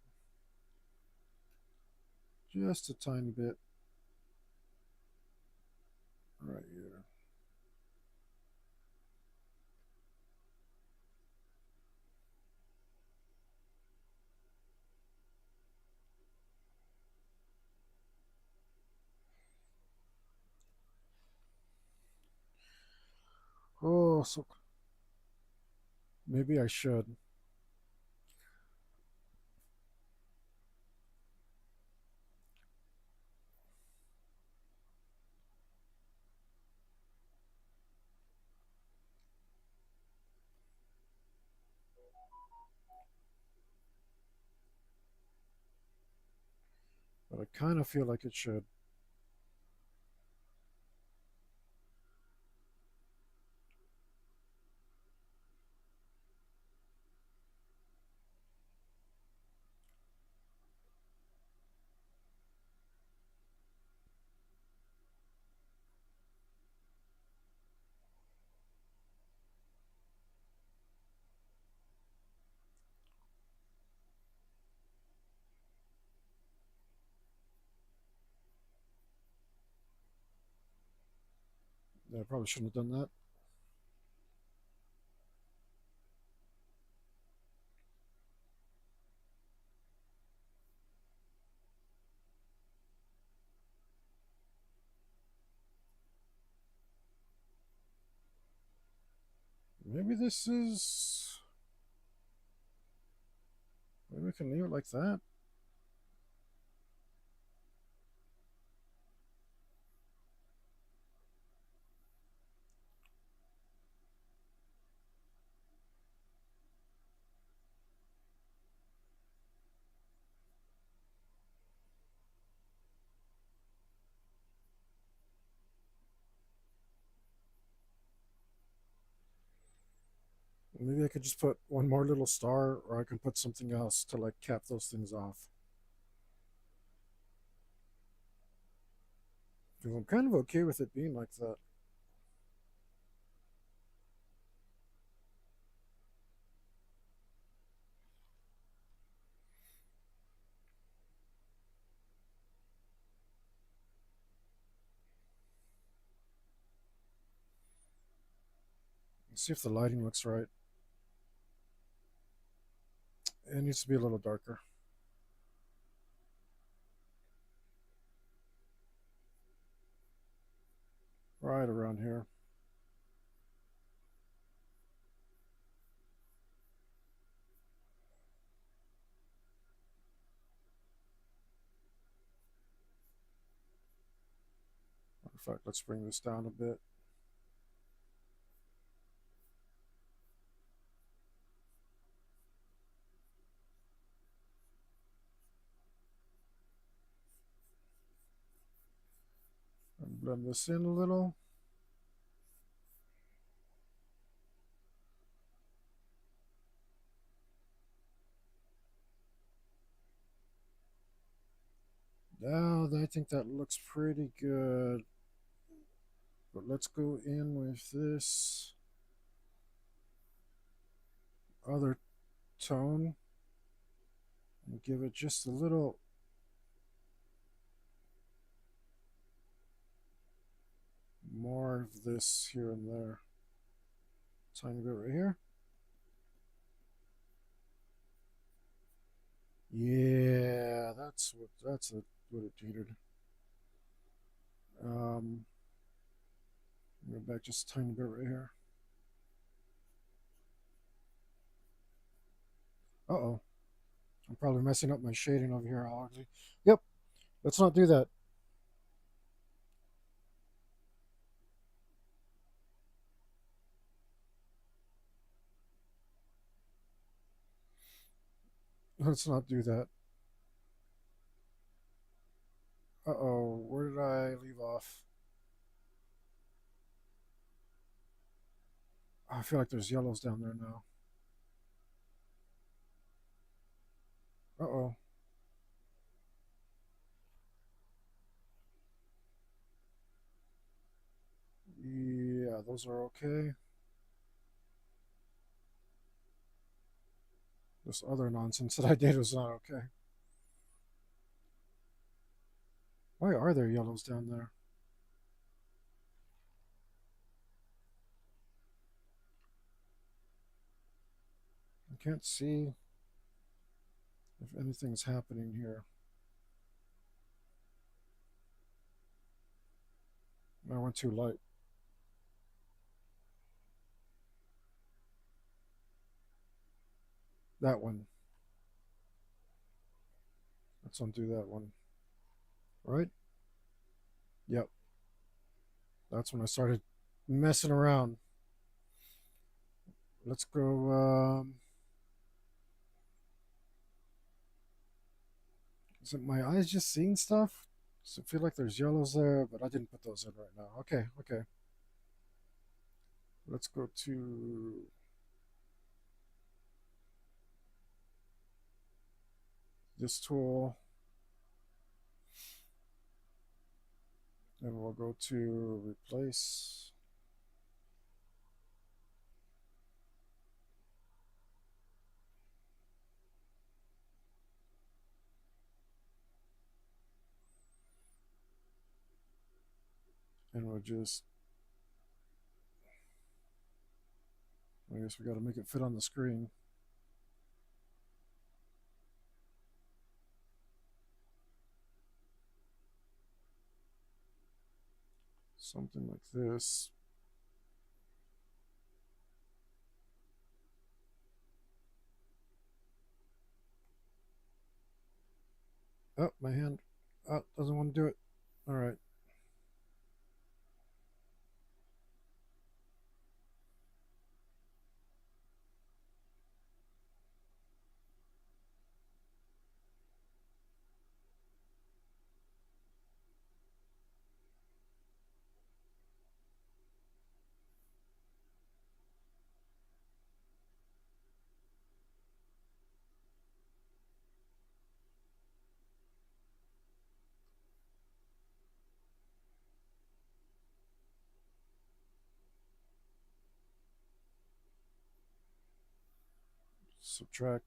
Just a tiny bit. Right here. Oh, so maybe I should. But I kind of feel like it should. I probably shouldn't have done that. Maybe this is. Maybe we can leave it like that. Maybe I could just put one more little star, or I can put something else to like cap those things off. Because I'm kind of okay with it being like that. Let's see if the lighting looks right. It needs to be a little darker. Right around here. In fact, let's bring this down a bit. And blend this in a little. Now, I think that looks pretty good. But let's go in with this other tone and give it just a little more of this here and there. Tiny bit right here. Yeah, what it needed. Um, go back just a tiny bit right here. Uh oh, I'm probably messing up my shading over here, Alex. Yep, let's not do that. Let's not do that. Uh oh, where did I leave off? I feel like there's yellows down there now. Uh oh. Yeah, those are okay. This other nonsense that I did was not okay. Why are there yellows down there? I can't see if anything's happening here. I went too light. That one. Let's undo that one. Right? Yep. That's when I started messing around. Let's go. Is it my eyes just seeing stuff? Does it feel like there's yellows there? But I didn't put those in right now. Okay, okay. Let's go to this tool. And we'll go to replace. And we'll just, I guess we got to make it fit on the screen. Something like this. Oh, my hand. Oh, doesn't want to do it. All right. Subtract.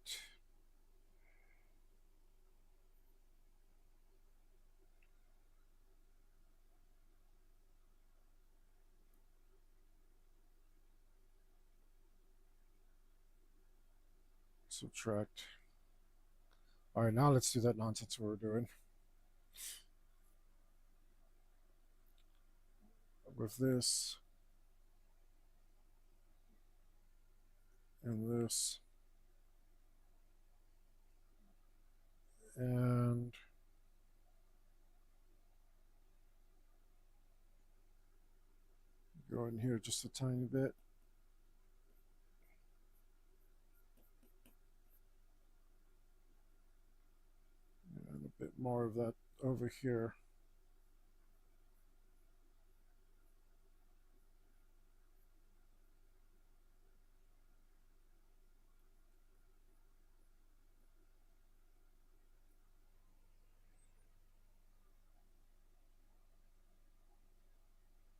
Subtract. All right, now let's do that nonsense we were doing. With this and this and go in here just a tiny bit. And a bit more of that over here.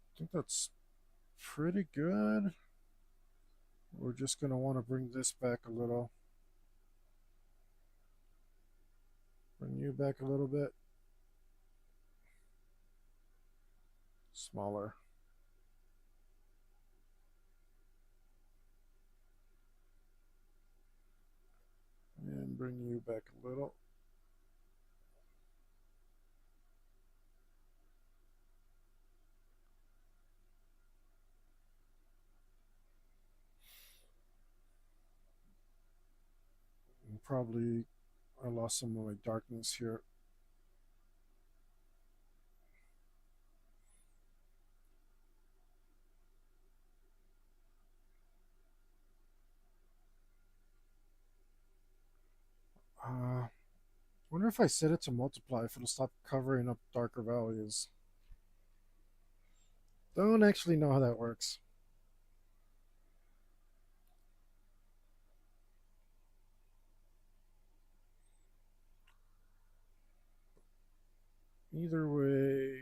I think that's pretty good. We're just going to want to bring this back a little. Bring you back a little bit. Smaller. And bring you back a little. And probably I lost some of my darkness here. Wonder if I set it to multiply, if it'll stop covering up darker values. Don't actually know how that works. Either way,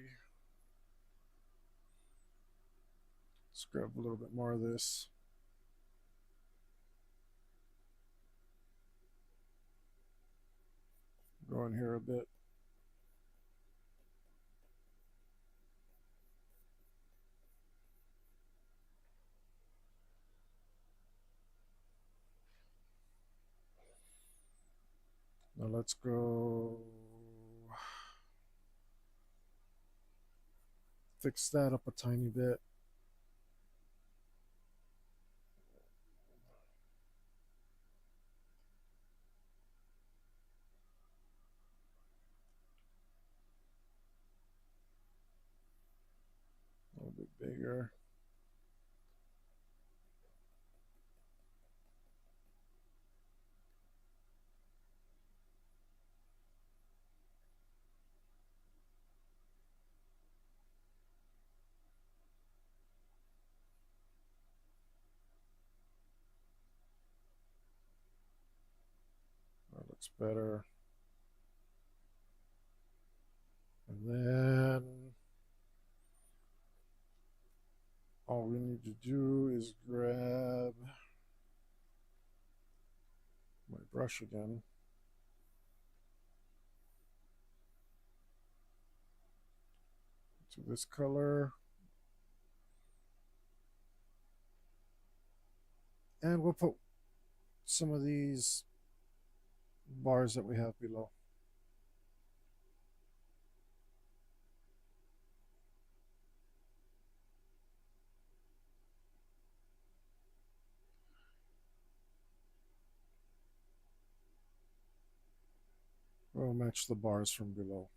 let's grab a little bit more of this. Go in here a bit. Now let's go fix that up a tiny bit. A little bit bigger. That looks better. And then all we need to do is grab my brush again. To this color. And we'll put some of these bars that we have below. We'll match the bars from below.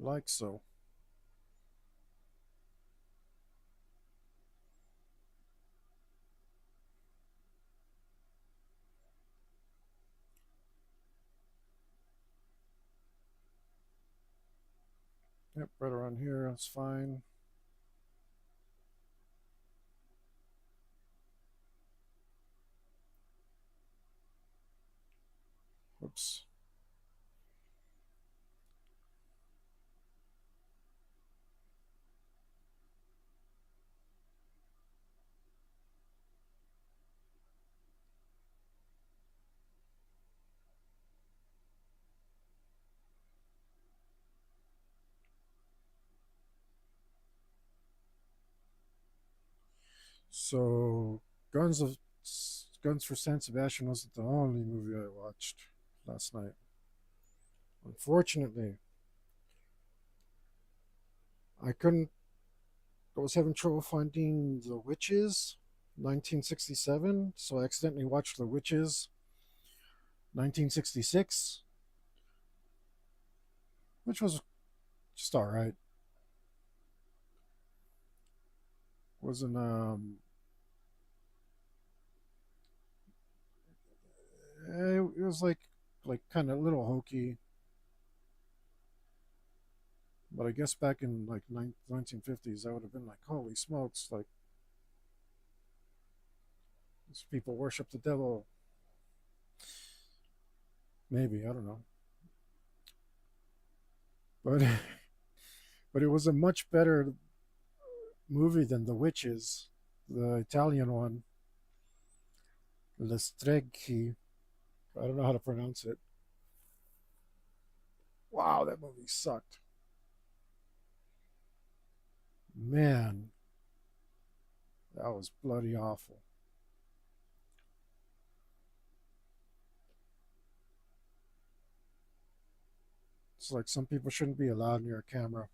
Like so. Yep, right around here, that's fine. Whoops. So, Guns for San Sebastian wasn't the only movie I watched last night. Unfortunately, I couldn't. I was having trouble finding The Witches, 1967. So I accidentally watched The Witches, 1966, which was just all right. Wasn't it was like kind of a little hokey, but I guess back in like 1950s, I would have been like, holy smokes, like these people worship the devil. Maybe I don't know, but but it was a much better movie than The Witches, the Italian one, Le Streghi. I don't know how to pronounce it. Wow, that movie sucked. Man, that was bloody awful. It's like some people shouldn't be allowed near a camera.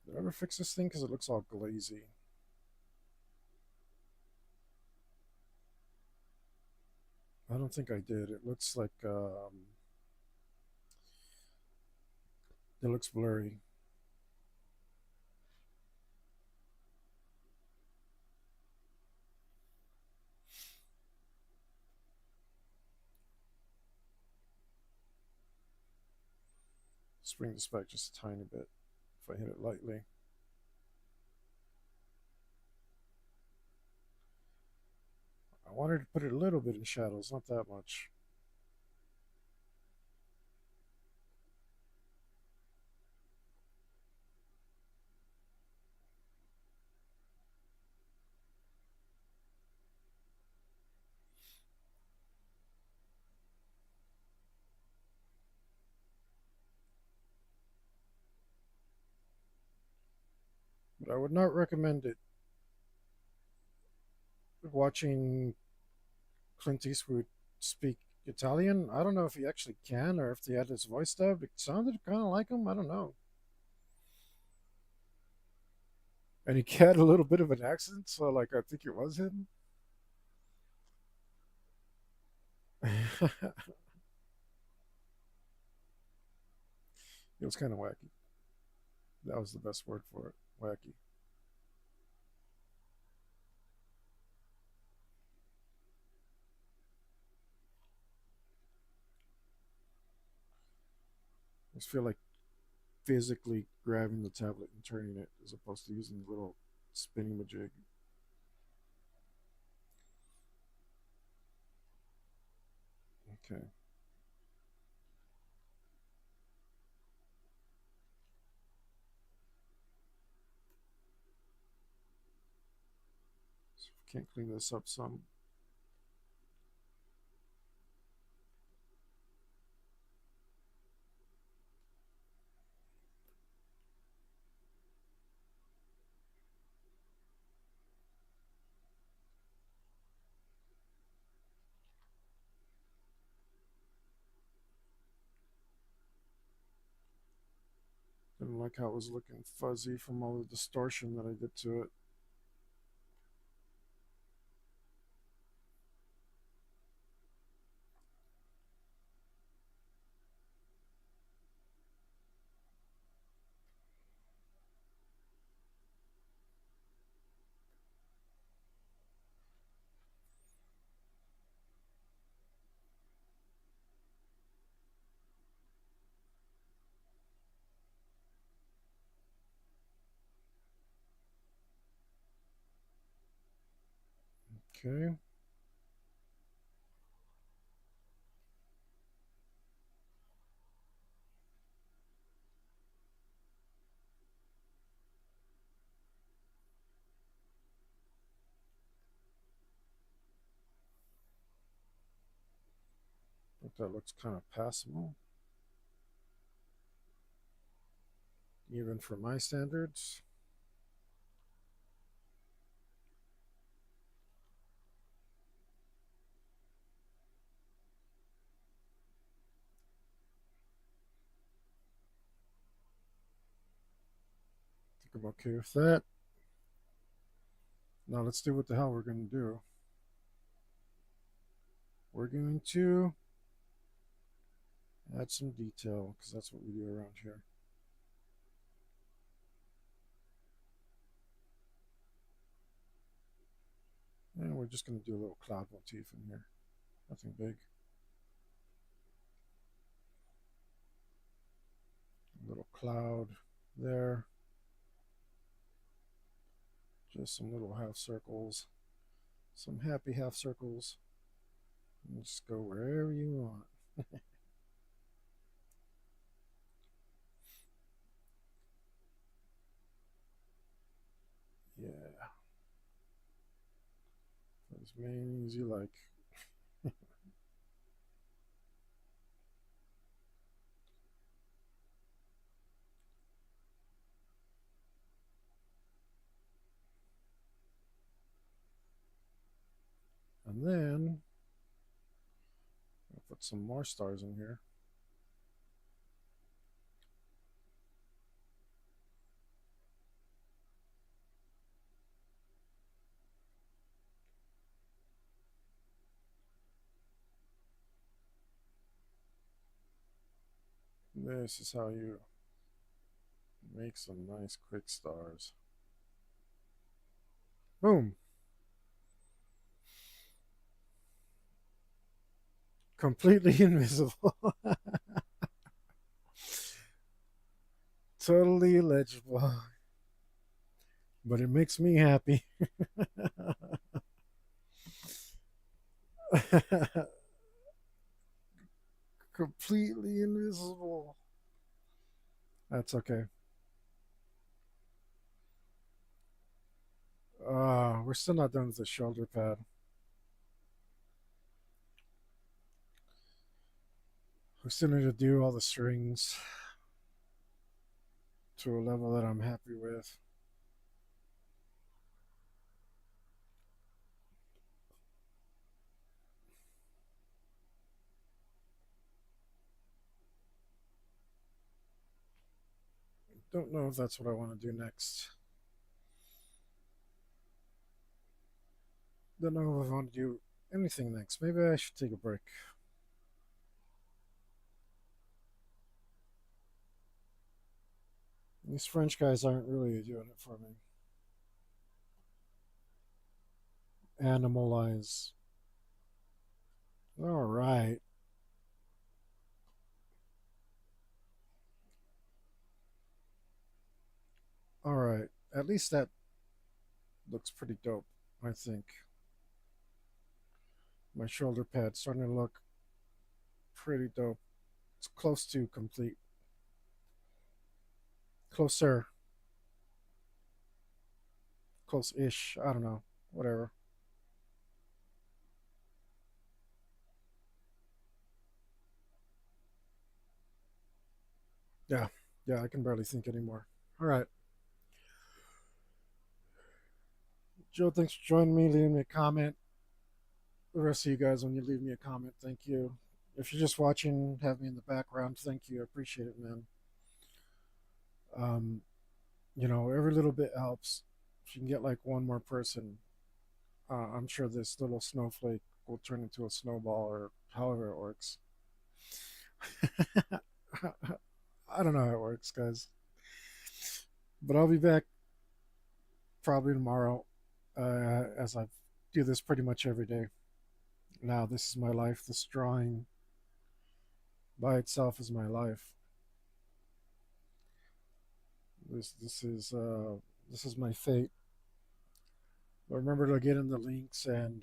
Did I ever fix this thing? Because it looks all glazy. I don't think I did. It looks like it looks blurry. Just bring this back just a tiny bit if I hit it lightly. I wanted to put it a little bit in shadows, not that much. But I would not recommend it. Watching Clint Eastwood speak Italian, I don't know if he actually can or if he had his voice dubbed. It sounded kind of like him. I don't know. And he had a little bit of an accent, so like I think it was him. It was kind of wacky. That was the best word for it. Wacky. I just feel like physically grabbing the tablet and turning it as opposed to using the little spinning majig. Okay. So can't clean this up some. Didn't like how it was looking fuzzy from all the distortion that I did to it. Okay. I think that looks kind of passable, even for my standards. I think I'm okay with that. Now let's do what the hell we're going to do. We're going to add some detail because that's what we do around here. And we're just going to do a little cloud motif in here. Nothing big. A little cloud there. Just some little half circles. Some happy half circles. And just go wherever you want. Yeah. As many as you like. And then I'll put some more stars in here. This is how you make some nice quick stars. Boom. Completely invisible. totally illegible, but it makes me happy. Completely invisible. That's okay. We're still not done with the shoulder pad. We still need to do all the strings to a level that I'm happy with. Don't know if that's what I want to do next. Don't know if I want to do anything next. Maybe I should take a break. These French guys aren't really doing it for me. Animalize. All right. All right. At least that looks pretty dope, I think. My shoulder pad's starting to look pretty dope. It's close to complete. Closer. Close ish. I don't know. Whatever. Yeah. Yeah, I can barely think anymore. All right. Joe, thanks for joining me, leaving me a comment. The rest of you guys, when you leave me a comment, thank you. If you're just watching, have me in the background, thank you. I appreciate it, man. Um, every little bit helps. If you can get like one more person, I'm sure this little snowflake will turn into a snowball or however it works. I don't know how it works, guys. But I'll be back probably tomorrow, as I do this pretty much every day. Now, this is my life. This drawing by itself is my life. This is my fate. But remember to get in the links and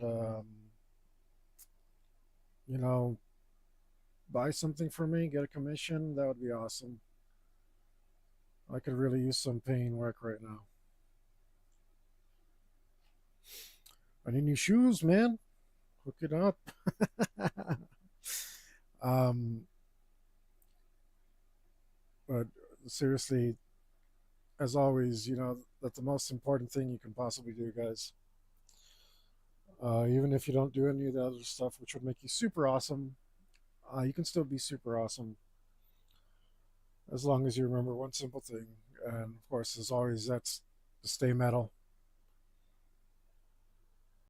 you know buy something for me, get a commission. That would be awesome. I could really use some pain work right now. I need new shoes, man. Hook it up. um, but seriously, as always, that's the most important thing you can possibly do, guys. Even if you don't do any of the other stuff, which would make you super awesome, you can still be super awesome as long as you remember one simple thing. And of course, as always, that's to stay metal.